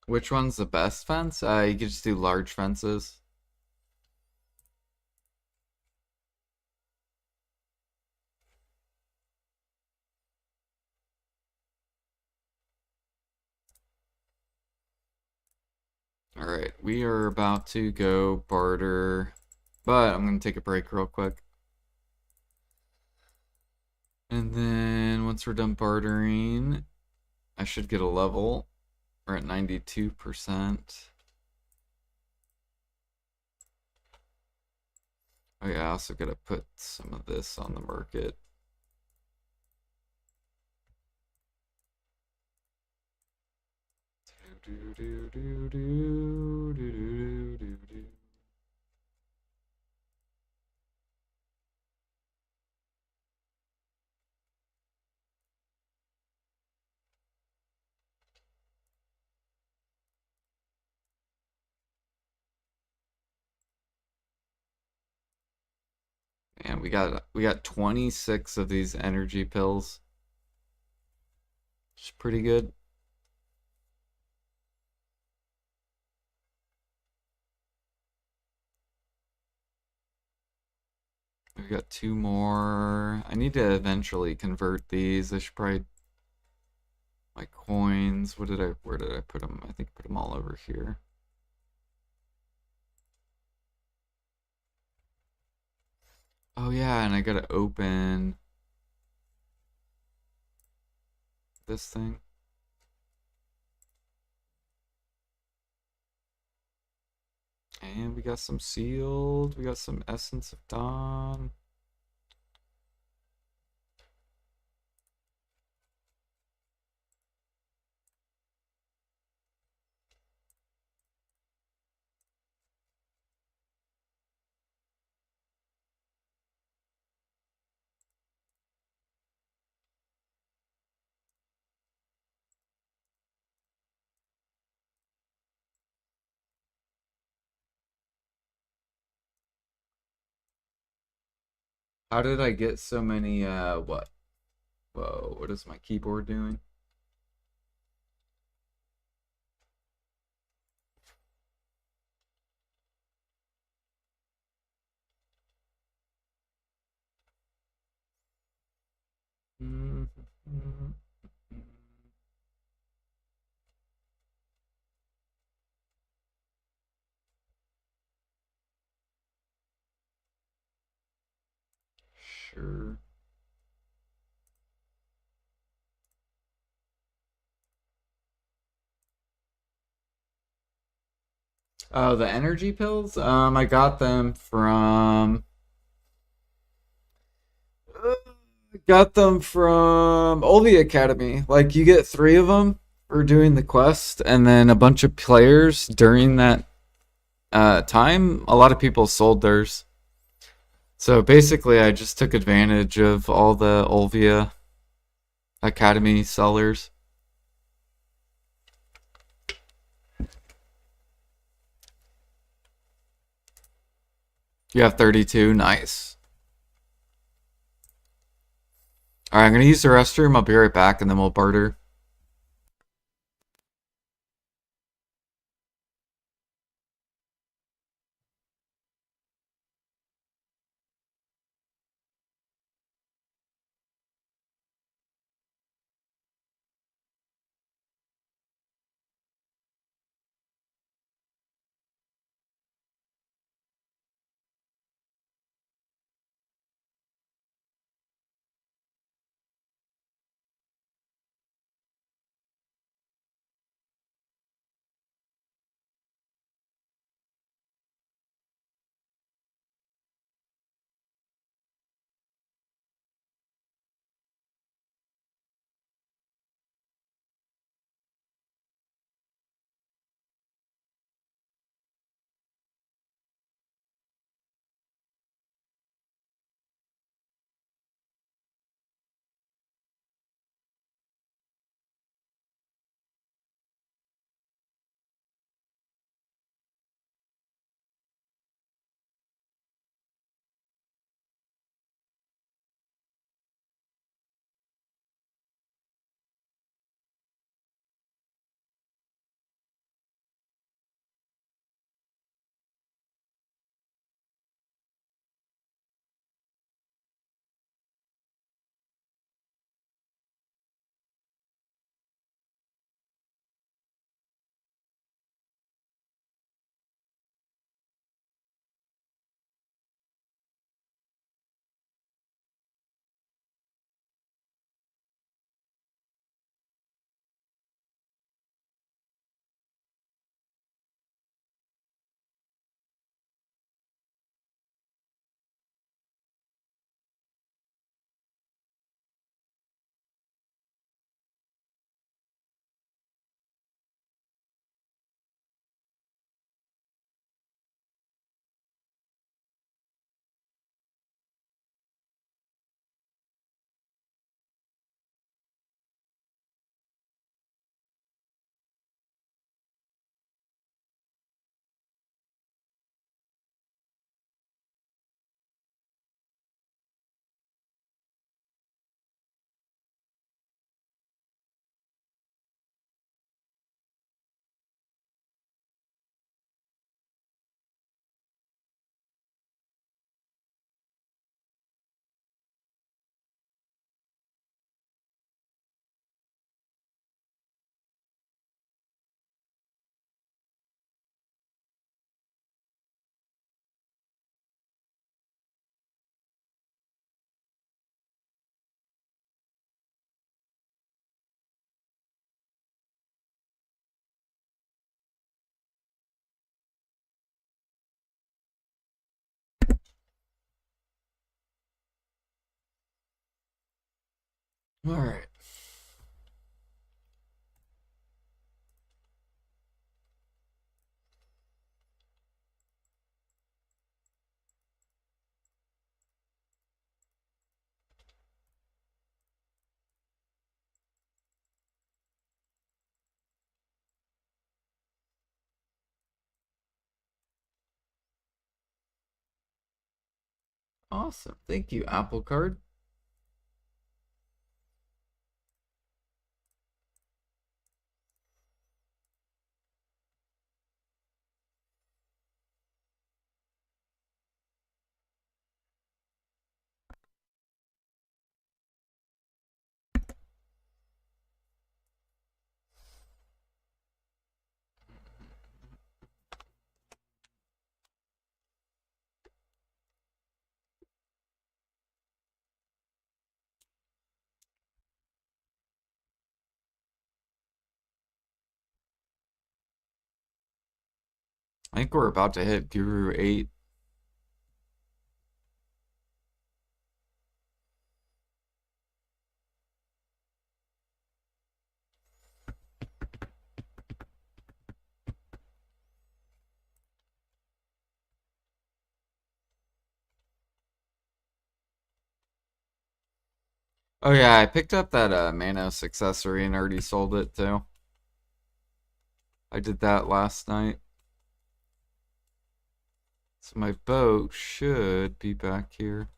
[SPEAKER 1] Which one's the best fence? You could just do large fences. Alright, we are about to go barter, but I'm gonna take a break real quick. And then once we're done bartering, I should get a level. We're at 92%. Oh yeah, I also gotta put some of this on the market. And we got 26 of these energy pills. Which is pretty good. We got two more. I need to eventually convert these. I should probably my coins. Where did I put them? I think I put them all over here. Oh yeah, and I gotta open this thing. And we got some sealed. We got some Essence of Dawn. How did I get so many what? Whoa, what is my keyboard doing? Sure. Oh, the energy pills? I got them from Olvi Academy. Like you get three of them for doing the quest, and then a bunch of players during that time. A lot of people sold theirs. So basically, I just took advantage of all the Olvia Academy sellers. You have 32. Nice. All right, I'm gonna use the restroom. I'll be right back, and then we'll barter. All right. Awesome. Thank you, Apple Card. I think we're about to hit Guru 8. Oh yeah, I picked up that Manos accessory and already sold it too. I did that last night. So my boat should be back here.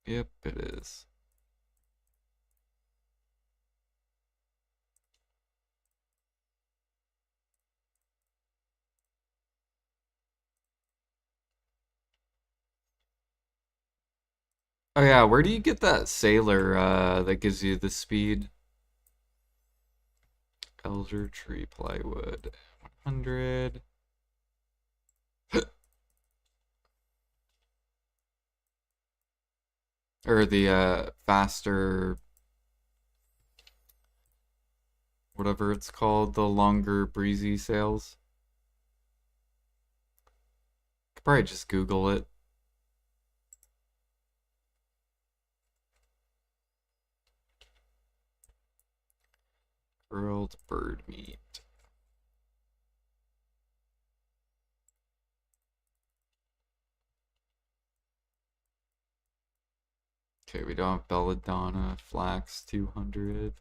[SPEAKER 1] Yep, it is. Oh yeah, where do you get that sailor that gives you the speed? Elder tree plywood. 100. Or the faster, whatever it's called, the longer breezy sails. Could probably just Google it. Grilled bird meat. Okay, we don't have belladonna, flax 200.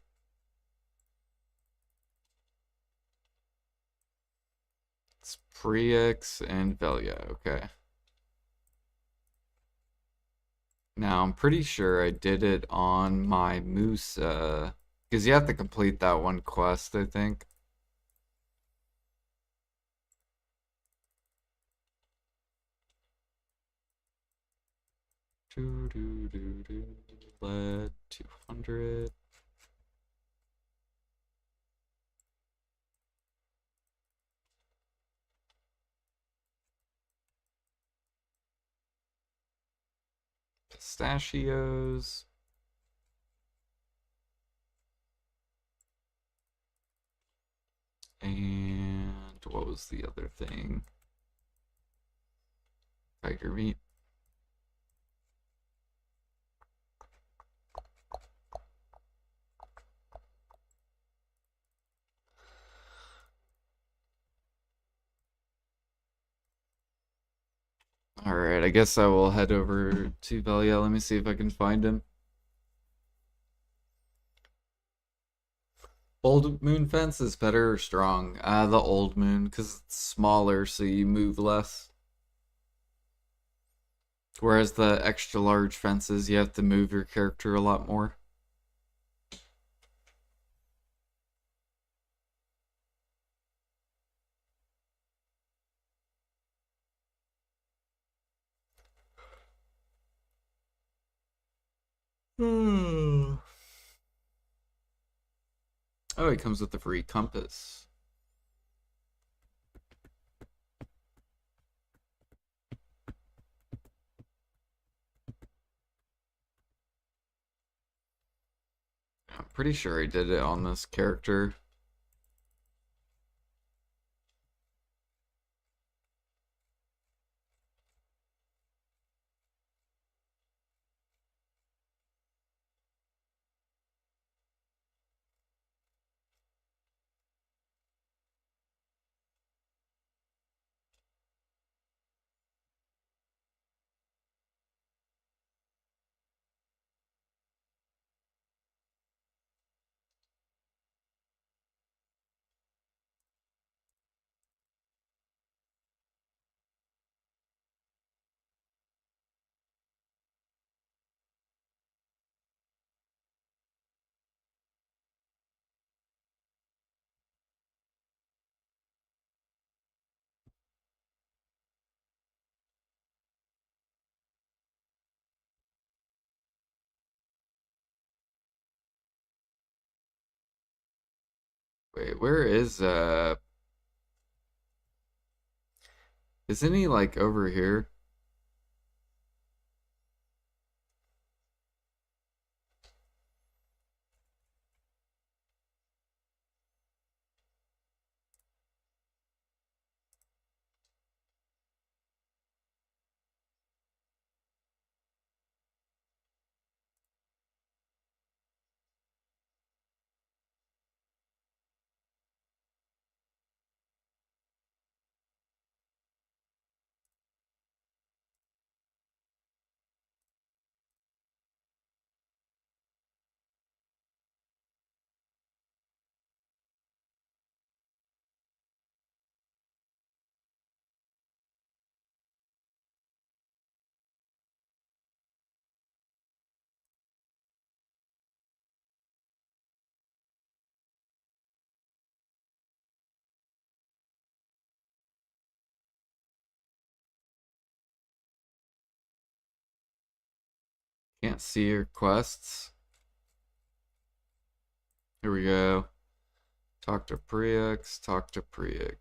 [SPEAKER 1] It's Prix and Velia, okay. Now I'm pretty sure I did it on my moose, because you have to complete that one quest, I think. Lead 200. Pistachios. And what was the other thing? Tiger meat. Alright, I guess I will head over to Velia. Let me see if I can find him. Old moon fence is better or strong? The old moon, because it's smaller, so you move less. Whereas the extra large fences, you have to move your character a lot more. Hmm. Oh, it comes with the free compass. I'm pretty sure I did it on this character. Wait, where is isn't he like over here? Can't see your quests. Here we go. Talk to Prix. Talk to Prix.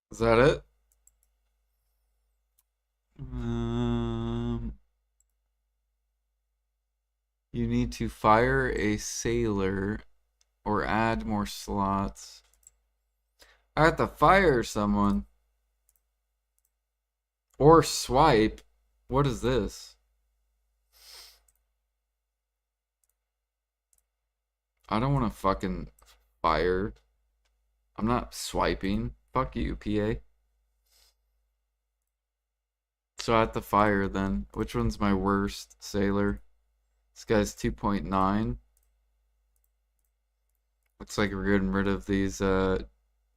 [SPEAKER 1] Is that it? You need to fire a sailor or add more slots. I have to fire someone. Or swipe. What is this? I don't want to fucking fire. I'm not swiping. Fuck you, PA. So I have to fire then. Which one's my worst sailor? This guy's 2.9. Looks like we're getting rid of these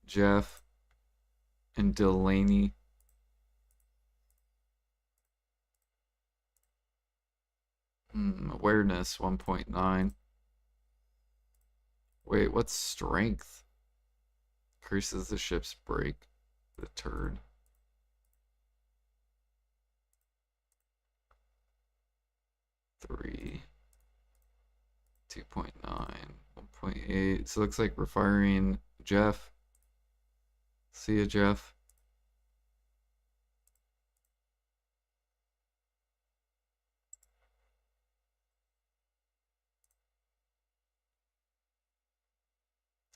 [SPEAKER 1] Jeff and Delaney. Awareness 1.9. Wait, what's strength? Increases the ship's brake. The turd. Three. 2.9. 1.8. So it looks like we're firing Jeff. See ya, Jeff.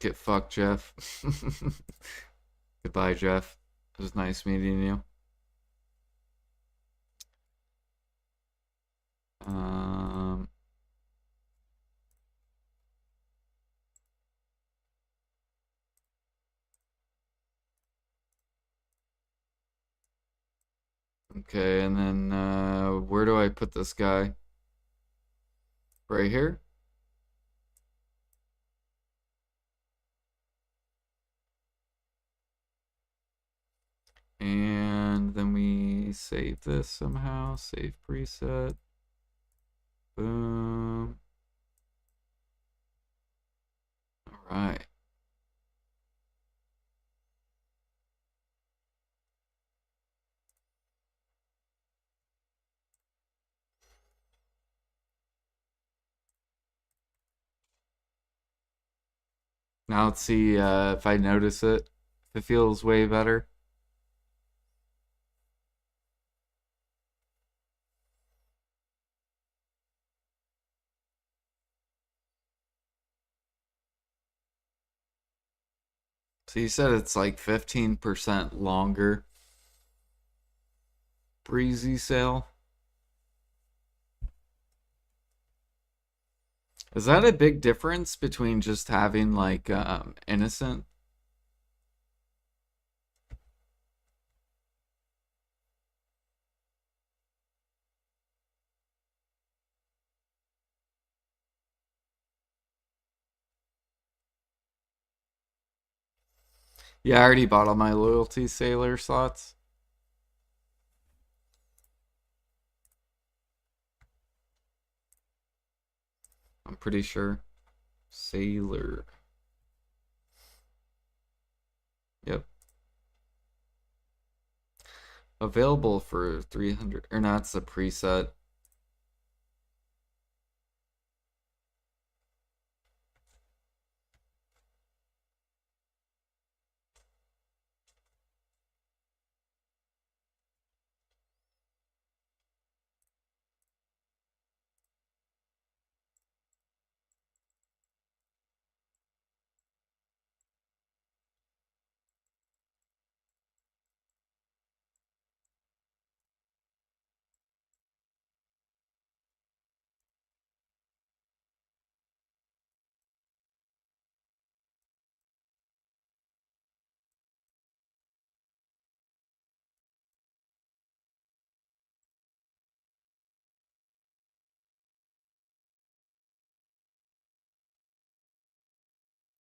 [SPEAKER 1] Get fucked, Jeff. Goodbye, Jeff. It was nice meeting you. Um, okay, and then where do I put this guy? Right here? And then we save this somehow. Save preset. Boom. All right. Now let's see if I notice it. If it feels way better. So you said it's like 15% longer. Breezy sail. Is that a big difference between just having like innocent? Yeah, I already bought all my loyalty sailor slots. I'm pretty sure. Sailor. Yep. Available for 300. Or not, it's a preset.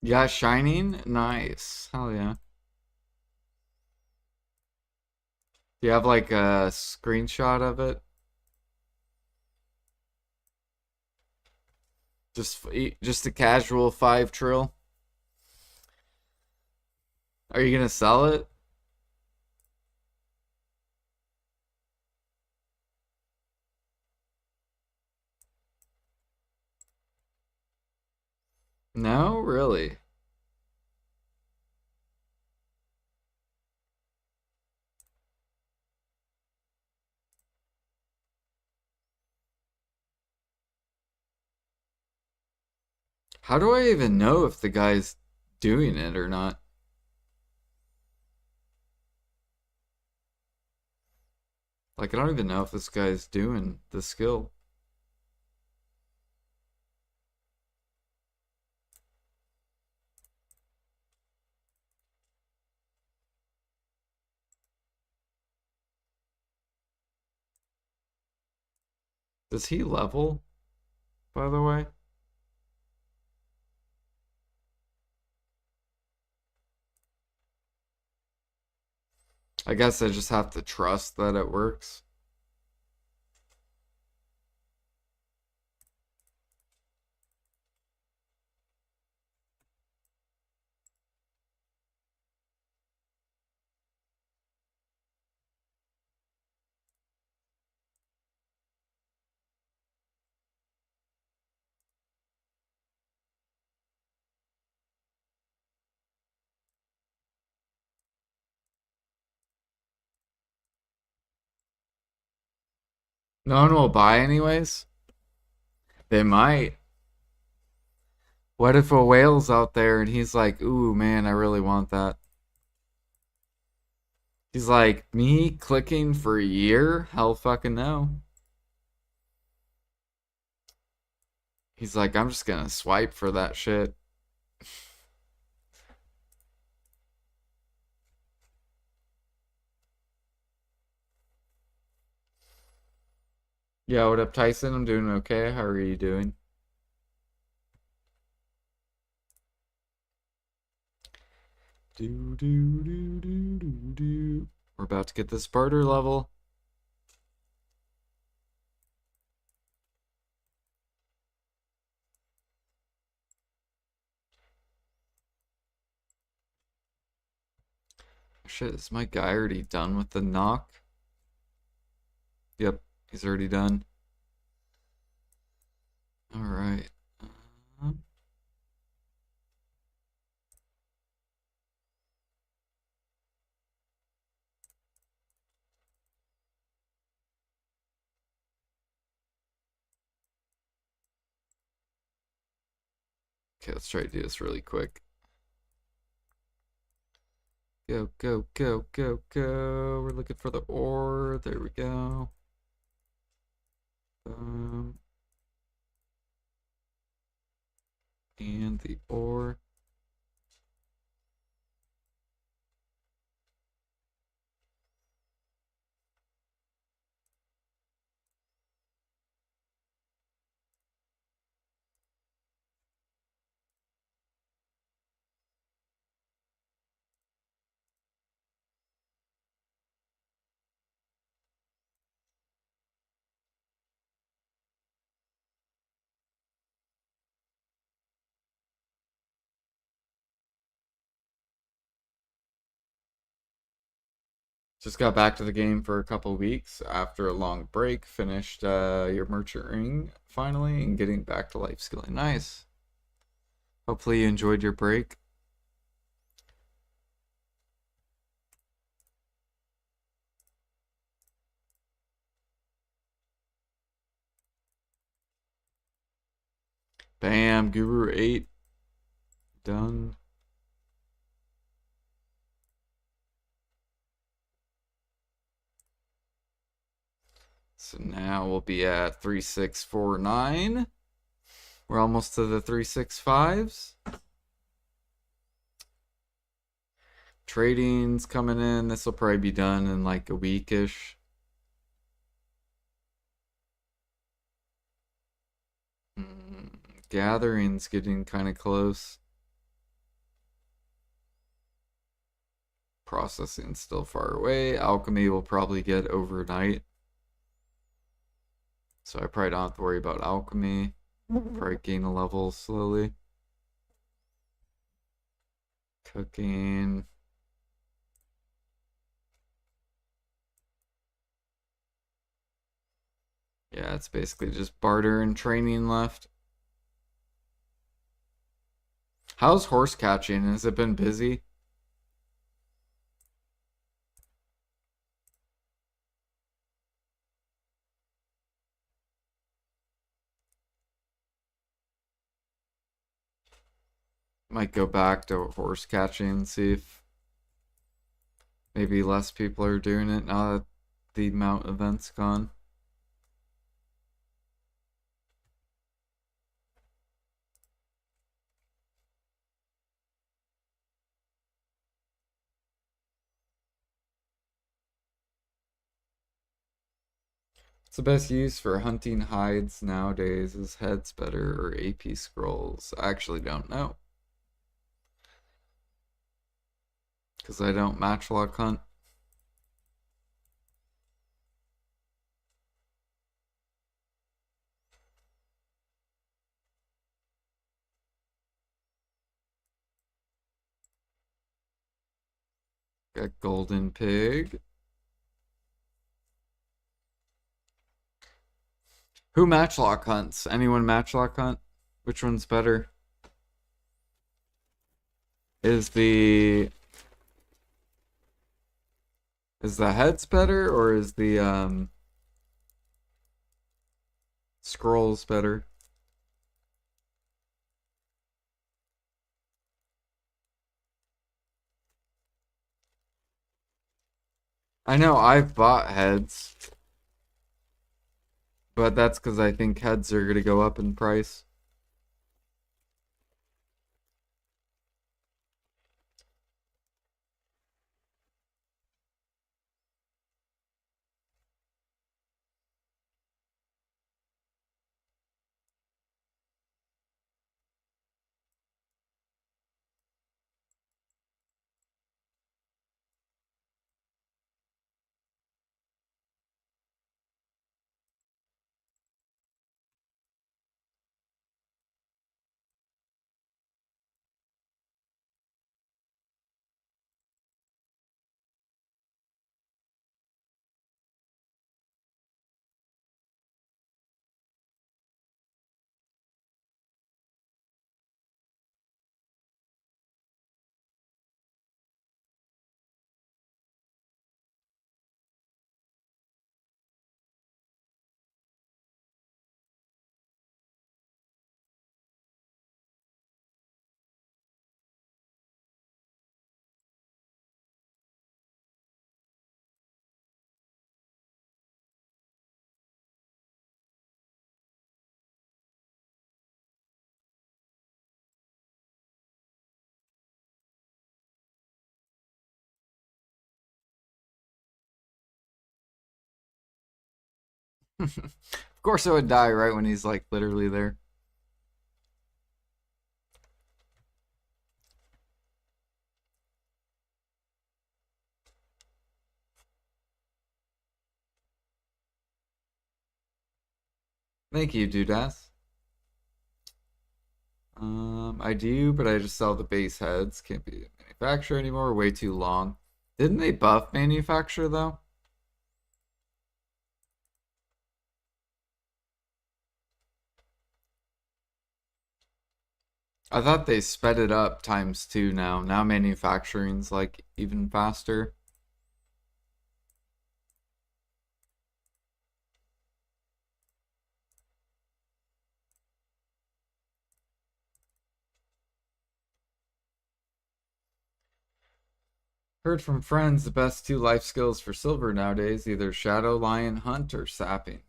[SPEAKER 1] Yeah, shining? Nice. Hell yeah. Do you have like a screenshot of it? Just a casual 5 trill. Are you gonna sell it? No, really. How do I even know if the guy's doing it or not? Like, I don't even know if this guy's doing the skill. Does he level, by the way? I guess I just have to trust that it works. No one will buy anyways? They might. What if a whale's out there and he's like, ooh, man, I really want that? He's like, me clicking for a year? Hell fucking no. He's like, I'm just gonna swipe for that shit. Yeah, what up, Tyson? I'm doing okay. How are you doing? Do do do do do do. We're about to get the Sparter level. Shit, is my guy already done with the knock? Yep, he's already done. Alright. Okay, let's try to do this really quick. Go, go, go, go, go. We're looking for the ore. There we go. And the ore. Just got back to the game for a couple weeks after a long break. Finished your merchant ring finally and getting back to life skilling. Nice. Hopefully you enjoyed your break. Bam, Guru 8. Done. So now we'll be at 3649. We're almost to the 365s. Trading's coming in. This will probably be done in like a weekish. Gathering's getting kind of close. Processing still far away. Alchemy will probably get overnight. So I probably don't have to worry about alchemy. Probably gain a level slowly. Cooking. Yeah, it's basically just barter and training left. How's horse catching? Has it been busy? Might go back to horse catching and see if maybe less people are doing it now that the mount event's gone. What's the best use for hunting hides nowadays? Is heads better or AP scrolls? I actually don't know. Because I don't matchlock hunt. Got golden pig. Who matchlock hunts? Anyone matchlock hunt? Which one's better? Is the heads better or is the scrolls better? I know I've bought heads, but that's because I think heads are gonna go up in price. Of course, I would die right when he's like literally there. Thank you, Dudas. I do, but I just sell the base heads. Can't be a manufacturer anymore. Way too long. Didn't they buff manufacture though? I thought they sped it up times two now. Now manufacturing's like even faster. Heard from friends the best two life skills for silver nowadays, either shadow lion hunt or sapping.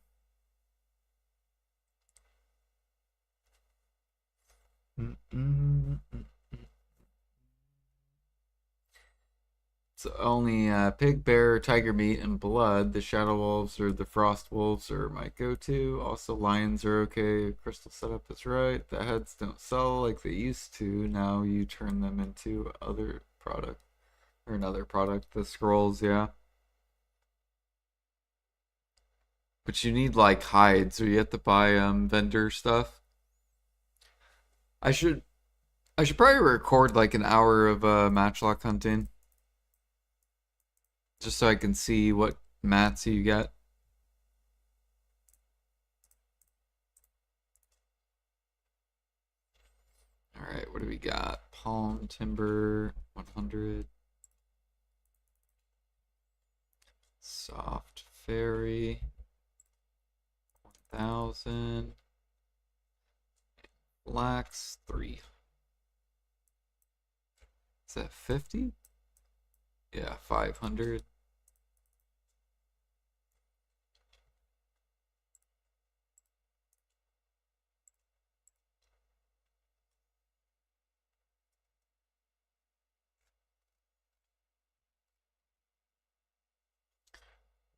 [SPEAKER 1] It's only pig, bear, tiger meat, and blood. The shadow wolves or the frost wolves are my go-to. Also, lions are okay. Crystal setup is right. The heads don't sell like they used to. Now you turn them into other product. Or another product, the scrolls, yeah. But you need like hides, or you have to buy vendor stuff. I should I should probably record like an hour of matchlock hunting just so I can see what mats you get. All right, what do we got? Palm timber 100. Soft fairy 1000. Flax 3. Is that 50? Yeah, 500.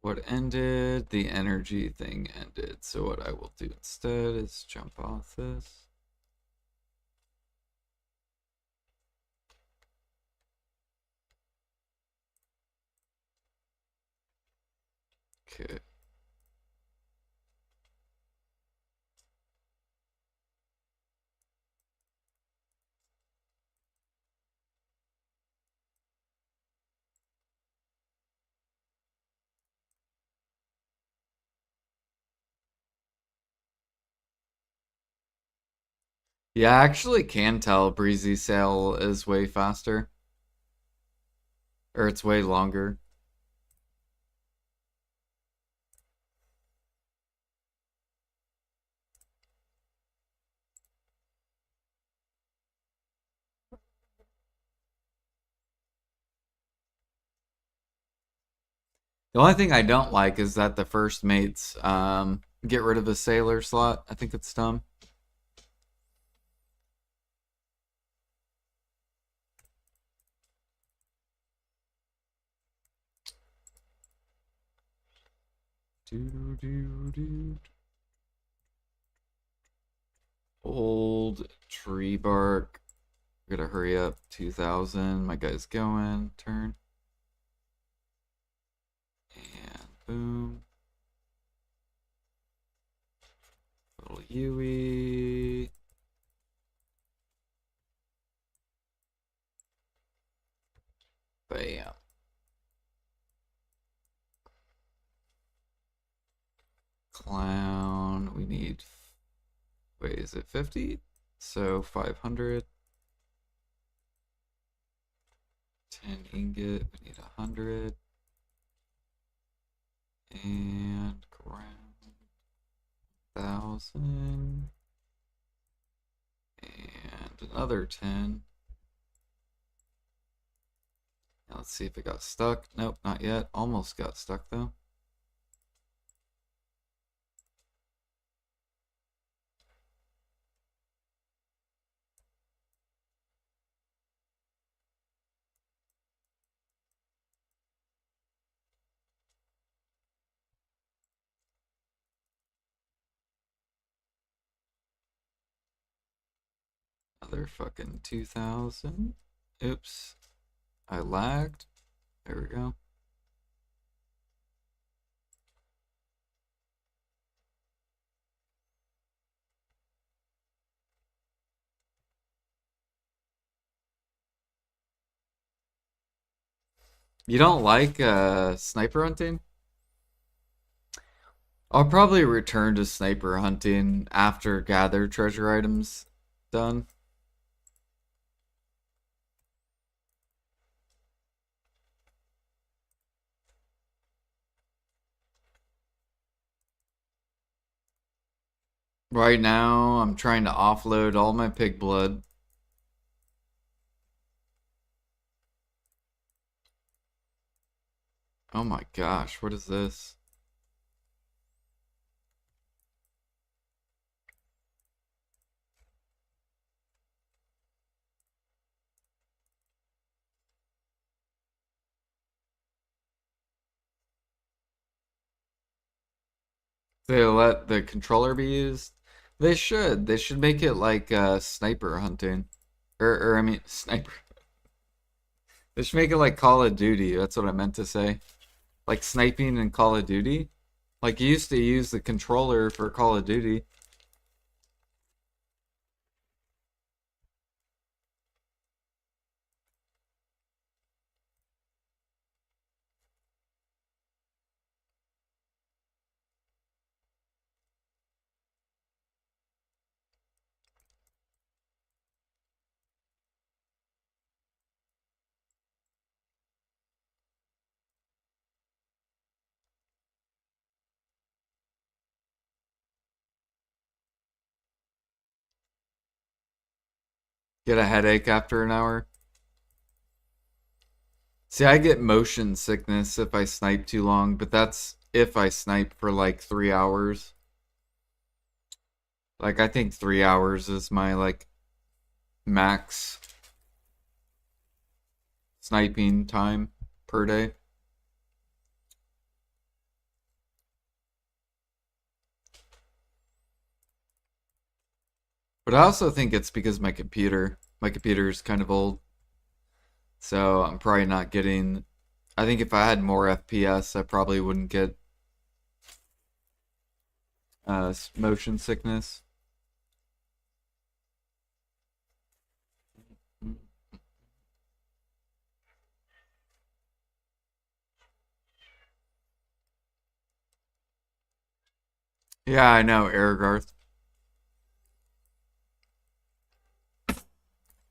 [SPEAKER 1] What ended? The energy thing ended. So what I will do instead is jump off this. Okay. Yeah, I actually can tell Breezy Sail is way faster. Or it's way longer. The only thing I don't like is that the first mates get rid of the sailor slot. I think it's dumb. Do, do, do. Old tree bark. Gotta hurry up. 2000. My guy's going. Turn. And boom. Little Yui. Bam. Clown. We need. Wait, is it 50? So 500. 10 ingot. We need 100. And ground 1000. And another 10. Now let's see if it got stuck. Nope, not yet. Almost got stuck though. Another fucking 2000. Oops. I lagged. There we go. You don't like sniper hunting? I'll probably return to sniper hunting after gather treasure items done. Right now, I'm trying to offload all my pig blood. Oh my gosh, what is this? They let the controller be used? They should. They should make it like sniper hunting. Or I mean, sniper. They should make it like Call of Duty. That's what I meant to say. Like sniping in Call of Duty. Like you used to use the controller for Call of Duty. Get a headache after an hour. See, I get motion sickness if I snipe too long, but that's if I snipe for like 3 hours. Like I think 3 hours is my like max sniping time per day. But I also think it's because my computer is kind of old. So I'm probably not getting. I think if I had more FPS, I probably wouldn't get motion sickness. Yeah, I know, Aragorn.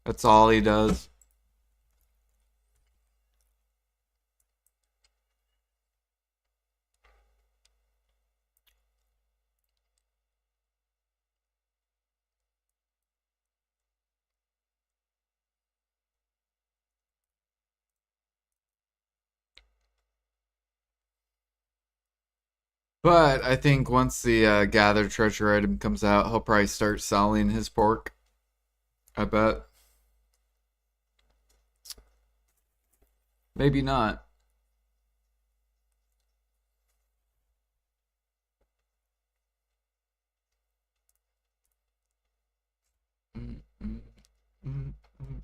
[SPEAKER 1] That's all he does. But I think once the gather treasure item comes out, he'll probably start selling his pork. I bet. Maybe not. Mm, mm, mm, mm.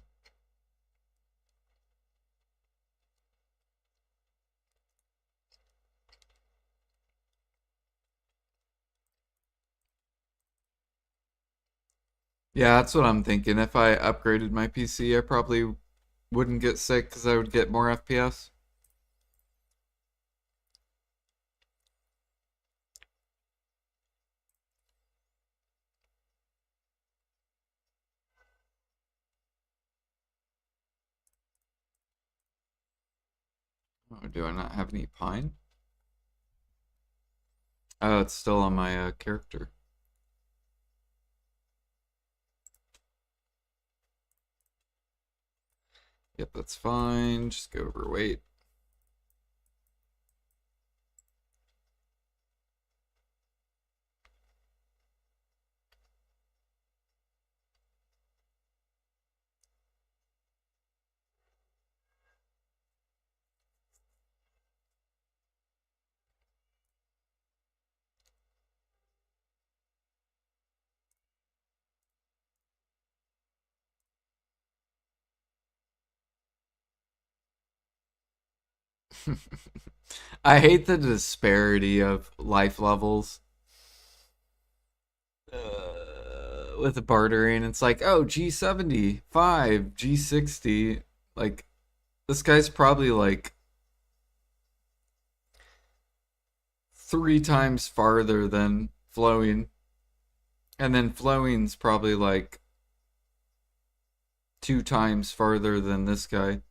[SPEAKER 1] Yeah, that's what I'm thinking. If I upgraded my PC, I probably wouldn't get sick because I would get more FPS. Oh, do I not have any pine? Oh, it's still on my character. Yep, that's fine. Just go overweight. I hate the disparity of life levels with the bartering. It's like, oh, G75, G60. Like, this guy's probably like 3 times farther than flowing. And then flowing's probably like 2 times farther than this guy.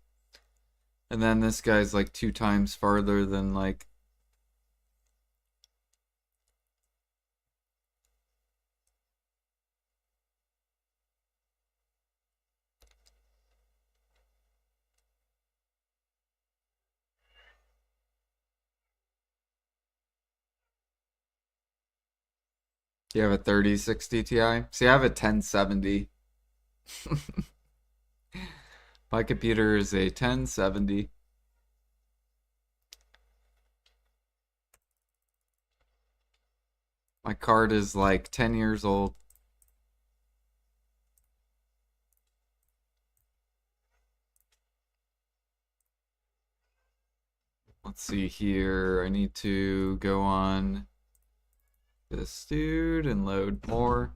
[SPEAKER 1] And then this guy's like 2 times farther than like. You have a 3060 Ti? See, I have a 1070. My computer is a 1070. My card is like 10 years old. Let's see here. I need to go on this dude and load more.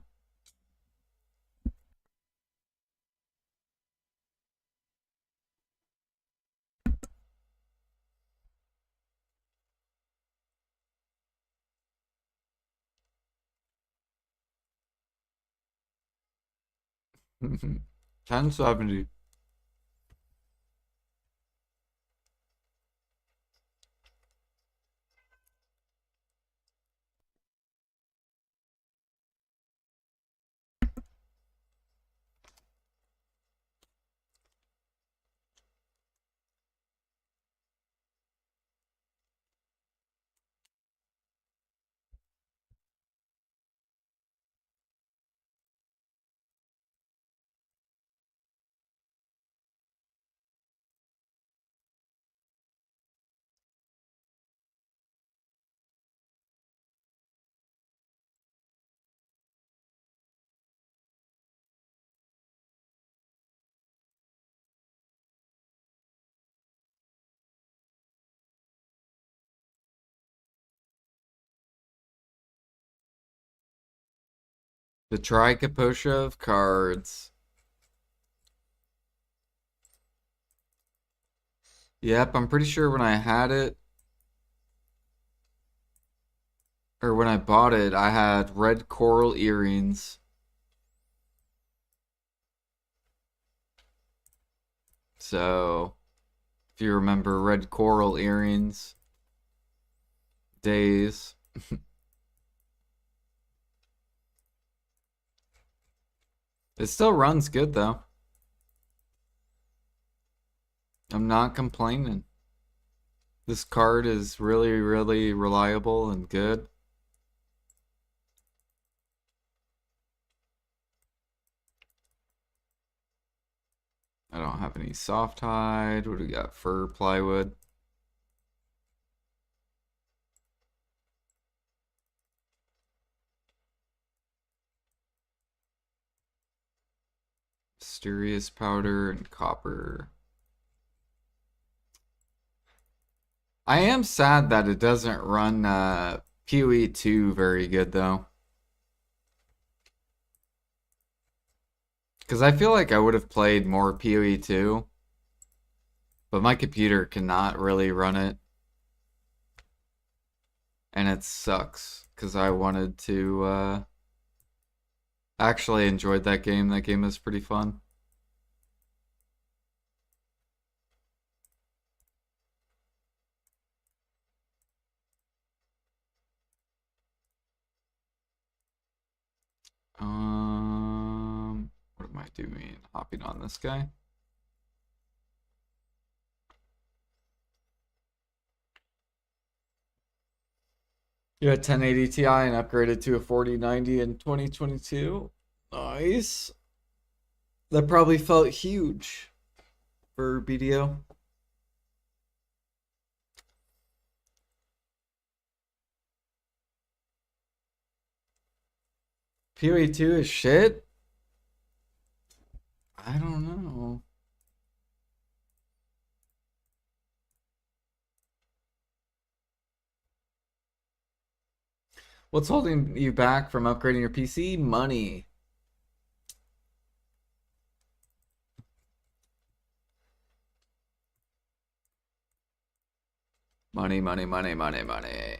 [SPEAKER 1] $10.70. The Tricaposha of cards. Yep, I'm pretty sure when I had it, or when I bought it, I had red coral earrings. So, if you remember red coral earrings days. It still runs good though. I'm not complaining. This card is really, really reliable and good. I don't have any soft hide. What do we got? Fur, plywood. Mysterious powder and copper. I am sad that it doesn't run PoE 2 very good though. Because I feel like I would have played more PoE 2, but my computer cannot really run it. And it sucks because I wanted to actually enjoyed that game. That game is pretty fun. What am I doing? Hopping on this guy. You had 1080 Ti and upgraded to a 4090 in 2022. Nice. That probably felt huge for BDO. PoE 2 is shit? I don't know. What's holding you back from upgrading your PC? Money. Money, money, money, money, money.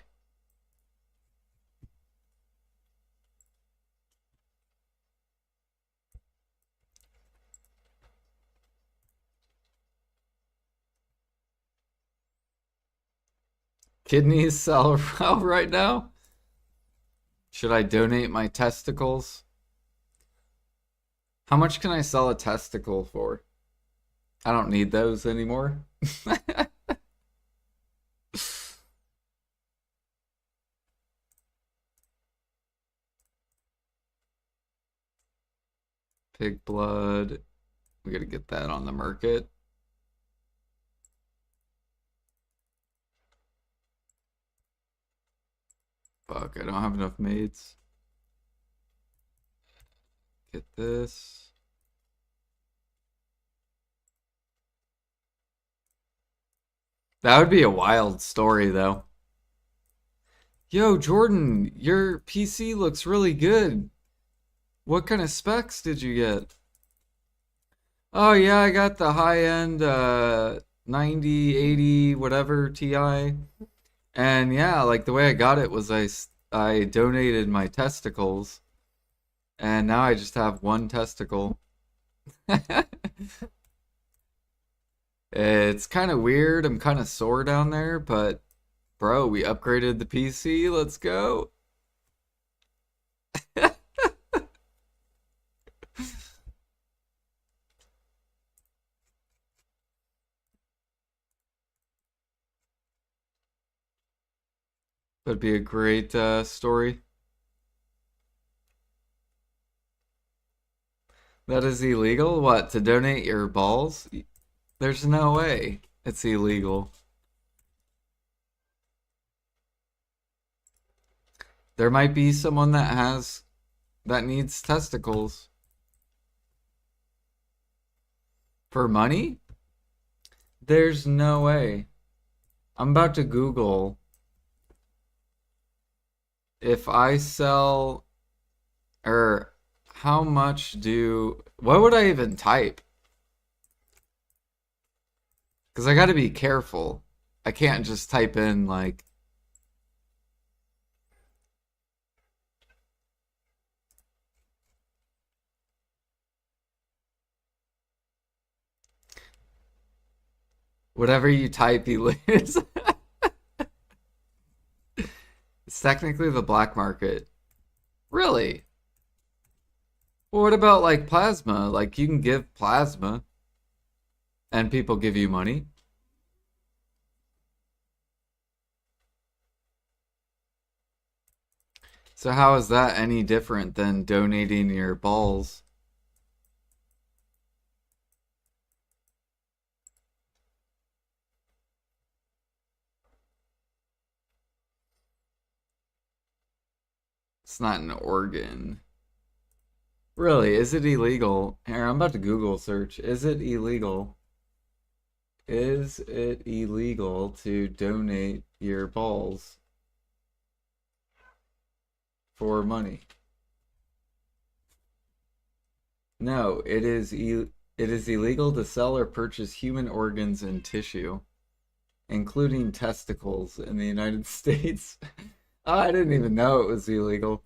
[SPEAKER 1] Kidneys sell well right now? Should I donate my testicles? How much can I sell a testicle for? I don't need those anymore. Pig blood. We gotta get that on the market. Fuck, I don't have enough maids. Get this. That would be a wild story, though. Yo, Jordan, your PC looks really good. What kind of specs did you get? Oh, yeah, I got the high-end 90, 80, whatever Ti. And yeah, like the way I got it was I donated my testicles, and now I just have one testicle. It's kind of weird. I'm kind of sore down there, but bro, we upgraded the PC. Let's go. That'd be a great story. That is illegal? What, to donate your balls? There's no way it's illegal. There might be someone that needs testicles for money? There's no way. I'm about to Google if I sell or how much do what would I even type? Because I got to be careful. I can't just type in like whatever you type, you lose. It's technically the black market. Really? Well, what about like plasma? Like you can give plasma and people give you money. So how is that any different than donating your balls? It's not an organ. Really, is it illegal? Here, I'm about to Google search. Is it illegal? Is it illegal to donate your balls for money? No, it is illegal to sell or purchase human organs and tissue, including testicles, in the United States. Oh, I didn't even know it was illegal.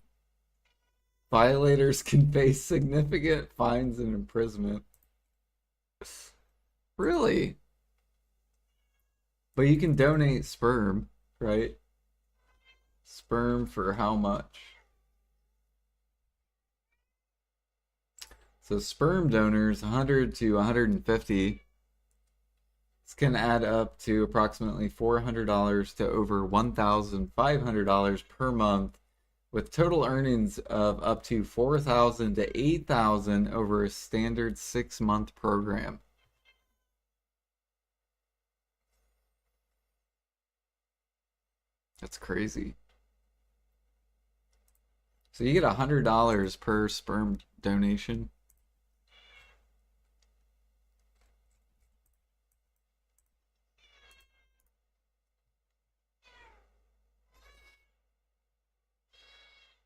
[SPEAKER 1] Violators can face significant fines and imprisonment. Really? But you can donate sperm, right? Sperm for how much? So sperm donors, 100 to 150. This can add up to approximately $400 to over $1,500 per month, with total earnings of up to 4,000 to 8,000 over a standard 6-month program. That's crazy. So you get $100 per sperm donation.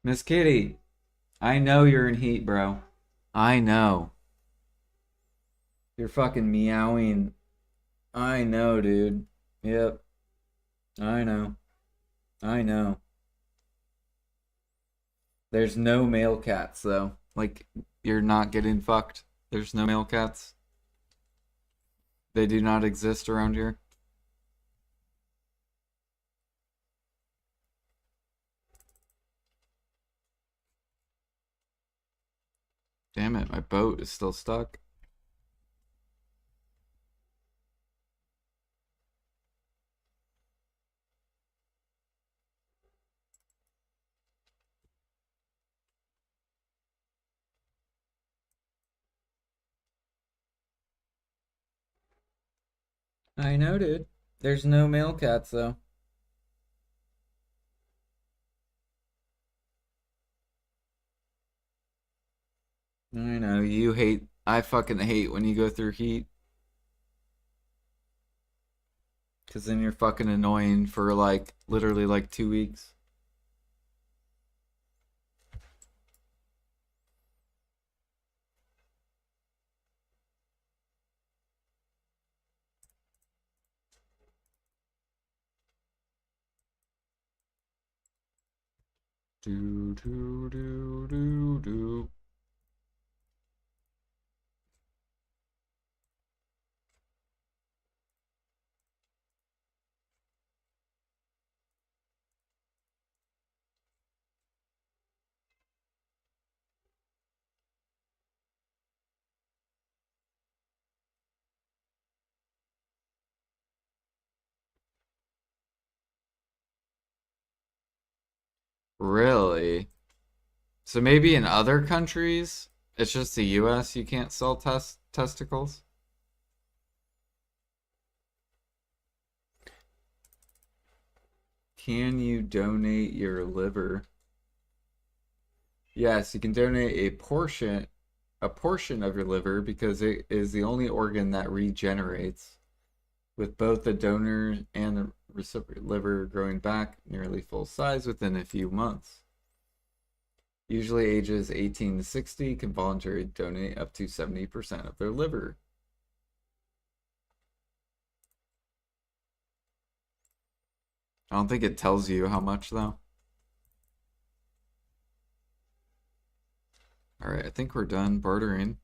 [SPEAKER 1] Miss Kitty, I know you're in heat, bro. I know. You're fucking meowing. I know, dude. Yep. I know. I know. There's no male cats though. Like you're not getting fucked. There's no male cats. They do not exist around here. Damn it, my boat is still stuck. I know, dude. There's no male cats though. I know, you hate I fucking hate when you go through heat. Because then you're fucking annoying for like literally like 2 weeks. Do, do, do, do, do. Really? So maybe in other countries, it's just the US you can't sell testicles? Can you donate your liver? Yes, you can donate a portion of your liver because it is the only organ that regenerates, with both the donor and the recipient liver growing back nearly full size within a few months. Usually ages 18 to 60 can voluntarily donate up to 70% of their liver. I don't think it tells you how much though. All right, I think we're done bartering.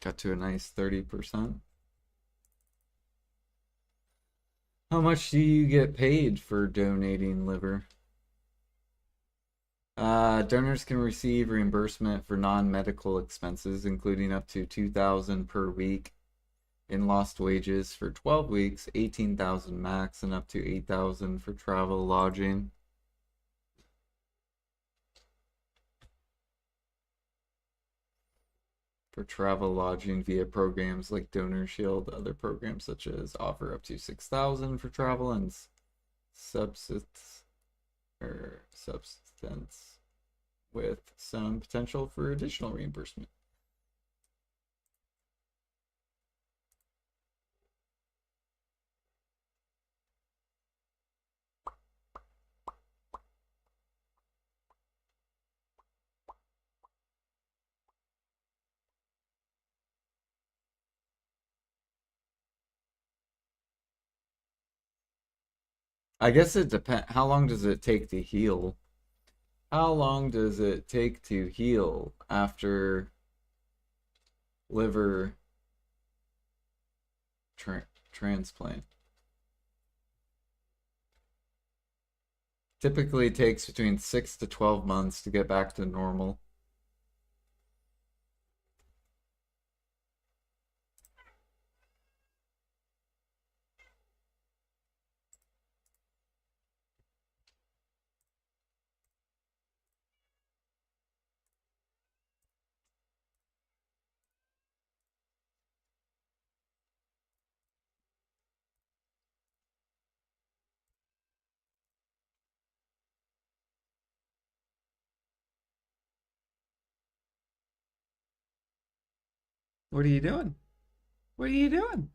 [SPEAKER 1] Got to a nice 30%. How much do you get paid for donating liver? Donors can receive reimbursement for non-medical expenses, including up to $2,000 per week in lost wages for 12 weeks, 18,000 max, and up to 8,000 for travel lodging. For travel lodging via programs like Donor Shield, other programs such as offer up to 6,000 for travel and subsistence with some potential for additional reimbursement. I guess it depends. How long does it take to heal? How long does it take to heal after liver transplant? Typically takes between 6 to 12 months to get back to normal. What are you doing? What are you doing?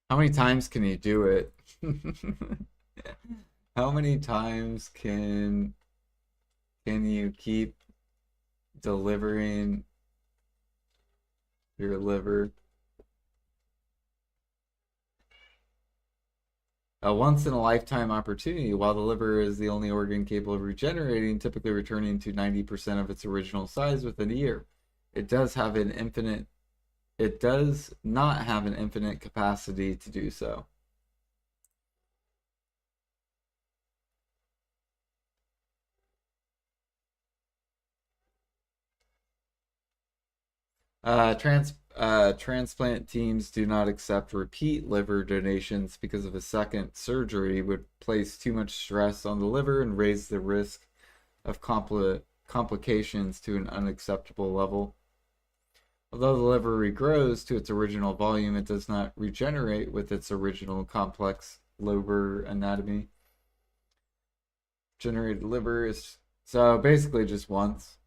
[SPEAKER 1] How many times can you do it? How many times can you keep delivering your liver? A once in a lifetime opportunity. While the liver is the only organ capable of regenerating, typically returning to 90% of its original size within a year. It does have an infinite it does not have an infinite capacity to do so. Transplant teams do not accept repeat liver donations because of a second surgery would place too much stress on the liver and raise the risk of complications to an unacceptable level. Although the liver regrows to its original volume, it does not regenerate with its original complex liver anatomy. Generated liver is so basically just once.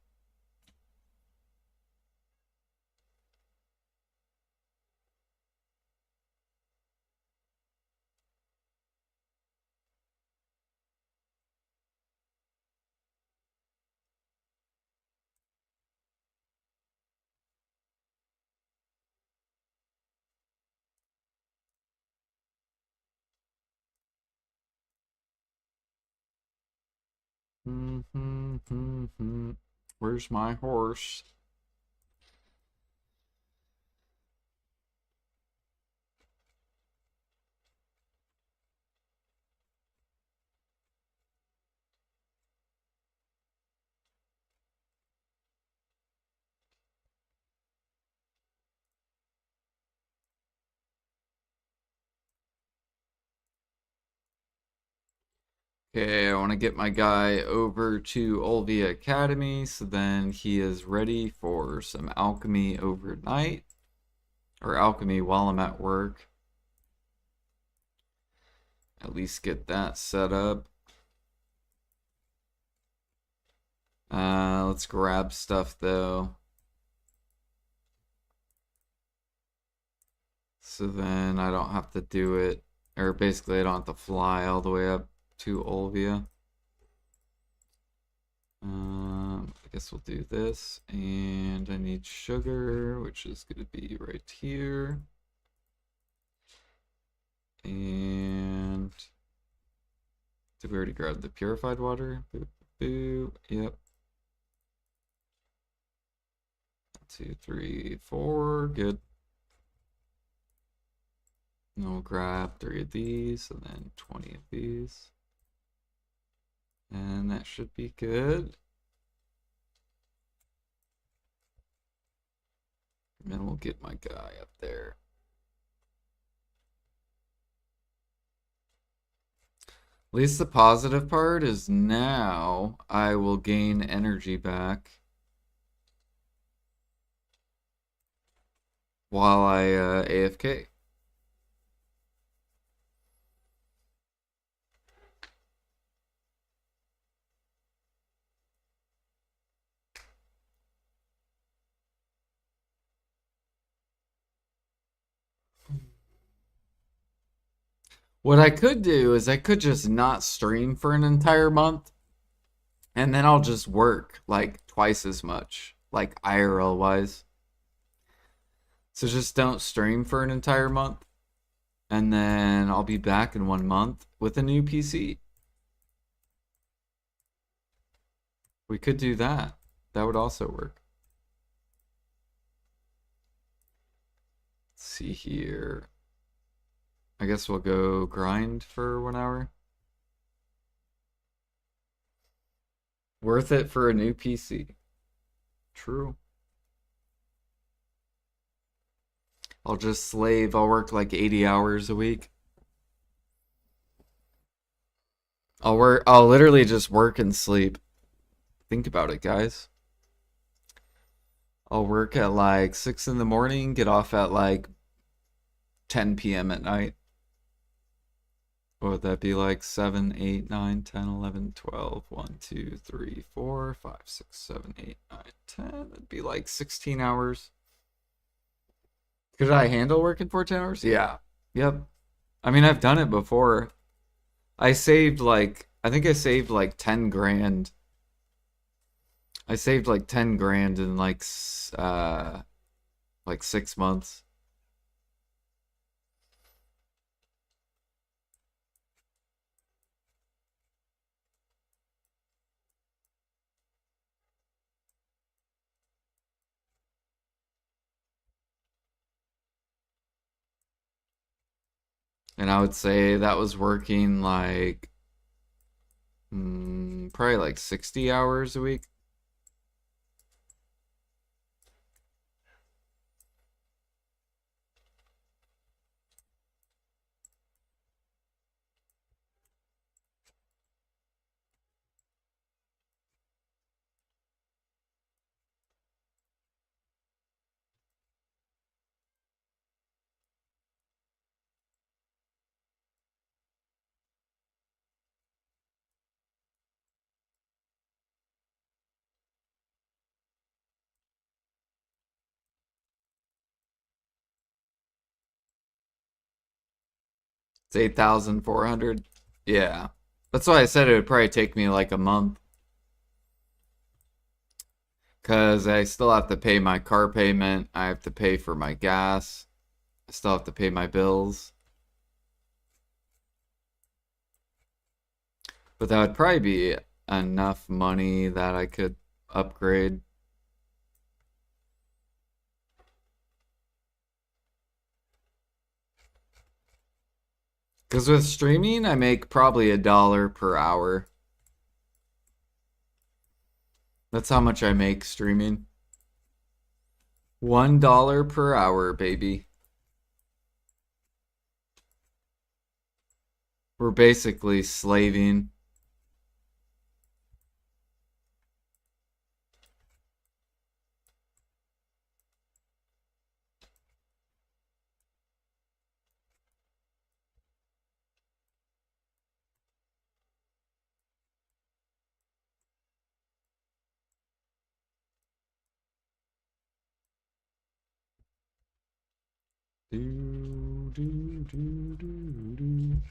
[SPEAKER 1] Where's my horse? Okay, I want to get my guy over to Olvia Academy so then he is ready for some alchemy overnight or alchemy while I'm at work. At least get that set up. Let's grab stuff though. So then I don't have to do it, or basically I don't have to fly all the way up to Olvia. I guess we'll do this, and I need sugar, which is going to be right here. And did we already grab the purified water? Boop, boop, yep. 2, 3, 4, good. And we'll grab 3 of these, and then 20 of these. And that should be good. And then we'll get my guy up there. At least the positive part is now I will gain energy back while I AFK. What I could do is I could just not stream for an entire month and then I'll just work like twice as much, like IRL wise. So just don't stream for an entire month and then I'll be back in 1 month with a new PC. We could do that. That would also work. Let's see here. I guess we'll go grind for 1 hour. Worth it for a new PC. True. I'll just slave. I'll work like 80 hours a week. I'll literally just work and sleep. Think about it, guys. I'll work at like 6 in the morning, get off at like 10 p.m. at night. What would that be like? 7, 8, 9, 10, 11, 12, 1, 2, 3, 4, 5, 6, 7, 8, 9, 10. That'd be like 16 hours. Could I handle working 14 hours? Yeah. Yep. I mean, I've done it before. I think I saved like 10 grand. I saved like 10 grand in like 6 months. And I would say that was working like probably like 60 hours a week. It's 8,400. Yeah. That's why I said it would probably take me like a month. Because I still have to pay my car payment. I have to pay for my gas. I still have to pay my bills. But that would probably be enough money that I could upgrade. Because with streaming, I make probably $1 per hour. That's how much I make streaming. $1 per hour, baby. We're basically slaving. Do, do, do, do, do.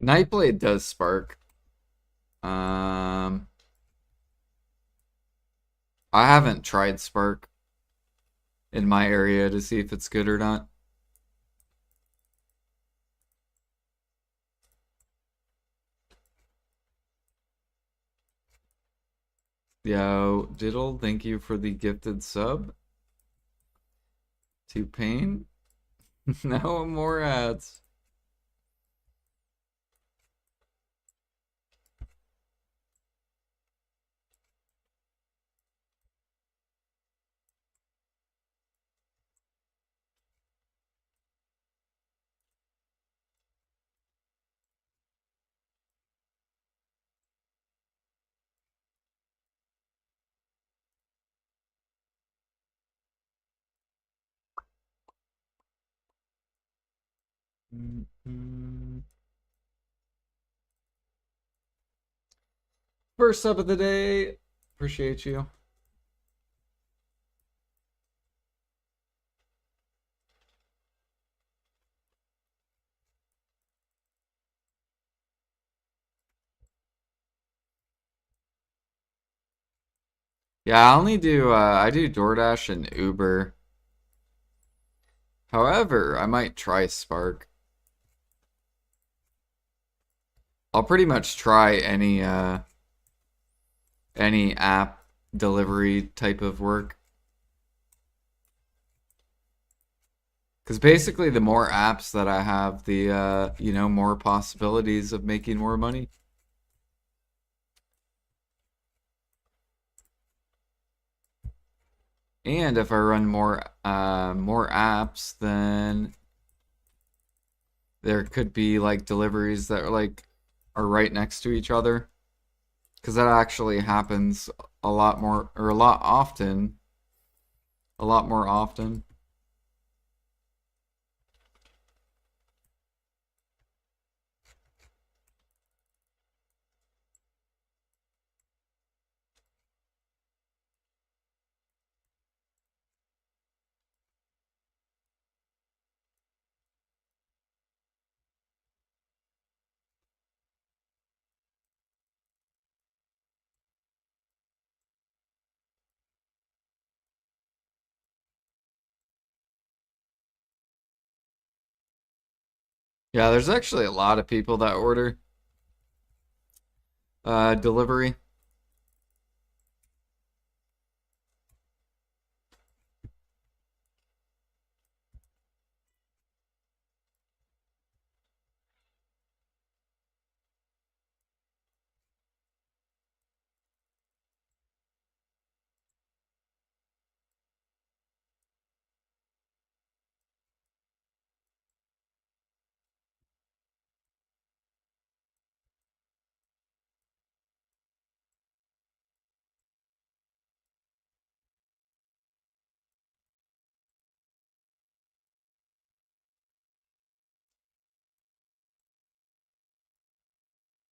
[SPEAKER 1] Nightblade does spark. Um, I haven't tried spark in my area to see if it's good or not. Yo, Diddle, thank you for the gifted sub. To Pain. No more ads. First sub of the day. Appreciate you. Yeah, I do DoorDash and Uber. However, I might try Spark. I'll pretty much try any app delivery type of work. Because basically the more apps that I have, the more possibilities of making more money. And if I run more apps, then there could be like deliveries that are right next to each other. Because that actually happens a lot more or a lot often. A lot more often. Yeah, there's actually a lot of people that order delivery.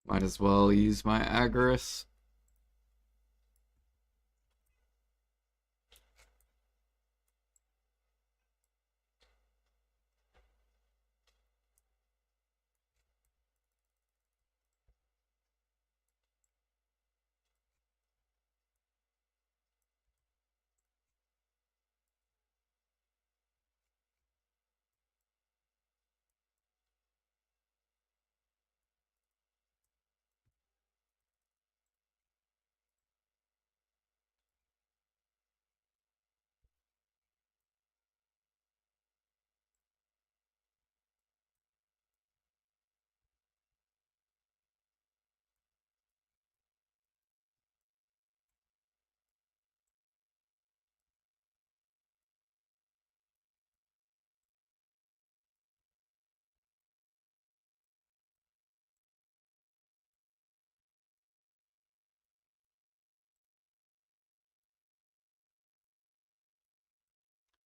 [SPEAKER 1] Might as well use my Agorist.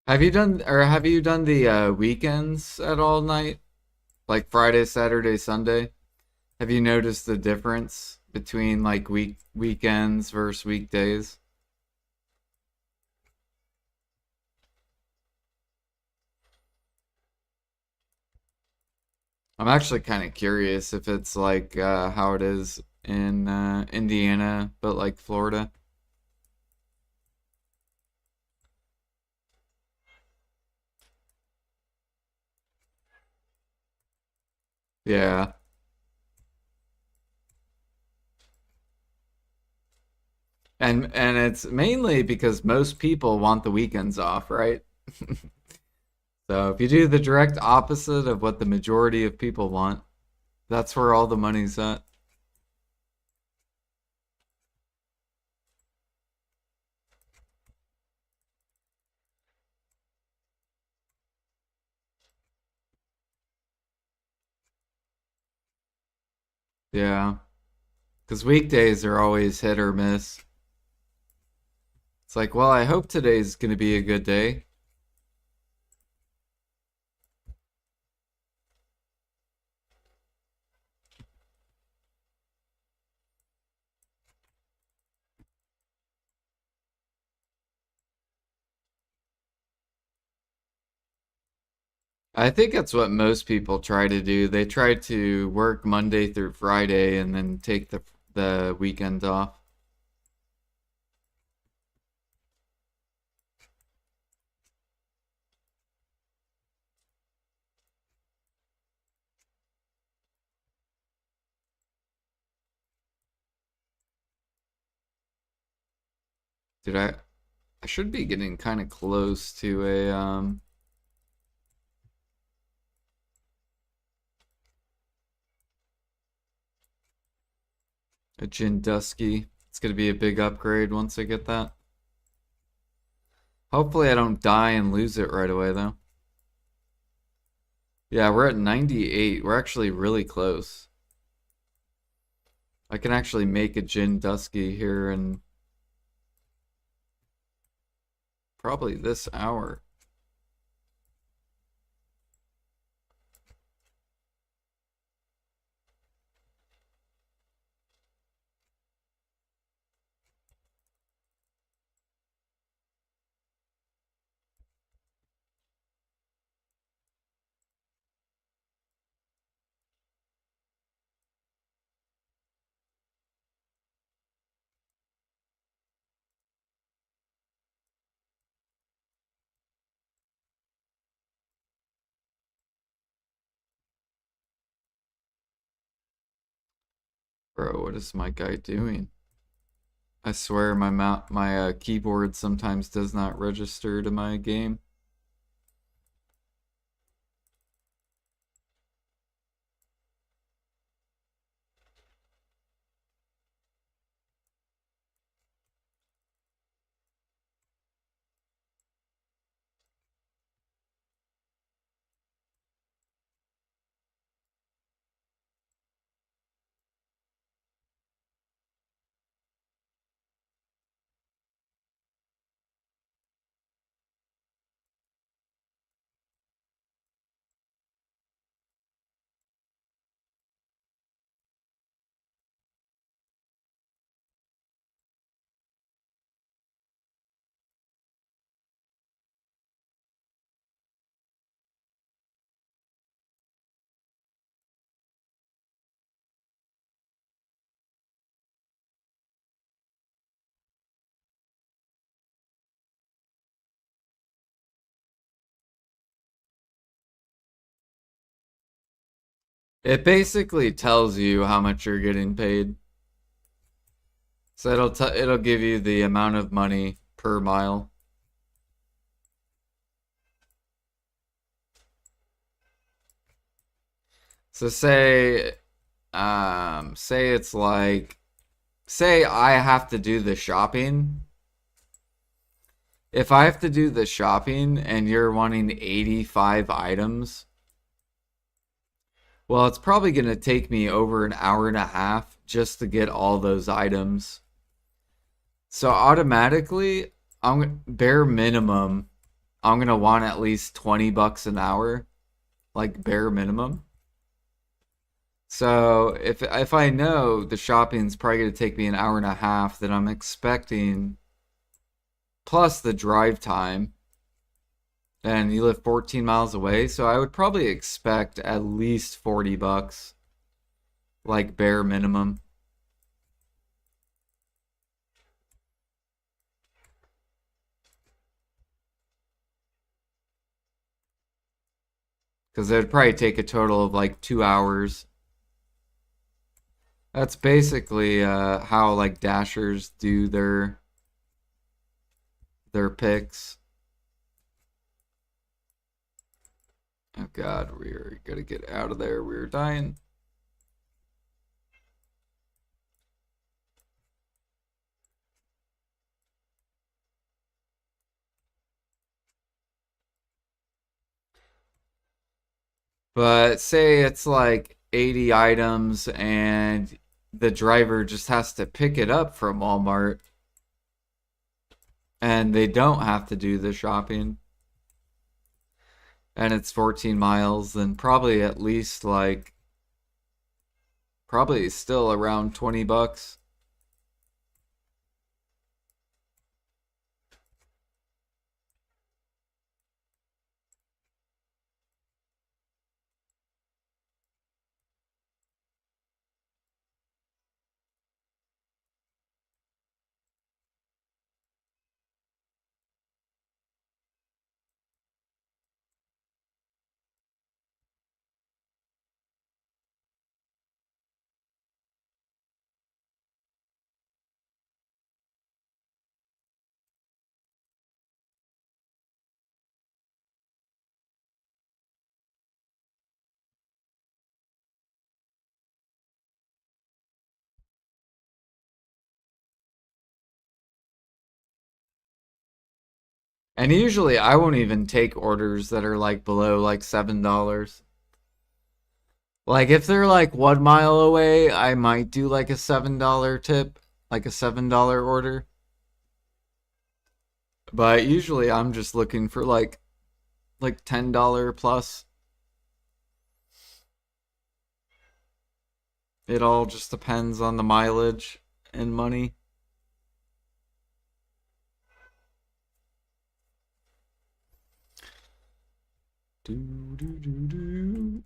[SPEAKER 1] Have you done the weekends at all night? Like Friday, Saturday, Sunday? Have you noticed the difference between like weekends versus weekdays? I'm actually kind of curious if it's like how it is in Indiana, but like Florida. Yeah. And it's mainly because most people want the weekends off, right? So if you do the direct opposite of what the majority of people want, that's where all the money's at. Yeah. Because weekdays are always hit or miss. It's like, well, I hope today's going to be a good day. I think that's what most people try to do. They try to work Monday through Friday and then take the weekend off. Dude, I should be getting kind of close to a Jindusky. It's gonna be a big upgrade once I get that. Hopefully I don't die and lose it right away though. Yeah, we're at 98. We're actually really close. I can actually make a Jindusky here in probably this hour. Bro, what is my guy doing? I swear my keyboard sometimes does not register to my game. It basically tells you how much you're getting paid. So it'll give you the amount of money per mile. So say it's like, say I have to do the shopping. If I have to do the shopping and you're wanting 85 items, well, it's probably going to take me over an hour and a half just to get all those items. So automatically, I'm bare minimum, I'm going to want at least 20 bucks an hour, like bare minimum. So if I know the shopping's probably going to take me an hour and a half, then I'm expecting plus the drive time, and you live 14 miles away, so I would probably expect at least 40 bucks, like bare minimum. Because it would probably take a total of like 2 hours. That's basically how like dashers do their picks. Oh God, we're gonna get out of there. We're dying. But say it's like 80 items and the driver just has to pick it up from Walmart and they don't have to do the shopping and it's 14 miles, then probably at least like probably still around 20 bucks. And usually I won't even take orders that are like below like $7. Like if they're like 1 mile away, I might do like a $7 tip, like a $7 order. But usually I'm just looking for like $10 plus. It all just depends on the mileage and money. Do, do, do, do.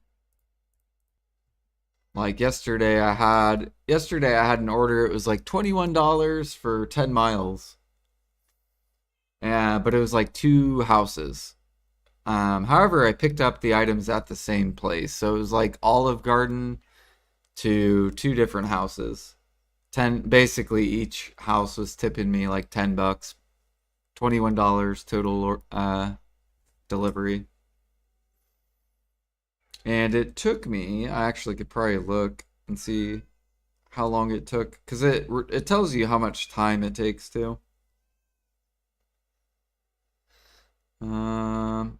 [SPEAKER 1] Like yesterday I had an order. It was like $21 for 10 miles. Yeah, but it was like two houses. However, I picked up the items at the same place. So it was like Olive Garden to two different houses. 10 basically each house was tipping me like 10 bucks. $21 total delivery. And it took me, I actually could probably look and see how long it took cuz it tells you how much time it takes to. Um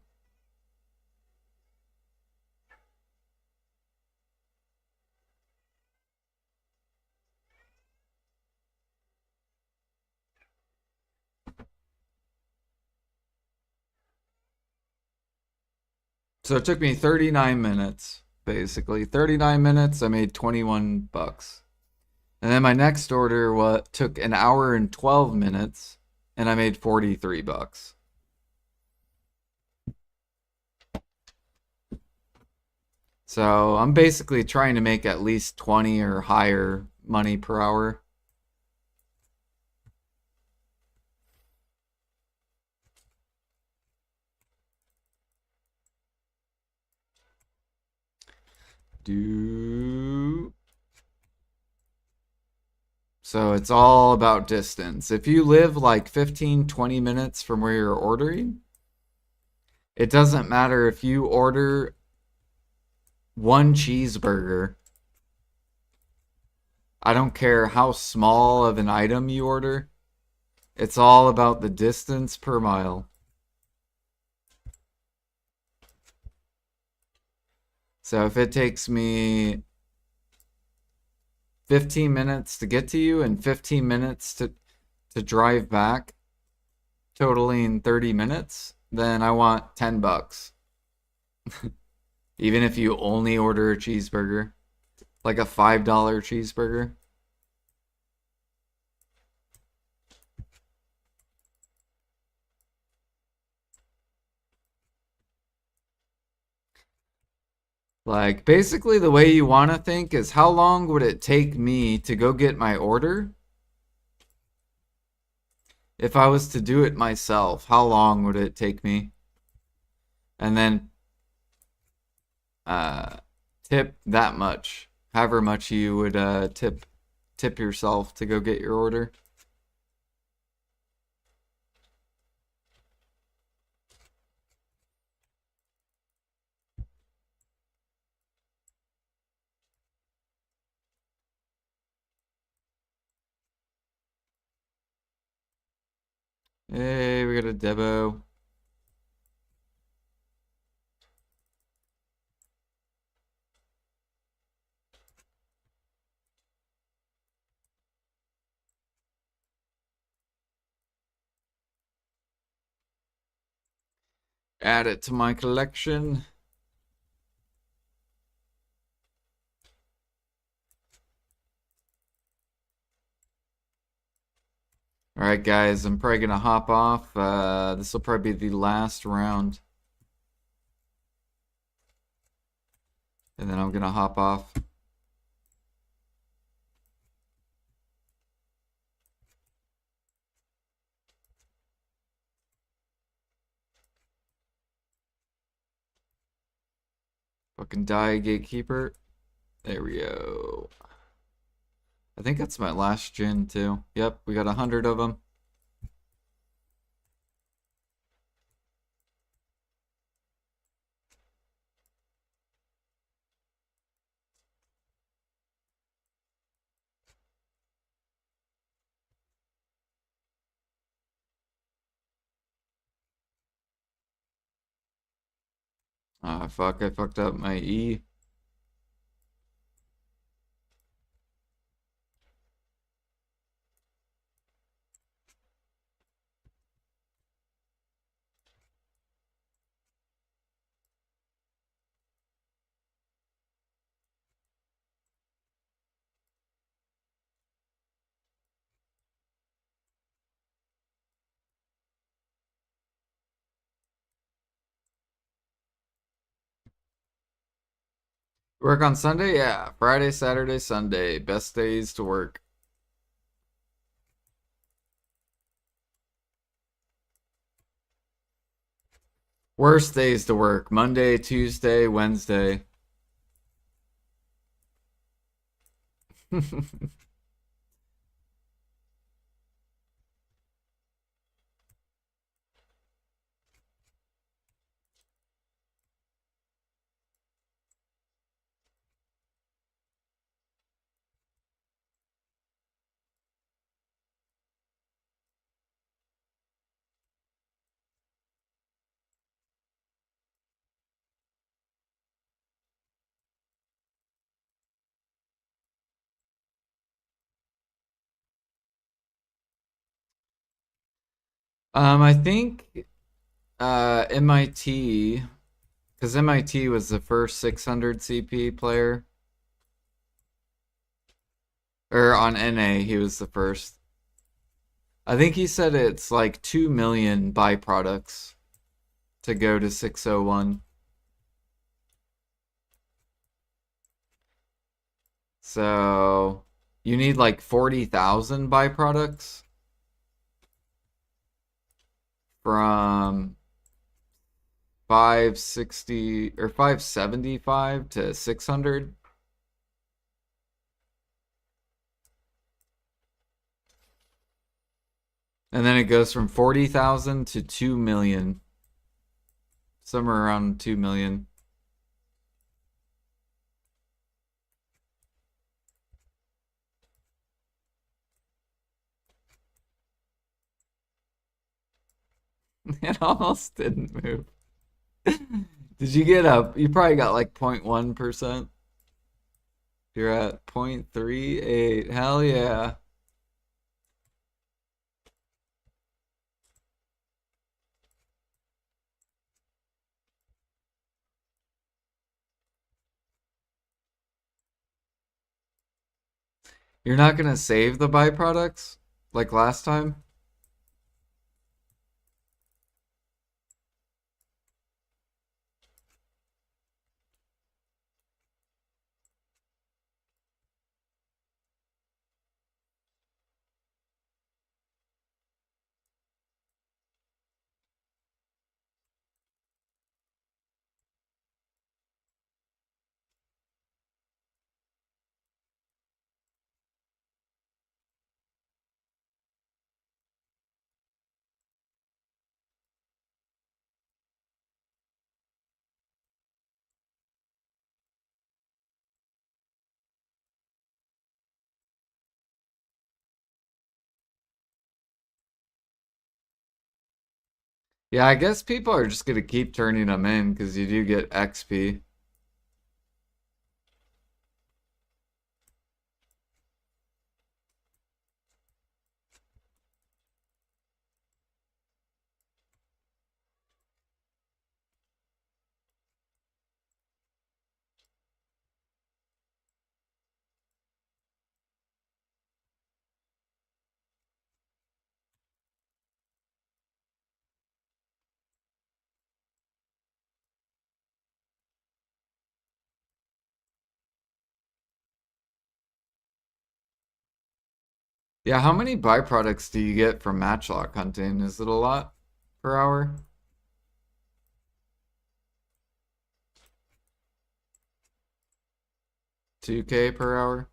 [SPEAKER 1] so it took me 39 minutes basically. 39 minutes, I made 21 bucks. And then my next order took an hour and 12 minutes and I made 43 bucks. So I'm basically trying to make at least 20 or higher money per hour. do. So it's all about distance. If you live like 15, 20 minutes from where you're ordering, it doesn't matter if you order one cheeseburger. I don't care how small of an item you order. It's all about the distance per mile. So if it takes me 15 minutes to get to you and 15 minutes to drive back, totaling 30 minutes, then I want $10. Even if you only order a cheeseburger, like a $5 cheeseburger. Like, basically, the way you want to think is how long would it take me to go get my order? If I was to do it myself, how long would it take me? And then tip that much, however much you would tip yourself to go get your order. Hey, we got a Debo. Add it to my collection. All right, guys, I'm probably gonna hop off. This will probably be the last round, and then I'm gonna hop off. Fucking die, gatekeeper. There we go. I think that's my last gen too. Yep, we got 100 of them. Ah, fuck, I fucked up my E. Work on Sunday? Yeah, Friday, Saturday, Sunday. Best days to work. Worst days to work. Monday, Tuesday, Wednesday. I think MIT, because MIT was the first 600 CP player, or on NA, he was the first. I think he said it's like 2 million byproducts to go to 601. So you need like 40,000 byproducts from 560 or 575 to 600. And then it goes from 40,000 to 2 million. Somewhere around 2 million. It almost didn't move. Did you get up? You probably got like 0.1%. You're at 0.38. Hell yeah. You're not gonna save the byproducts like last time? Yeah, I guess people are just gonna keep turning them in because you do get XP. Yeah, how many byproducts do you get from matchlock hunting? Is it a lot per hour? 2K per hour?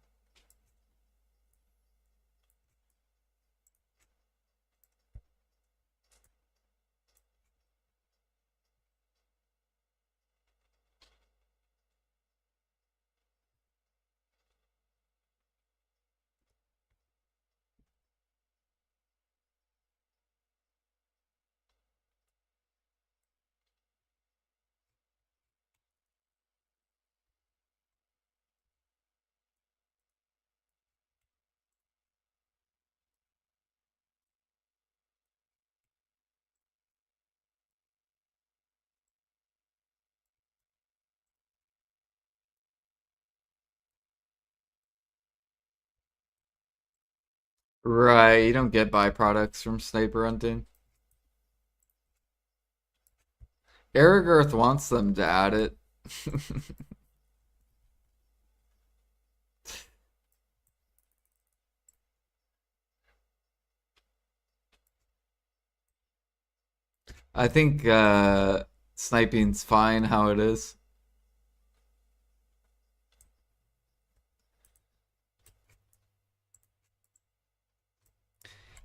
[SPEAKER 1] Right, you don't get byproducts from sniper hunting. Aragorth wants them to add it. I think sniping's fine how it is.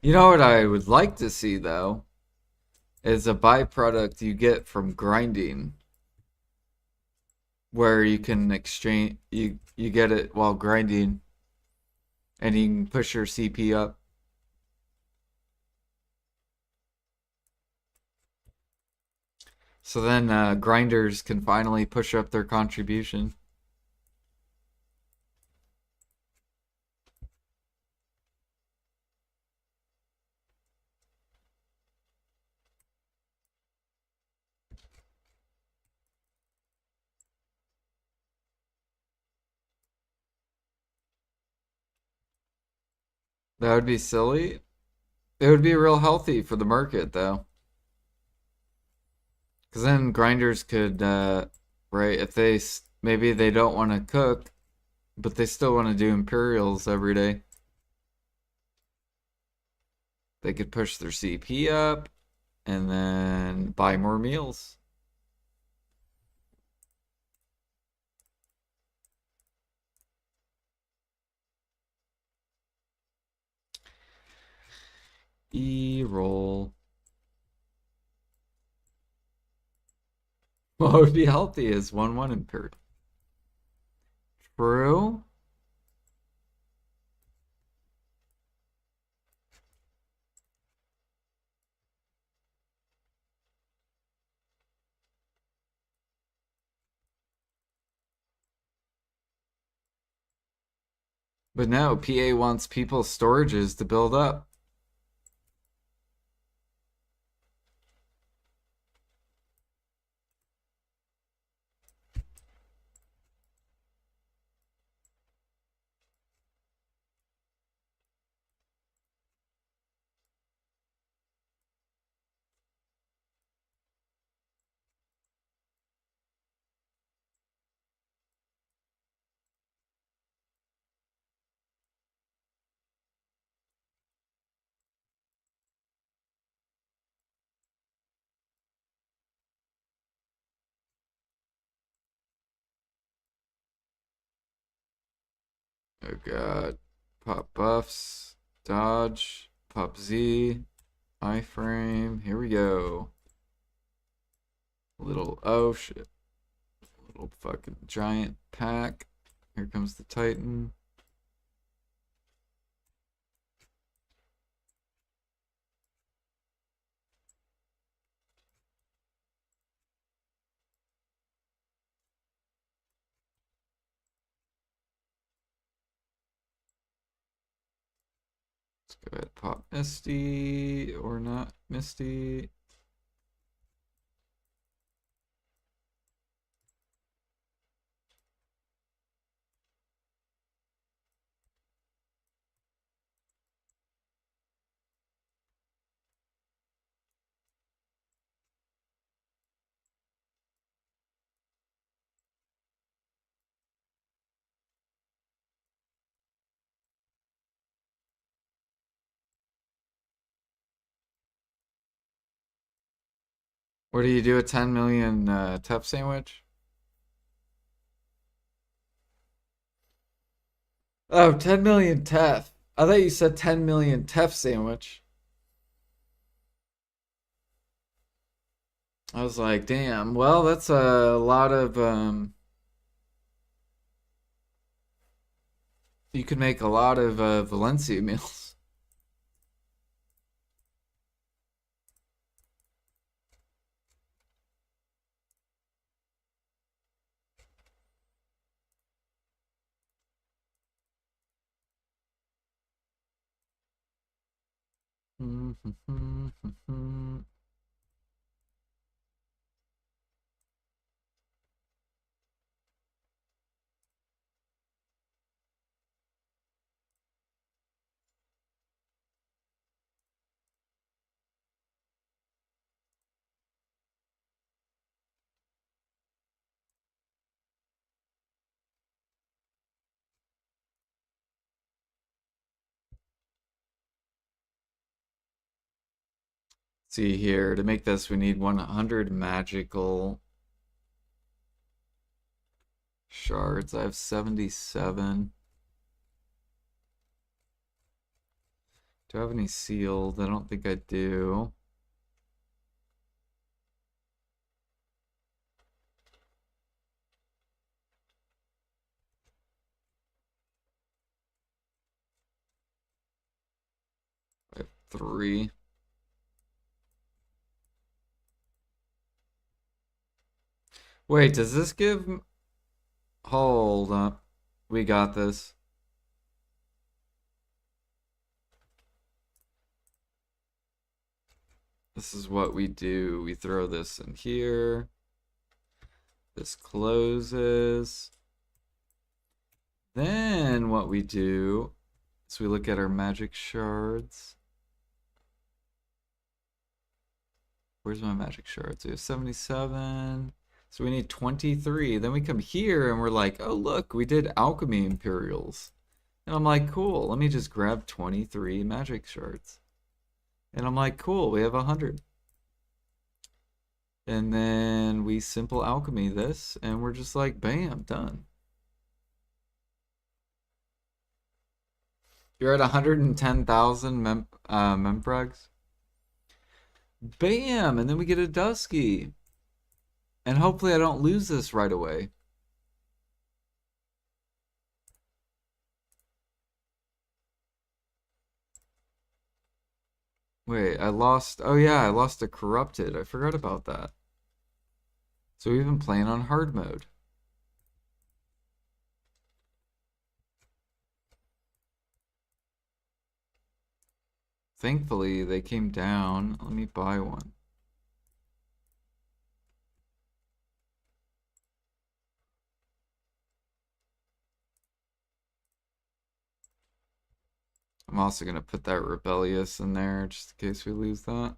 [SPEAKER 1] You know what I would like to see though is a byproduct you get from grinding where you can exchange you get it while grinding and you can push your CP up. So then grinders can finally push up their contribution. That would be silly. It would be real healthy for the market though. Because then grinders could, right, if maybe they don't want to cook, but they still want to do Imperials every day, they could push their CP up and then buy more meals. E-roll. What would be healthy is 1-1 impaired. True. But no, PA wants people's storages to build up. Oh god. Pop buffs. Dodge. Pop Z. Iframe. Here we go. Little, oh shit. Little fucking giant pack. Here comes the Titan. Let's go ahead and pop Misty or not Misty. What do you do, a 10 million tough sandwich? Oh, 10 million Tef. I thought you said 10 million Tef sandwich. I was like, damn, well, that's a lot of, you could make a lot of Valencia meals. See here, to make this, we need 100 magical shards. I have 77. Do I have any sealed? I don't think I do. I have 3. Wait, does this give... Hold up. We got this. This is what we do. We throw this in here. This closes. Then what we do is we look at our magic shards. Where's my magic shards? We have 77. So we need 23. Then we come here and we're like, oh, look, we did alchemy imperials. And I'm like, cool, let me just grab 23 magic shards. And I'm like, cool, we have 100. And then we simple alchemy this, and we're just like, bam, done. You're at 110,000 memfrags. Bam! And then we get a Dusky. And hopefully I don't lose this right away. Wait, I lost... Oh yeah, I lost a Corrupted. I forgot about that. So we've been playing on hard mode. Thankfully, they came down. Let me buy one. I'm also going to put that Rebellious in there just in case we lose that.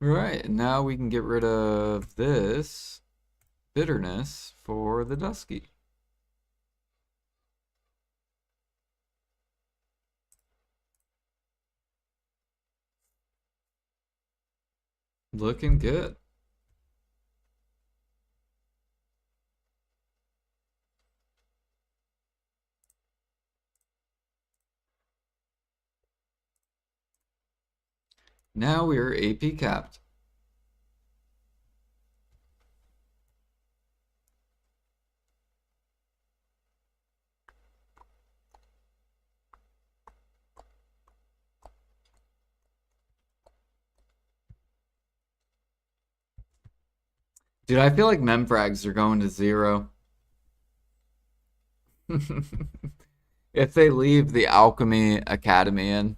[SPEAKER 1] Right, and now we can get rid of this Bitterness for the Dusky. Looking good. Now we are AP capped. Dude, I feel like memfrags are going to 0. If they leave the Alchemy Academy in.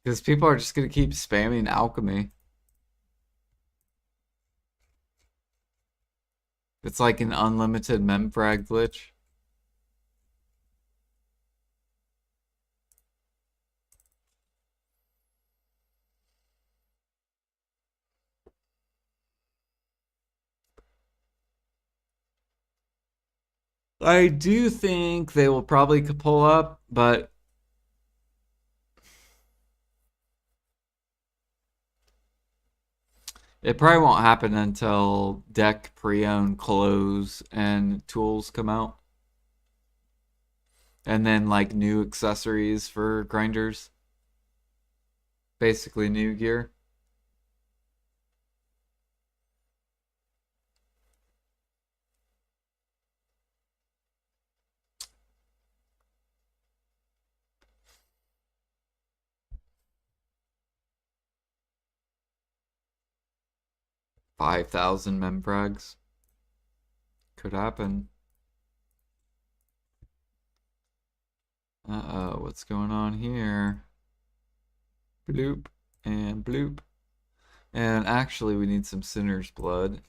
[SPEAKER 1] Because people are just going to keep spamming Alchemy. It's like an unlimited memfrag glitch. I do think they will probably pull up, but it probably won't happen until deck pre-owned clothes and tools come out. And then like new accessories for grinders. Basically new gear. $5,000 memfrags. Could happen. Uh-oh, what's going on here? Bloop and bloop. And actually, we need some Sinner's Blood.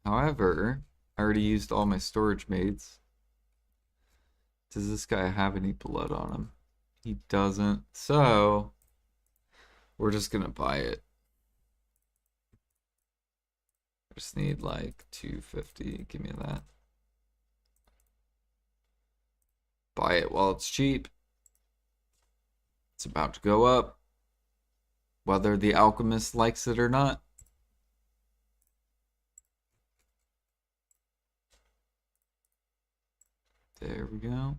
[SPEAKER 1] However, I already used all my storage mates. Does this guy have any blood on him? He doesn't. So, we're just gonna buy it. I just need like 250. Give me that. Buy it while it's cheap. It's about to go up. Whether the alchemist likes it or not. There we go.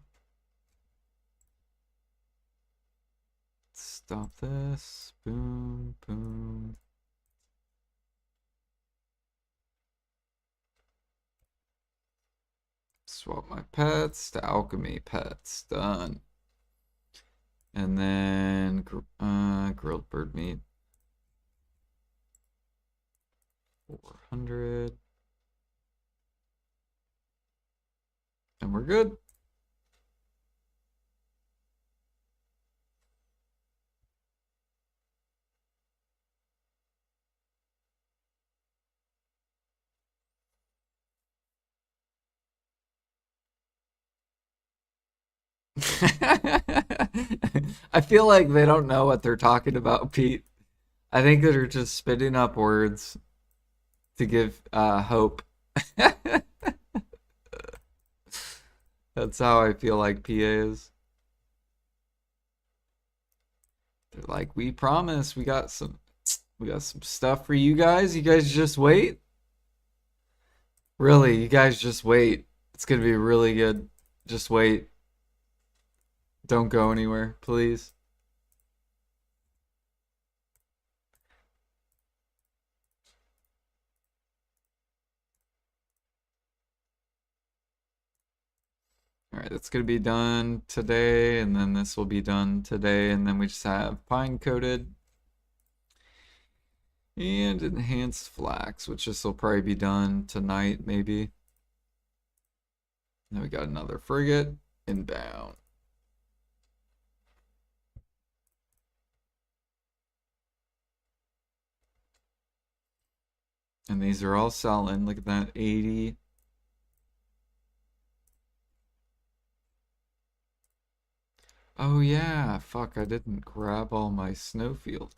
[SPEAKER 1] Stop this. Boom, boom. Swap my pets to alchemy pets. Done. And then grilled bird meat. 400. And we're good. I feel like they don't know what they're talking about, Pete. I think they're just spitting up words to give hope. That's how I feel like PA is. They're like, we promise we got some stuff for you guys. You guys just wait. Really, you guys just wait. It's gonna be really good. Just wait. Don't go anywhere, please. All right, that's going to be done today, and then this will be done today, and then we just have pine coated and enhanced flax, which this will probably be done tonight, maybe. Then we got another frigate inbound. And these are all selling. Look at that, 80. Oh yeah, fuck, I didn't grab all my snowfield.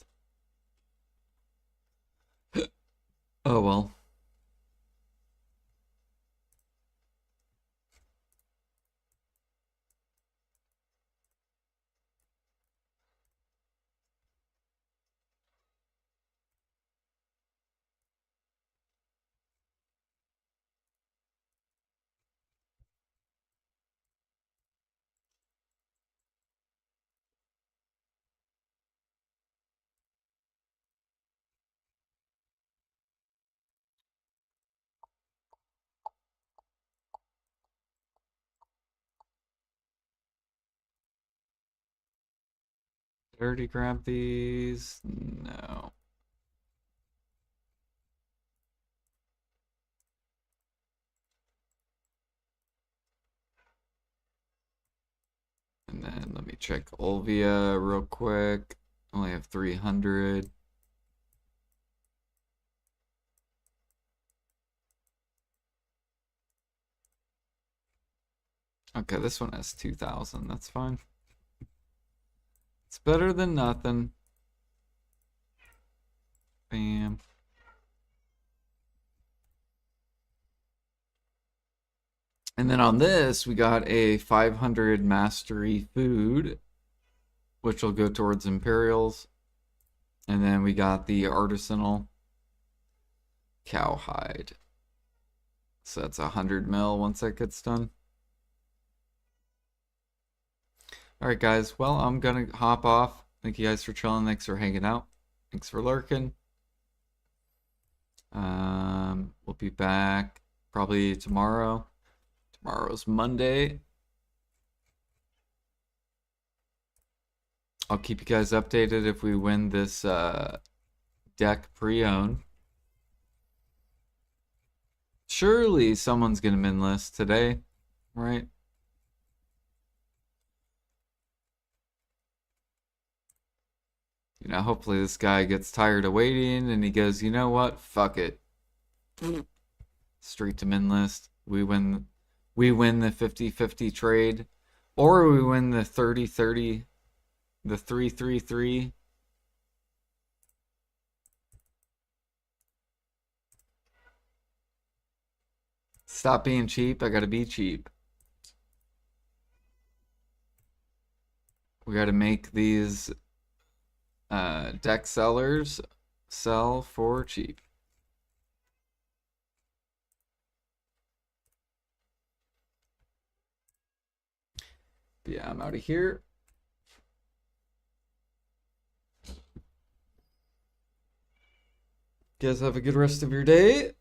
[SPEAKER 1] Oh well. Did I already grab these? No. And then let me check Olvia real quick. Only have 300. Okay, this one has 2,000. That's fine. It's better than nothing. Bam. And then on this, we got a 500 mastery food, which will go towards Imperials. And then we got the artisanal cowhide. So that's 100 mil once that gets done. Alright guys, well, I'm gonna hop off. Thank you guys for chilling. Thanks for hanging out. Thanks for lurking. We'll be back probably tomorrow. Tomorrow's Monday. I'll keep you guys updated if we win this deck pre-owned. Surely someone's gonna min list today, right? You know, hopefully this guy gets tired of waiting and he goes, you know what? Fuck it. Straight to min list. We win the 50-50 trade. Or we win the 30-30, the 3-3-3. Stop being cheap. I gotta be cheap. We gotta make these deck sellers sell for cheap. But yeah, I'm out of here. You guys have a good rest of your day.